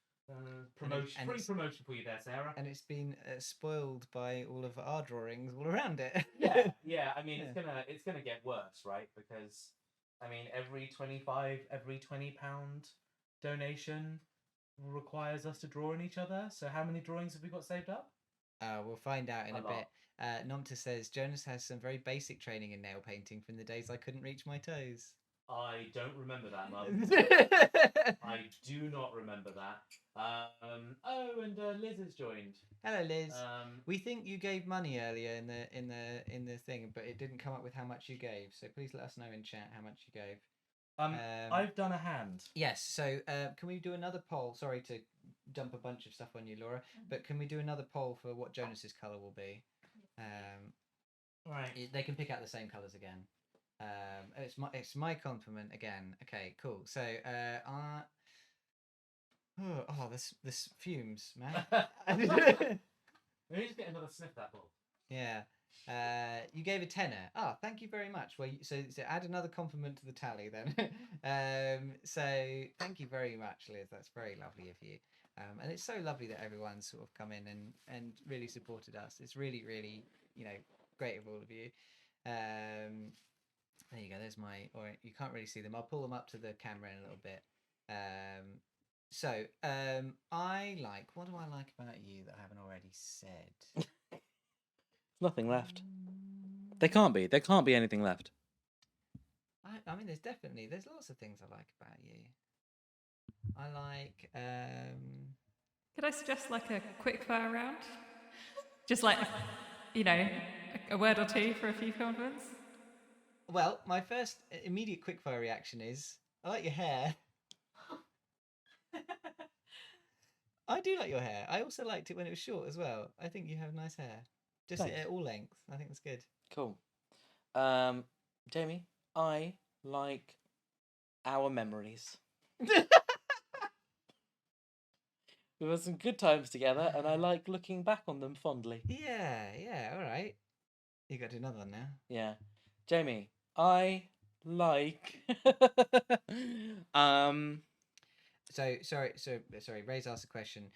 Promotion, free promotion for you there, Sarah. And it's been spoiled by all of our drawings all around it. yeah. I mean, it's gonna get worse, right? Because I mean, every £20 donation requires us to draw on each other. So how many drawings have we got saved up? We'll find out in a bit. Nomta says Jonas has some very basic training in nail painting from the days I couldn't reach my toes. I don't remember that, Mum. I do not remember that. And Liz has joined. Hello, Liz. We think you gave money earlier in the thing, but it didn't come up with how much you gave. So please let us know in chat how much you gave. I've done a hand. Yes. So can we do another poll? Sorry to dump a bunch of stuff on you, Laura, but can we do another poll for what Jonas's color will be? Right. They can pick out the same colors again. It's my compliment again. Okay, cool. So this fumes, man. We need to get another sniff that ball. Yeah. You gave a tenner. Oh, thank you very much. Well, so add another compliment to the tally then. So thank you very much, Liz. That's very lovely of you. And it's so lovely that everyone's sort of come in and really supported us. It's really, really, great of all of you. There you go. There's or you can't really see them. I'll pull them up to the camera in a little bit. What do I like about you that I haven't already said? Nothing left. There can't be anything left. I mean, there's lots of things I like about you. I like. Could I suggest like a quick fire round? Just like, a word or two for a few compliments. Well, my first immediate quickfire reaction is I like your hair. I do like your hair. I also liked it when it was short as well. I think you have nice hair. Just at all lengths. I think that's good. Cool. Jamie, I like our memories. We've had some good times together, and I like looking back on them fondly. Yeah, all right. You got to do another one now. Yeah. Jamie, I like... So sorry. Ray's asked a question.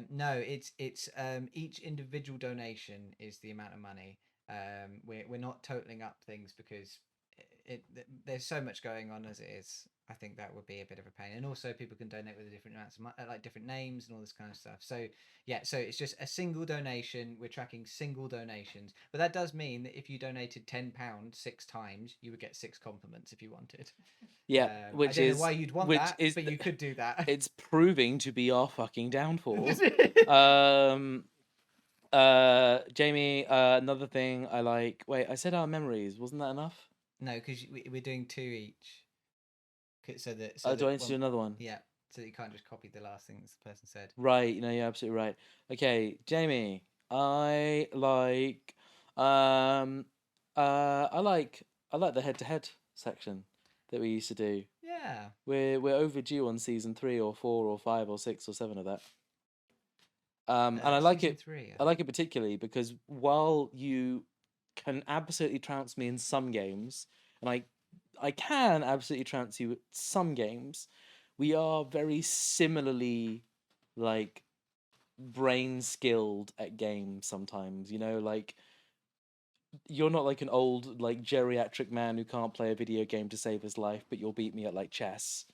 No, it's each individual donation is the amount of money. We're not totaling up things because there's so much going on as it is. I think that would be a bit of a pain, and also people can donate with different amounts of like different names and all this kind of stuff. So yeah, so it's just a single donation. We're tracking single donations, but that does mean that if you donated £10 6 times, you would get 6 compliments if you wanted. Yeah, I don't know why you'd want that, but you could do that. It's proving to be our fucking downfall. Jamie, another thing I like. Wait, I said our memories. Wasn't that enough? No, because we're doing 2 each. So do I need to do another one? Yeah, so that you can't just copy the last thing this person said. Right, you're absolutely right. Okay, Jamie, I like the head-to-head section that we used to do. Yeah. We're overdue on season 3 or 4 or 5 or 6 or 7 of that. And I like season it. 3. I like it particularly because while you can absolutely trounce me in some games, and I can absolutely trounce you at some games, we are very similarly like brain skilled at games sometimes. You know, like you're not like an old like geriatric man who can't play a video game to save his life, but you'll beat me at like chess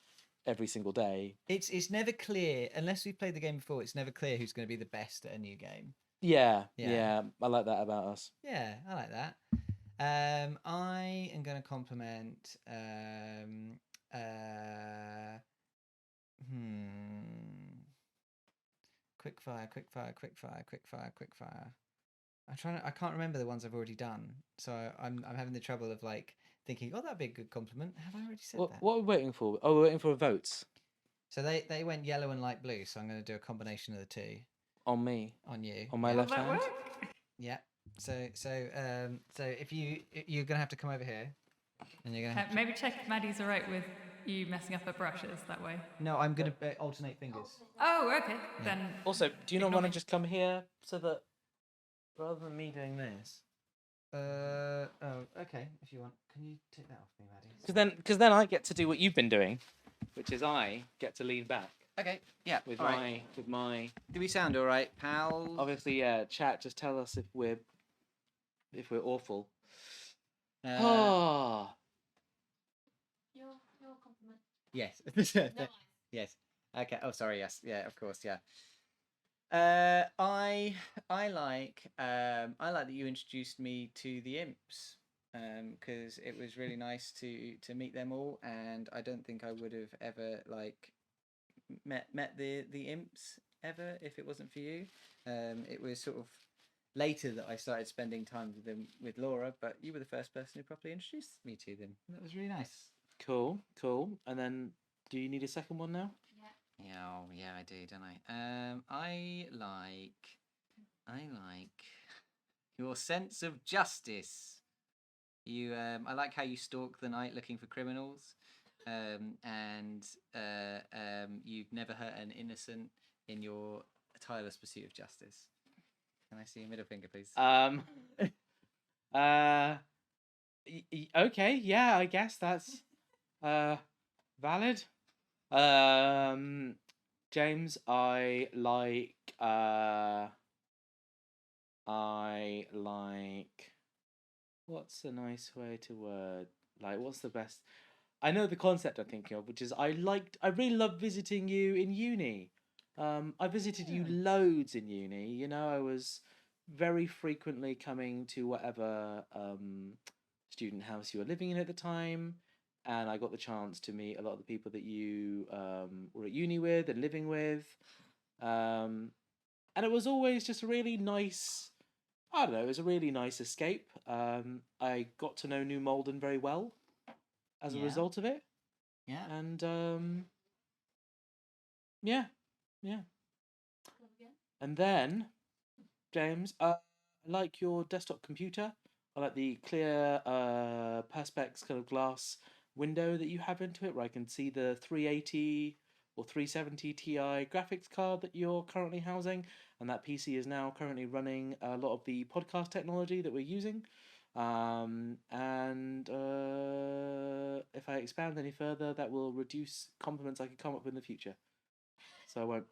every single day. It's never clear unless we've played the game before. It's never clear who's going to be the best at a new game. Yeah, Yeah. I like that about us. Yeah, I like that. I am going to compliment. Quick fire, quick fire, quick fire, quick fire, quick fire. I can't remember the ones I've already done, so I'm having the trouble of like thinking, oh, that'd be a good compliment. Have I already said that? What are we waiting for? Oh, we're waiting for votes So they went yellow and light blue, so I'm going to do a combination of the two on me, on you. on my Yeah. left Will that hand. work? Yeah. So if you're gonna have to come over here, and you're gonna have Maybe check if Maddie's all right with you messing up her brushes that way. no, I'm gonna alternate fingers. Oh, okay. Then Also, do you not Ignore want to me. just come here so that rather than me doing this? Oh, okay. If you want, can you take that off me, Maddie? Because then I get to do what you've been doing, which is I get to lean back Okay. Yeah. with all right. with my Do we sound all right, pal? obviously chat. Just tell us if we're awful. Uh, Your compliment. yes. No, Yes. Okay. Oh, sorry. Yes. Yeah. Of course. Yeah. I like that you introduced me to the imps because it was really nice to meet them all, and I don't think I would have ever like met the imps ever if it wasn't for you. It was sort of later that I started spending time with them with Laura, but you were the first person who properly introduced me to them. That was really nice. Cool. And then, do you need a second one now? Yeah, oh, yeah, I do, don't I? I like your sense of justice. I like how you stalk the night looking for criminals, and you've never hurt an innocent in your tireless pursuit of justice. Can I see a middle finger, please? Okay, yeah, I guess that's valid. James, I like what's a nice way to word like what's the best I know the concept I'm thinking of, which is I really love visiting you in uni. I visited you loads in uni, you know, I was very frequently coming to whatever student house you were living in at the time, and I got the chance to meet a lot of the people that you were at uni with and living with. And it was always just a really nice, I don't know, it was a really nice escape. I got to know New Malden very well as a Yeah. result of it. Yeah. And yeah. And then, James, I like your desktop computer. I like the clear perspex kind of glass window that you have into it, where I can see the 380 or 370 Ti graphics card that you're currently housing, and that PC is now currently running a lot of the podcast technology that we're using. And if I expand any further, that will reduce compliments I could come up with in the future. So I won't.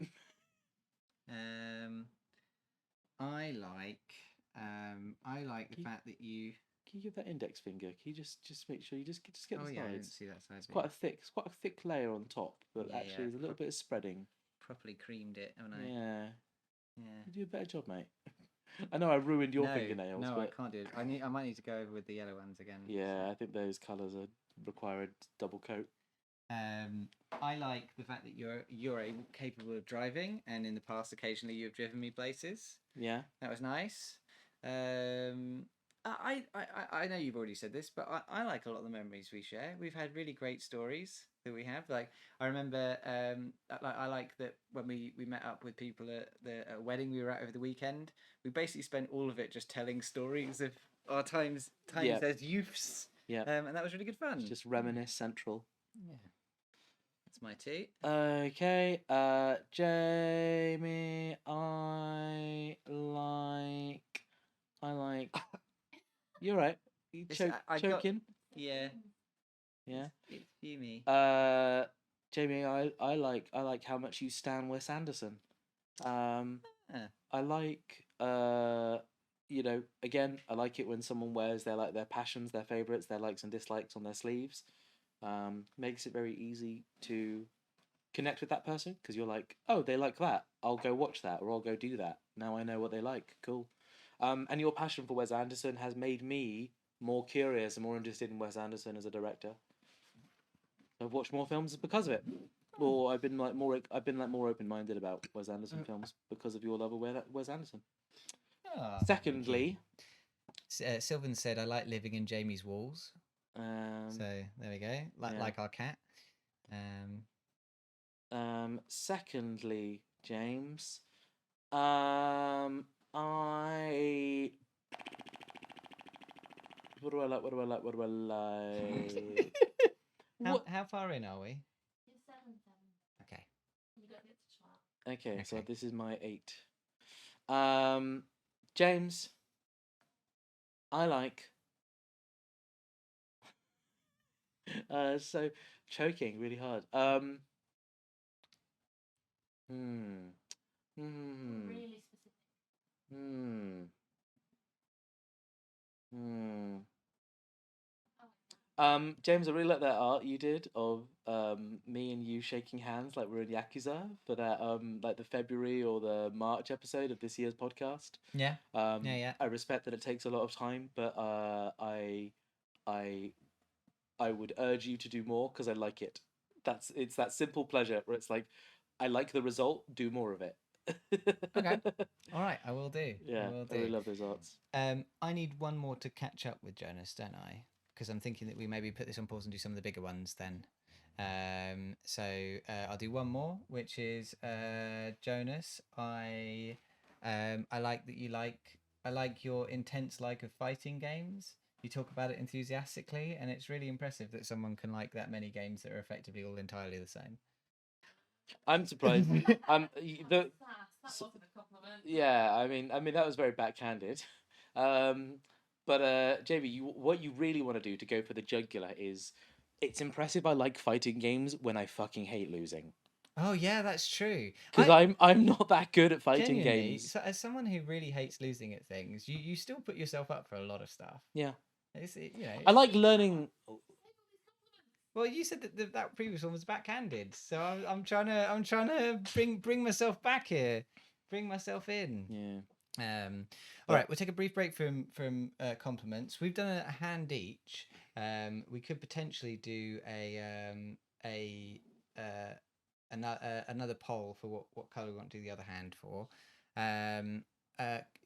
I like the fact that you. Can you give that index finger? Can you just make sure you just get Oh the yeah, I didn't sides? see that side. It's quite a thick layer on top, but Yeah, actually there's a little bit of spreading. Properly creamed it, haven't I? Yeah. Yeah. You do a better job, mate. I know I ruined your No, fingernails, no, but I can't do it. I might need to go over with the yellow ones again. yeah, I think those colours require a double coat. I like the fact that you're capable of driving, and in the past, occasionally you've driven me places. Yeah. That was nice. I know you've already said this, but I like a lot of the memories we share. We've had really great stories that we have. Like I remember, I like that when we met up with people at the wedding we were at over the weekend. We basically spent all of it just telling stories of our times Yeah. as youths. Yeah. And that was really good fun. It's just reminisce central. Yeah. That's my 2. Okay, Jamie, I like. You're right. You I got- choking. Yeah. Yeah. It's fumey. Jamie, I like how much you stan Wes Anderson. I like again, I like it when someone wears their passions, their favorites, their likes and dislikes on their sleeves. Makes it very easy to connect with that person because you're like, oh, they like that. I'll go watch that or I'll go do that. Now I know what they like. Cool. And your passion for Wes Anderson has made me more curious and more interested in Wes Anderson as a director. I've watched more films because of it. Or I've been more open-minded about Wes Anderson films because of your love of Wes Anderson. Oh, Secondly, Sylvan said, "I like living in Jamie's walls." So there we go. Like our cat. Secondly, James, I what do I like? What do I like? What do I like? How far in are we? You're 7. Okay. You got to get to 12. Okay, so Okay. this is my 8. James, I like. So choking really hard. Really specific. James, I really like that art you did of me and you shaking hands like we're in Yakuza for that like the February or the March episode of this year's podcast. Yeah. Yeah. I respect that it takes a lot of time, but I would urge you to do more because I like it. It's that simple pleasure where it's like I like the result, do more of it. Okay. All right, I will do. Yeah, I really love those arts. I need one more to catch up with Jonas, don't I? Because I'm thinking that we maybe put this on pause and do some of the bigger ones then. So I'll do one more, which is Jonas. I like that you like. I like your intense like of fighting games. You talk about it enthusiastically, and it's really impressive that someone can like that many games that are effectively all entirely the same. I'm surprised. That wasn't a compliment. Yeah, I mean that was very backhanded. But Jamie, what you really want to do to go for the jugular is, it's impressive. I like fighting games when I fucking hate losing. Oh yeah, that's true. Because I'm not that good at fighting games. So as someone who really hates losing at things, you still put yourself up for a lot of stuff. Yeah, I like learning. Well, you said that previous one was backhanded, so I'm trying to bring myself back here, bring myself in. Yeah. All right, we'll take a brief break from compliments. We've done a hand each. We could potentially do another poll for what color we want to do the other hand for.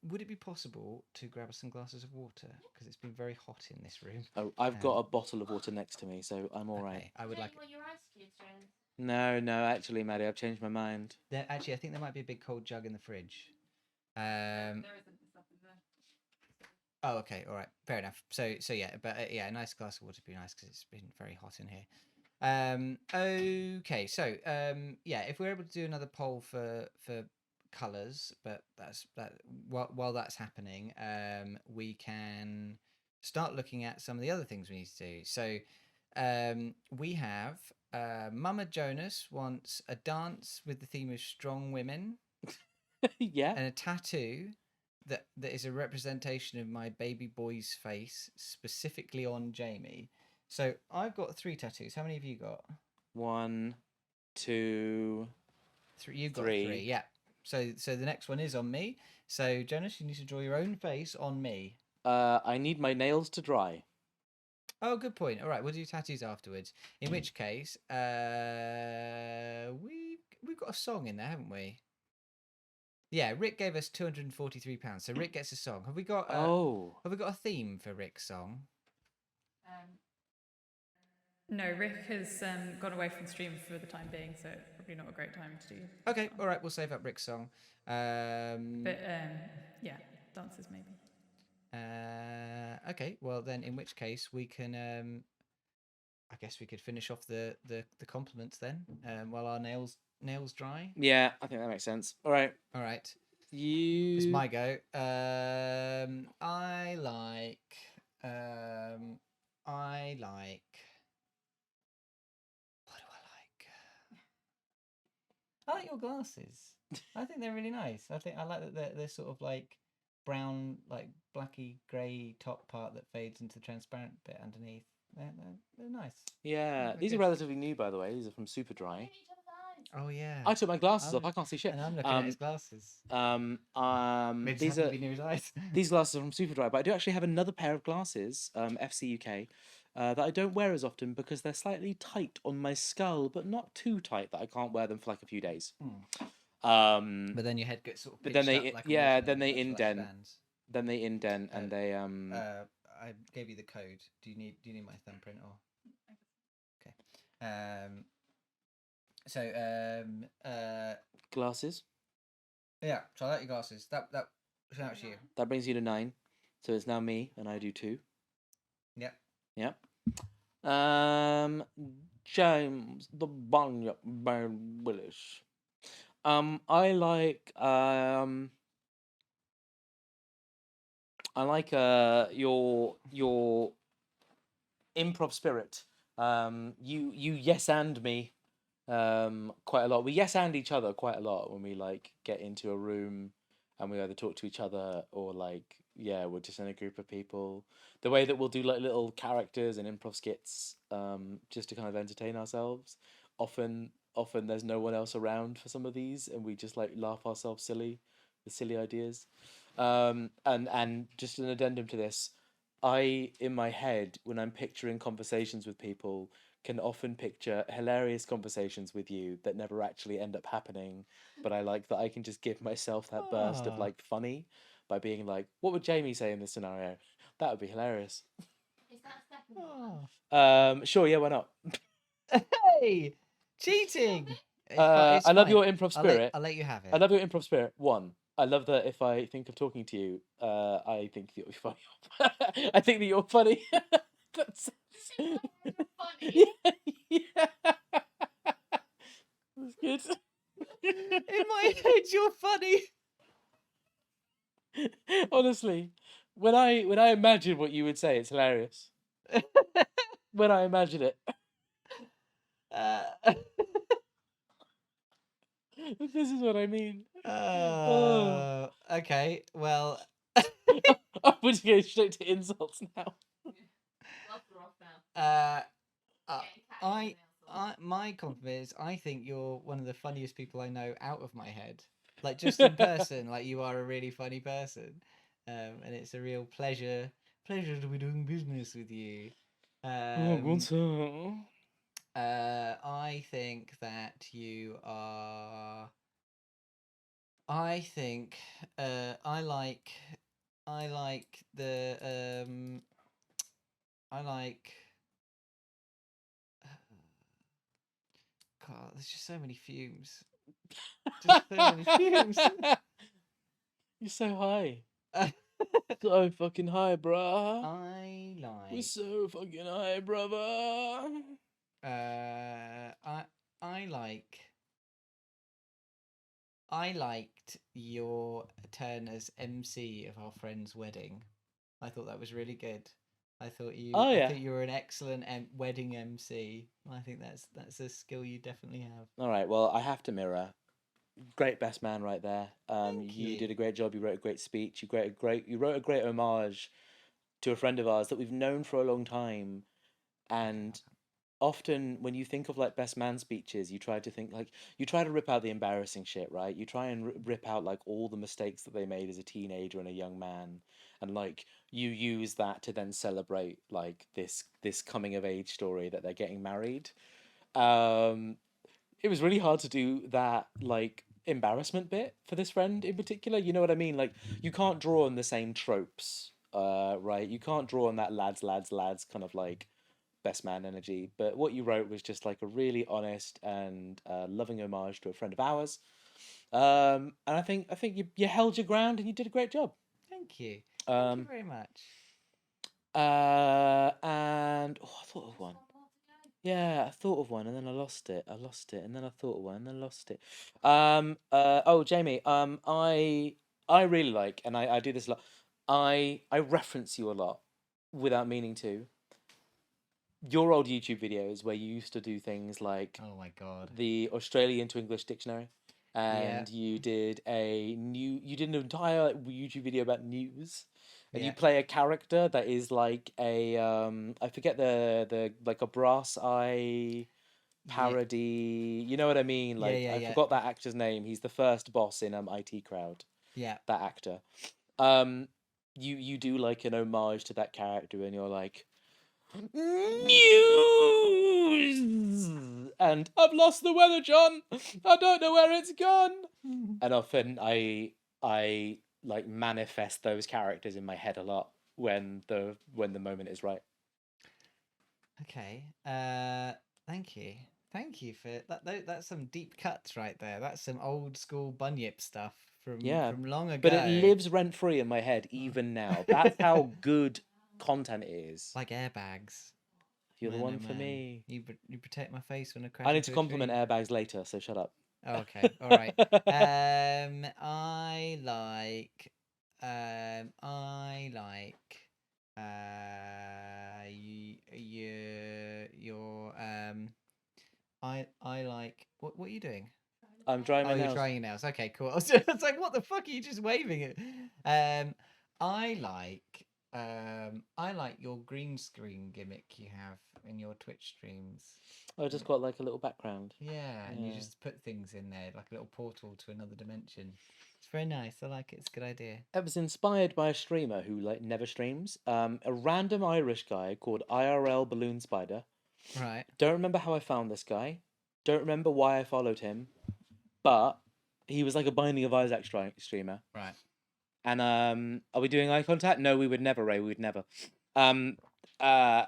Would it be possible to grab us some glasses of water, because it's been very hot in this room? Oh, I've got a bottle of water next to me, so I'm all right. Okay, I would like. You want your ice cubes, Jones? No, actually, Maddie, I've changed my mind. Actually, I think there might be a big cold jug in the fridge. There isn't stuff in there. Oh, okay, all right, fair enough. So yeah, but yeah, a nice glass of water would be nice because it's been very hot in here. Okay, so yeah, if we're able to do another poll for colors, but while that's happening, we can start looking at some of the other things we need to do. So we have Mama Jonas wants a dance with the theme of strong women. Yeah. And a tattoo that is a representation of my baby boy's face, specifically on Jamie. So I've got 3 tattoos. How many have you got? 1, 2, 3. You've got 3. 3. Yeah. So the next one is on me. So Jonas, you need to draw your own face on me. I need my nails to dry. Oh, good point. All right, we'll do tattoos afterwards. In which case, we've got a song in there, haven't we? Yeah, Rick gave us £243, so Rick gets a song. Have we got? Have we got a theme for Rick's song? No, Rick has gone away from the stream for the time being, so probably not a great time to do. Okay, all right, we'll save up Rick's song. But yeah, dances maybe. Okay, well then, in which case we can I guess we could finish off the compliments then, while our nails dry. Yeah, I think that makes sense. All right, All right, you. it's my go. I like. I like. What do I like? I like your glasses. I think they're really nice. I like that they're sort of like brown, like blacky grey top part that fades into the transparent bit underneath. They're nice. Yeah, They're these are good. relatively new, by the way. These are from Superdry. Oh yeah. I took my glasses I'm- off. I can't see shit. And I'm looking at his glasses. Maybe These happen are to be near his eyes. these glasses are from Superdry, but I do actually have another pair of glasses, FC UK, that I don't wear as often because they're slightly tight on my skull, but not too tight that I can't wear them for like a few days. But then your head gets sort of But pitched then they up like a yeah, watermelon, then they that's why it indent. stands. Then they indent and they I gave you the code. Do you need my thumbprint or? Okay. glasses. Yeah. So I like your glasses. That shouts you. That brings you to 9. So it's now me and I do 2. Yep. Yep. James the Bunyip Burn Willis. I like your improv spirit. You yes and me quite a lot. We yes and each other quite a lot when we like get into a room and we either talk to each other or like we're just in a group of people. The way that we'll do like little characters and improv skits just to kind of entertain ourselves. Often there's no one else around for some of these and we just like laugh ourselves silly with silly ideas. And just an addendum to this, I in my head when I'm picturing conversations with people can often picture hilarious conversations with you that never actually end up happening, but I like that I can just give myself that burst of Ah. like funny by being like, what would Jamie say in this scenario? That would be hilarious. Is that a second one? Oh. Sure, yeah, why not? Hey, cheating. It's I love fine. your improv spirit. I'll let you have it. I love your improv spirit. 1, I love that if I think of talking to you, I think that you're funny. I think that you're funny. That's You're funny. yeah. That's good. In my head, you're funny. Honestly, when I imagine what you would say, it's hilarious. When I imagine it, Uh, this is what I mean. Oh. okay. Well, We're just going straight to insults now. Gloves are off now. Getting cat my compliment is I think you're one of the funniest people I know out of my head. Like just in person, like you are a really funny person, and it's a real pleasure to be doing business with you. I think that you are. I think I like the I like. God, there's just so many fumes. Just so many fumes. You're so high. So fucking high, bruh. I We're like. so fucking high, brother. I like. I liked your turn as MC of our friend's wedding. I thought that was really good. I thought you. Oh, yeah. I think you were an excellent wedding MC. I think that's a skill you definitely have. All right. Well, I have to mirror. Great best man right there. Thank You you. did a great job. You wrote a great speech. You wrote a great homage to a friend of ours that we've known for a long time. And often when you think of like best man speeches, you try to think like you try to rip out the embarrassing shit, right? You try and rip out like all the mistakes that they made as a teenager and a young man, and like you use that to then celebrate like this coming of age story that they're getting married. It was really hard to do that like embarrassment bit for this friend in particular. You know what I mean? Like you can't draw on the same tropes, right? You can't draw on that lads kind of like best man energy. But what you wrote was just like a really honest and loving homage to a friend of ours. And I think you held your ground and you did a great job. Thank you. Thank you very much. And I thought of one. Yeah, I thought of one and then I lost it. I lost it and then I thought of one and then lost it. Oh, Jamie. I really like, and I do this a lot. I reference you a lot without meaning to. Your old YouTube videos where you used to do things like Oh my god. the Australian to English dictionary, Yeah. and you did an entire like, YouTube video about news, and you Yeah. play a character that is like a I forget the like a brass eye Yeah. parody. You know what I mean? Yeah. Like Yeah. I Yeah. forgot that actor's name. He's the first boss in IT Crowd. Yeah. That actor. Um, you do like an homage to that character, and you're like news, and I've lost the weather, John. I don't know where it's gone. And often I like manifest those characters in my head a lot when the moment is right. Okay. Thank you. Thank you for that. That's some deep cuts right there. That's some old school Bunyip stuff Yeah, from long but it ago. lives rent free in my head even now. That's how good content it is. Like airbags. You're the Man, one oh for man. me. You protect my face when I crash I need to into a compliment tree. airbags later, so shut up. Oh, okay. All right. I like your I like what are you doing? I'm drying Oh, my you're nails. trying your nails. Okay, cool. I was like, what the fuck are you just waving it? I like your green screen gimmick you have in your Twitch streams. I just got like a little background. Yeah, and you Yeah. just put things in there like a little portal to another dimension. It's very nice. I like it. It's a good idea. It was inspired by a streamer who like never streams. A random Irish guy called IRL Balloon Spider. Right. Don't remember how I found this guy. Don't remember why I followed him, but he was like a Binding of Isaac streamer. Right. And are we doing eye contact? No, we would never, Ray. We would never. And I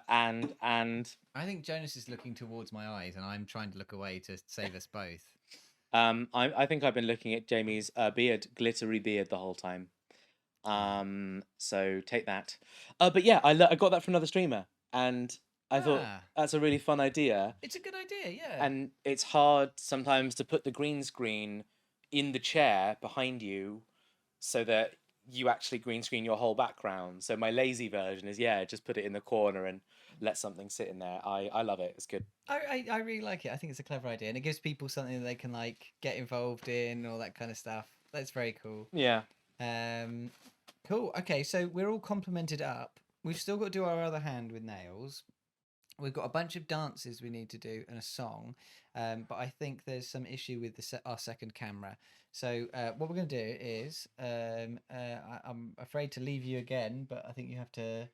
think Jonas is looking towards my eyes, and I'm trying to look away to save us both. I think I've been looking at Jamie's beard, glittery beard, the whole time. So take that. But yeah, I got that from another streamer, and I thought Ah. that's a really fun idea. It's a good idea, yeah. And it's hard sometimes to put the green screen in the chair behind you, so that you actually green screen your whole background. So my lazy version is just put it in the corner and let something sit in there. I love it. It's good. I really like it. I think it's a clever idea, and it gives people something that they can like get involved in, all that kind of stuff. That's very cool. Yeah. Cool. Okay, so we're all complimented up. We've still got to do our other hand with nails. We've got a bunch of dances we need to do and a song, but I think there's some issue with our second camera. So what we're going to do is I'm afraid to leave you again, but I think you have to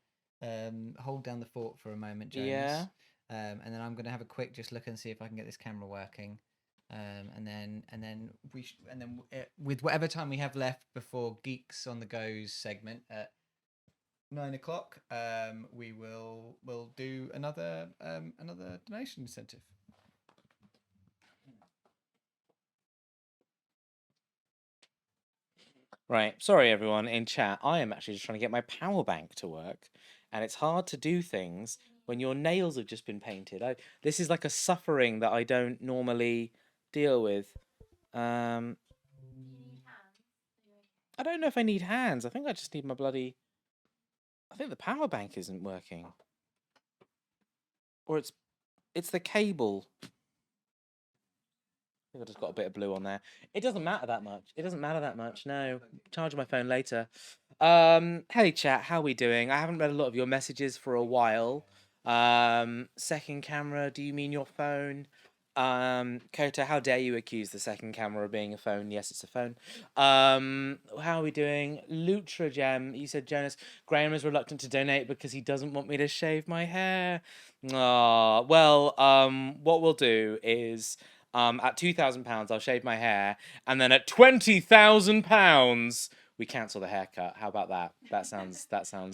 hold down the fort for a moment, Jonas. Yeah. And then I'm going to have a quick just look and see if I can get this camera working. And then with whatever time we have left before Geeks on the Go's segment at 9 o'clock, we'll do another donation incentive. Right. Sorry, everyone in chat. I am actually just trying to get my power bank to work, and it's hard to do things when your nails have just been painted. This is like a suffering that I don't normally deal with. I don't know if I need hands. I think I just need my bloody. I think the power bank isn't working, or it's the cable. I just got a bit of blue on there. It doesn't matter that much. It doesn't matter that much. No, charge my phone later. Hey chat, how we doing? I haven't read a lot of your messages for a while. Second camera, do you mean your phone? Kota, how dare you accuse the second camera of being a phone? Yes, it's a phone. How are we doing? Lutra Gem, you said Jonas, Graham is reluctant to donate because he doesn't want me to shave my hair. Aw, well, what we'll do is at £2,000 I'll shave my hair, and then at £20,000 we cancel the haircut. How about that? That sounds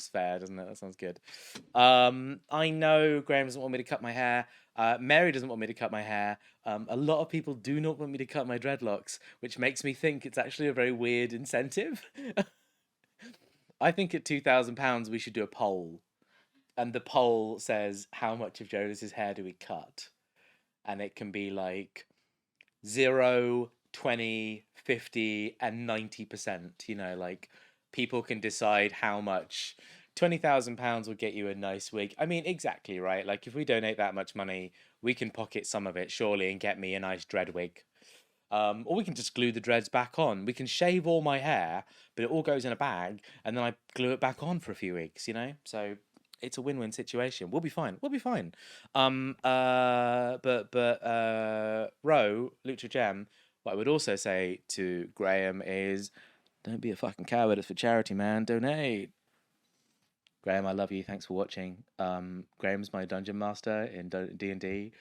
fair, doesn't it? That sounds good. I know Graham doesn't want me to cut my hair. Mary doesn't want me to cut my hair. A lot of people do not want me to cut my dreadlocks, which makes me think it's actually a very weird incentive. I think at £2,000 we should do a poll and the poll says how much of Jonas's hair do we cut, and it can be like 0, 20, 50, and 90%. You know, like people can decide how much. £20,000 will get you a nice wig. I mean, exactly right. Like if we donate that much money, we can pocket some of it surely and get me a nice dread wig. Or we can just glue the dreads back on. We can shave all my hair, but it all goes in a bag, and then I glue it back on for a few weeks. You know, so it's a win-win situation. We'll be fine. We'll be fine. Ro, Lucha Gem. What I would also say to Graham is, don't be a fucking coward. It's for charity, man. Donate. Graham, I love you. Thanks for watching. Graham's my dungeon master in D&D.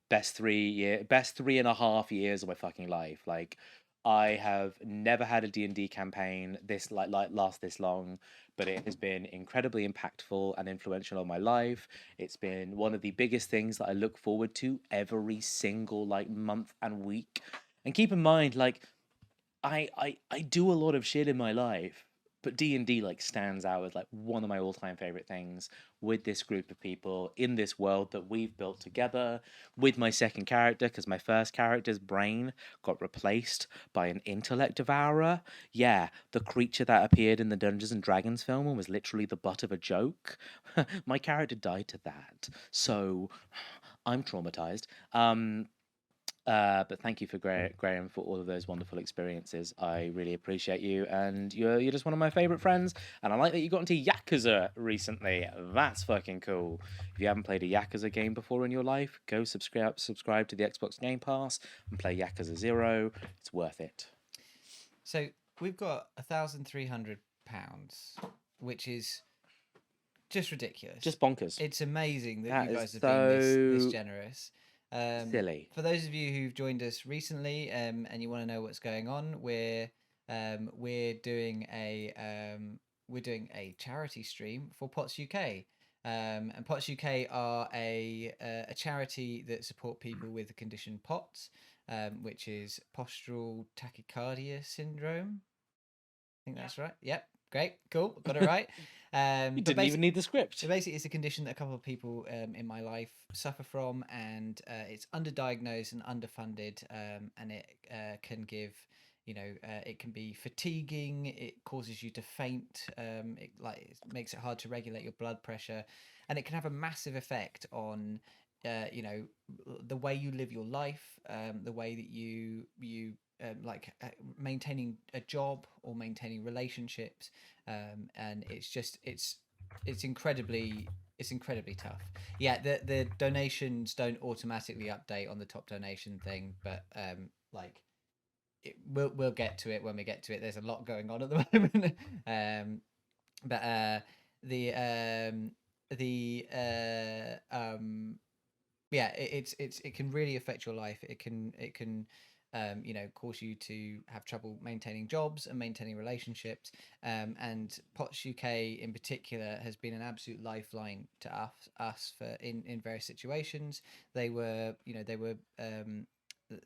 Best 3.5 years of my fucking life. Like, I have never had a D&D campaign this like last this long, but it has been incredibly impactful and influential on my life. It's been one of the biggest things that I look forward to every single like month and week. And keep in mind, like, I do a lot of shit in my life, but D&D like stands out as like one of my all-time favorite things with this group of people in this world that we've built together with my second character, because my first character's brain got replaced by an intellect devourer. Yeah, the creature that appeared in the Dungeons and Dragons film and was literally the butt of a joke. My character died to that, so I'm traumatized. But thank you for Graham for all of those wonderful experiences. I really appreciate you, and you're just one of my favorite friends. And I like that you got into Yakuza recently. That's fucking cool. If you haven't played a Yakuza game before in your life, go subscribe to the Xbox Game Pass and play Yakuza 0. It's worth it. So we've got £1,300, which is just ridiculous. Just bonkers. It's amazing that That you guys is have been this so generous. silly. For those of you who've joined us recently, and you want to know what's going on, we're doing a charity stream for POTS UK. And POTS UK are a charity that support people with the condition POTS, which is postural tachycardia syndrome. I think that's right. Yep, great, cool, got it right. You didn't even need the script. So basically, it's a condition that a couple of people in my life suffer from, and it's underdiagnosed and underfunded, and it can give, it can be fatiguing. It causes you to faint. It makes it hard to regulate your blood pressure, and it can have a massive effect on, the way you live your life, the way that you maintaining a job or maintaining relationships, and it's incredibly tough. Yeah, the donations don't automatically update on the top donation thing, but we'll get to it when we get to it. There's a lot going on at the moment. It can really affect your life. It can cause you to have trouble maintaining jobs and maintaining relationships. And POTS UK in particular has been an absolute lifeline to us for in various situations. They were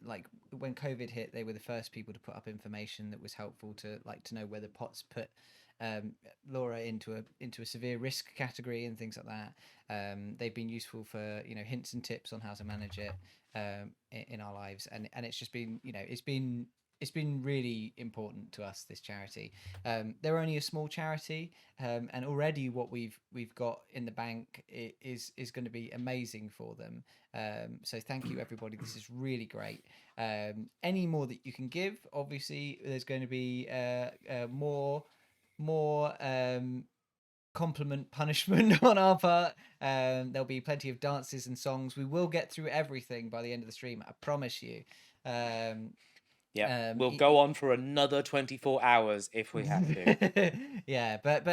like when COVID hit, they were the first people to put up information that was helpful to know whether POTS put Laura into a severe risk category and things like that. They've been useful for hints and tips on how to manage it in our lives, and it's just been it's been really important to us, this charity. They're only a small charity, and already what we've got in the bank is going to be amazing for them. So thank you, everybody. This is really great. Any more that you can give, obviously, there's going to be more compliment punishment on our part. There'll be plenty of dances and songs. We will get through everything by the end of the stream, I promise you. We'll go on for another 24 hours if we have to. Yeah, but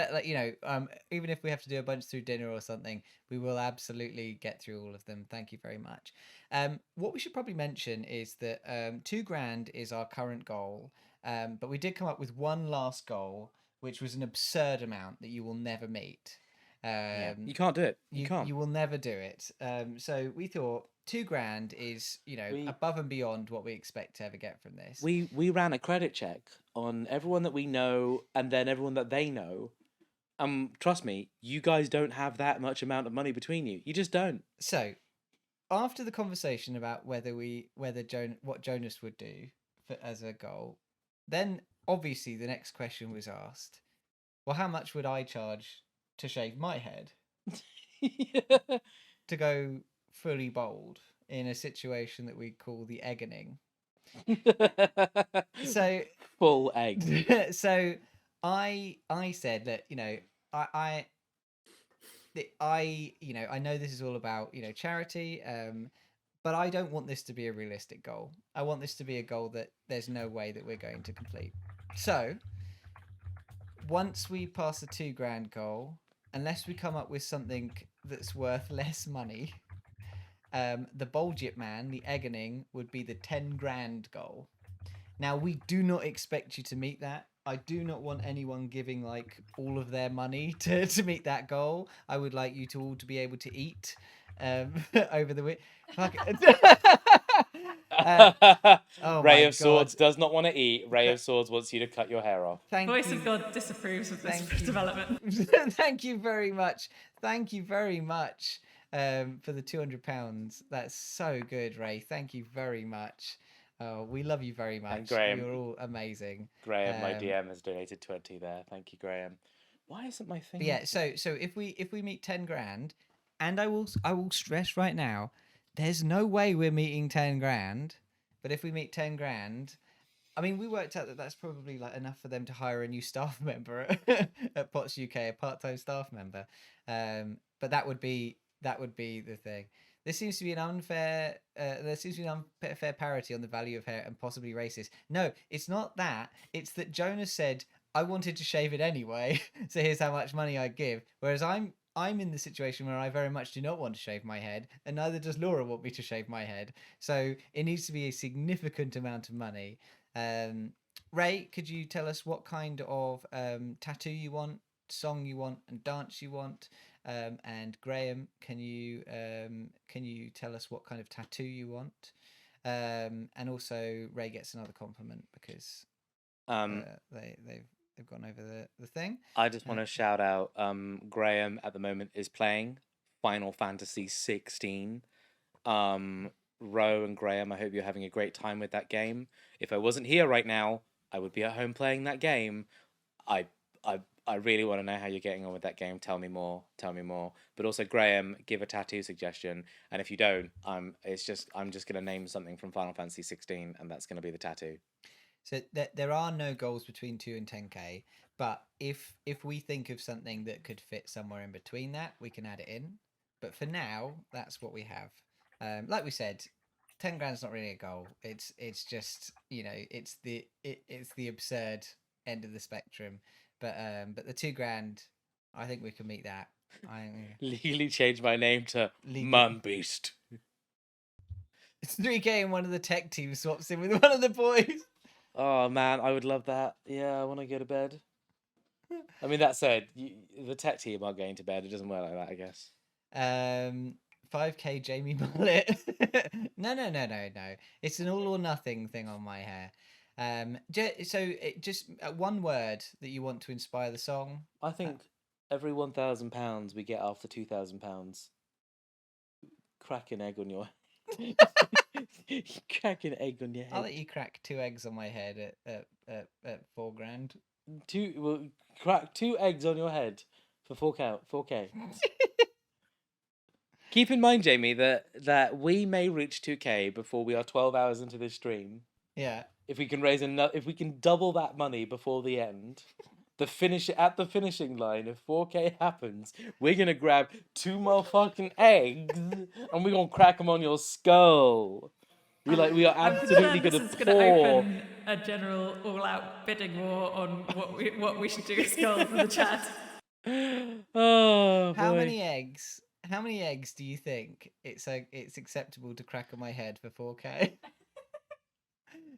even if we have to do a bunch through dinner or something, we will absolutely get through all of them. Thank you very much. What we should probably mention is that £2,000 is our current goal, but we did come up with one last goal, which was an absurd amount that you will never meet. You can't do it. You will never do it. So we thought £2,000 is above and beyond what we expect to ever get from this. We ran a credit check on everyone that we know and then everyone that they know, Trust me, you guys don't have that much amount of money between you. You just don't. So, after the conversation about what Jonas would do as a goal, then obviously the next question was asked. Well, how much would I charge to shave my head to go fully bald in a situation that we call the eggening? So full egg. so I said that I I know this is all about charity, but I don't want this to be a realistic goal. I want this to be a goal that there's no way that we're going to complete. So once we pass the $2,000 goal, unless we come up with something that's worth less money, the Bunyip man, the eggening, would be the $10,000 goal. Now, we do not expect you to meet that. I do not want anyone giving like all of their money to meet that goal. I would like you to all to be able to eat over the week. Oh Ray my of Swords God. does not want to eat. Ray of Swords wants you to cut your hair off. Thank Voice you. of God disapproves of this Thank you. development. Thank you very much. Thank you very much for the £200. That's so good, Ray. Thank you very much. Oh, we love you very much. Graham. You're all amazing. Graham, my DM, has donated 20 there. Thank you, Graham. Why isn't my thing? Yeah. So if we meet $10,000, and I will stress right now, there's no way we're meeting $10,000. But if we meet $10,000, I mean, we worked out that that's probably like enough for them to hire a new staff member at Pots UK, a part-time staff member. But that would be the thing. There seems to be an unfair parity on the value of hair and possibly racist. No, it's not that. It's that Jonas said I wanted to shave it anyway, so here's how much money I give. Whereas I'm in the situation where I very much do not want to shave my head, and neither does Laura want me to shave my head. So it needs to be a significant amount of money. Ray, could you tell us what kind of tattoo you want, song you want, and dance you want? And Graham, can you tell us what kind of tattoo you want? And also Ray gets another compliment because they've gone over the thing. I just want to shout out Graham at the moment is playing Final Fantasy 16. Ro and Graham, I hope you're having a great time with that game. If I wasn't here right now, I would be at home playing that game. I really want to know how you're getting on with that game. Tell me more. But also, Graham, give a tattoo suggestion. And if you don't, I'm just gonna name something from Final Fantasy 16, and that's gonna be the tattoo. So there are no goals between 2 and 10k, but if we think of something that could fit somewhere in between that, we can add it in. But for now, that's what we have. Like we said, $10,000 is not really a goal. It's just it's the absurd end of the spectrum. But the $2,000, I think we can meet that. Legally change my name to Man Beast. It's 3k and one of the tech team swaps in with one of the boys. Oh man, I would love that. Yeah, I want to go to bed. I mean, that said, the tech team aren't going to bed. It doesn't work like that, I guess. 5k Jamie Mullet. No. It's an all or nothing thing on my hair. So just one word that you want to inspire the song. I think every £1,000 we get after £2,000, crack an egg on your head. Crack an egg on your head. I'll let you crack 2 eggs on my head at $4,000. Crack 2 eggs on your head for 4K. Keep in mind, Jamie, that we may reach 2K before we are 12 hours into this stream. Yeah. If we can if we can double that money before the end, at the finishing line, if 4K happens, we're gonna grab 2 motherfucking eggs and we're gonna crack them on your skull. We are absolutely gonna This is gonna open a general all-out bidding war on what we should do as goals in the chat. Oh, How boy. many eggs? How many eggs do you think it's acceptable to crack on my head for 4K?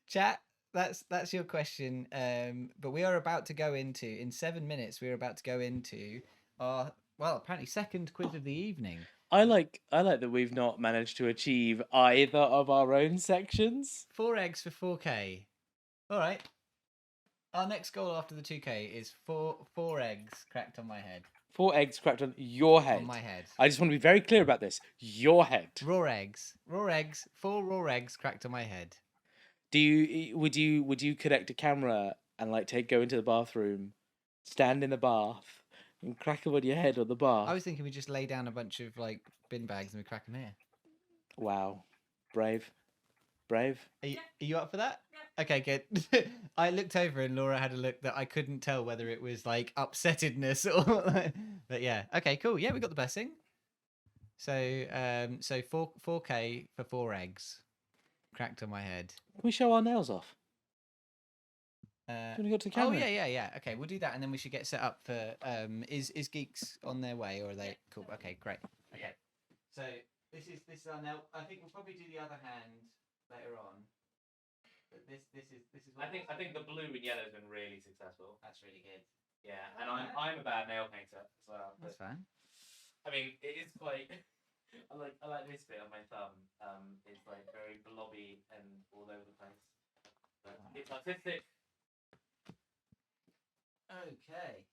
Chat, that's your question. But we are about to go into, in 7 minutes, we're about to go into our apparently second quiz of the evening. I like that we've not managed to achieve either of our own sections. 4 eggs for 4K. All right. Our next goal after the 2K is four eggs cracked on my head. 4 eggs cracked on your head. On my head. I just want to be very clear about this. Your head. Raw eggs. 4 raw eggs cracked on my head. Would you connect a camera and like go into the bathroom, stand in the bath, and crack them on your head on the bath? I was thinking we just lay down a bunch of like bin bags and we crack them here. Wow, brave. Are you up for that? Yeah. Okay, good. I looked over and Laura had a look that I couldn't tell whether it was like upsettedness or. But yeah, okay, cool. Yeah, we got the blessing. So 4K for 4 eggs cracked on my head. Can we show our nails off? Do you want to go to the camera? Oh yeah. Okay, we'll do that, and then we should get set up for. Is Geeks on their way, or are they cool? Okay, great. Okay, so this is our nail. I think we'll probably do the other hand later on. But this is. I think the blue and yellow has been really successful. That's really good. Yeah, and I'm a bad nail painter as well. That's fine. I mean, it is quite. I like this bit on my thumb. It's like very blobby and all over the place. But it's artistic. Okay.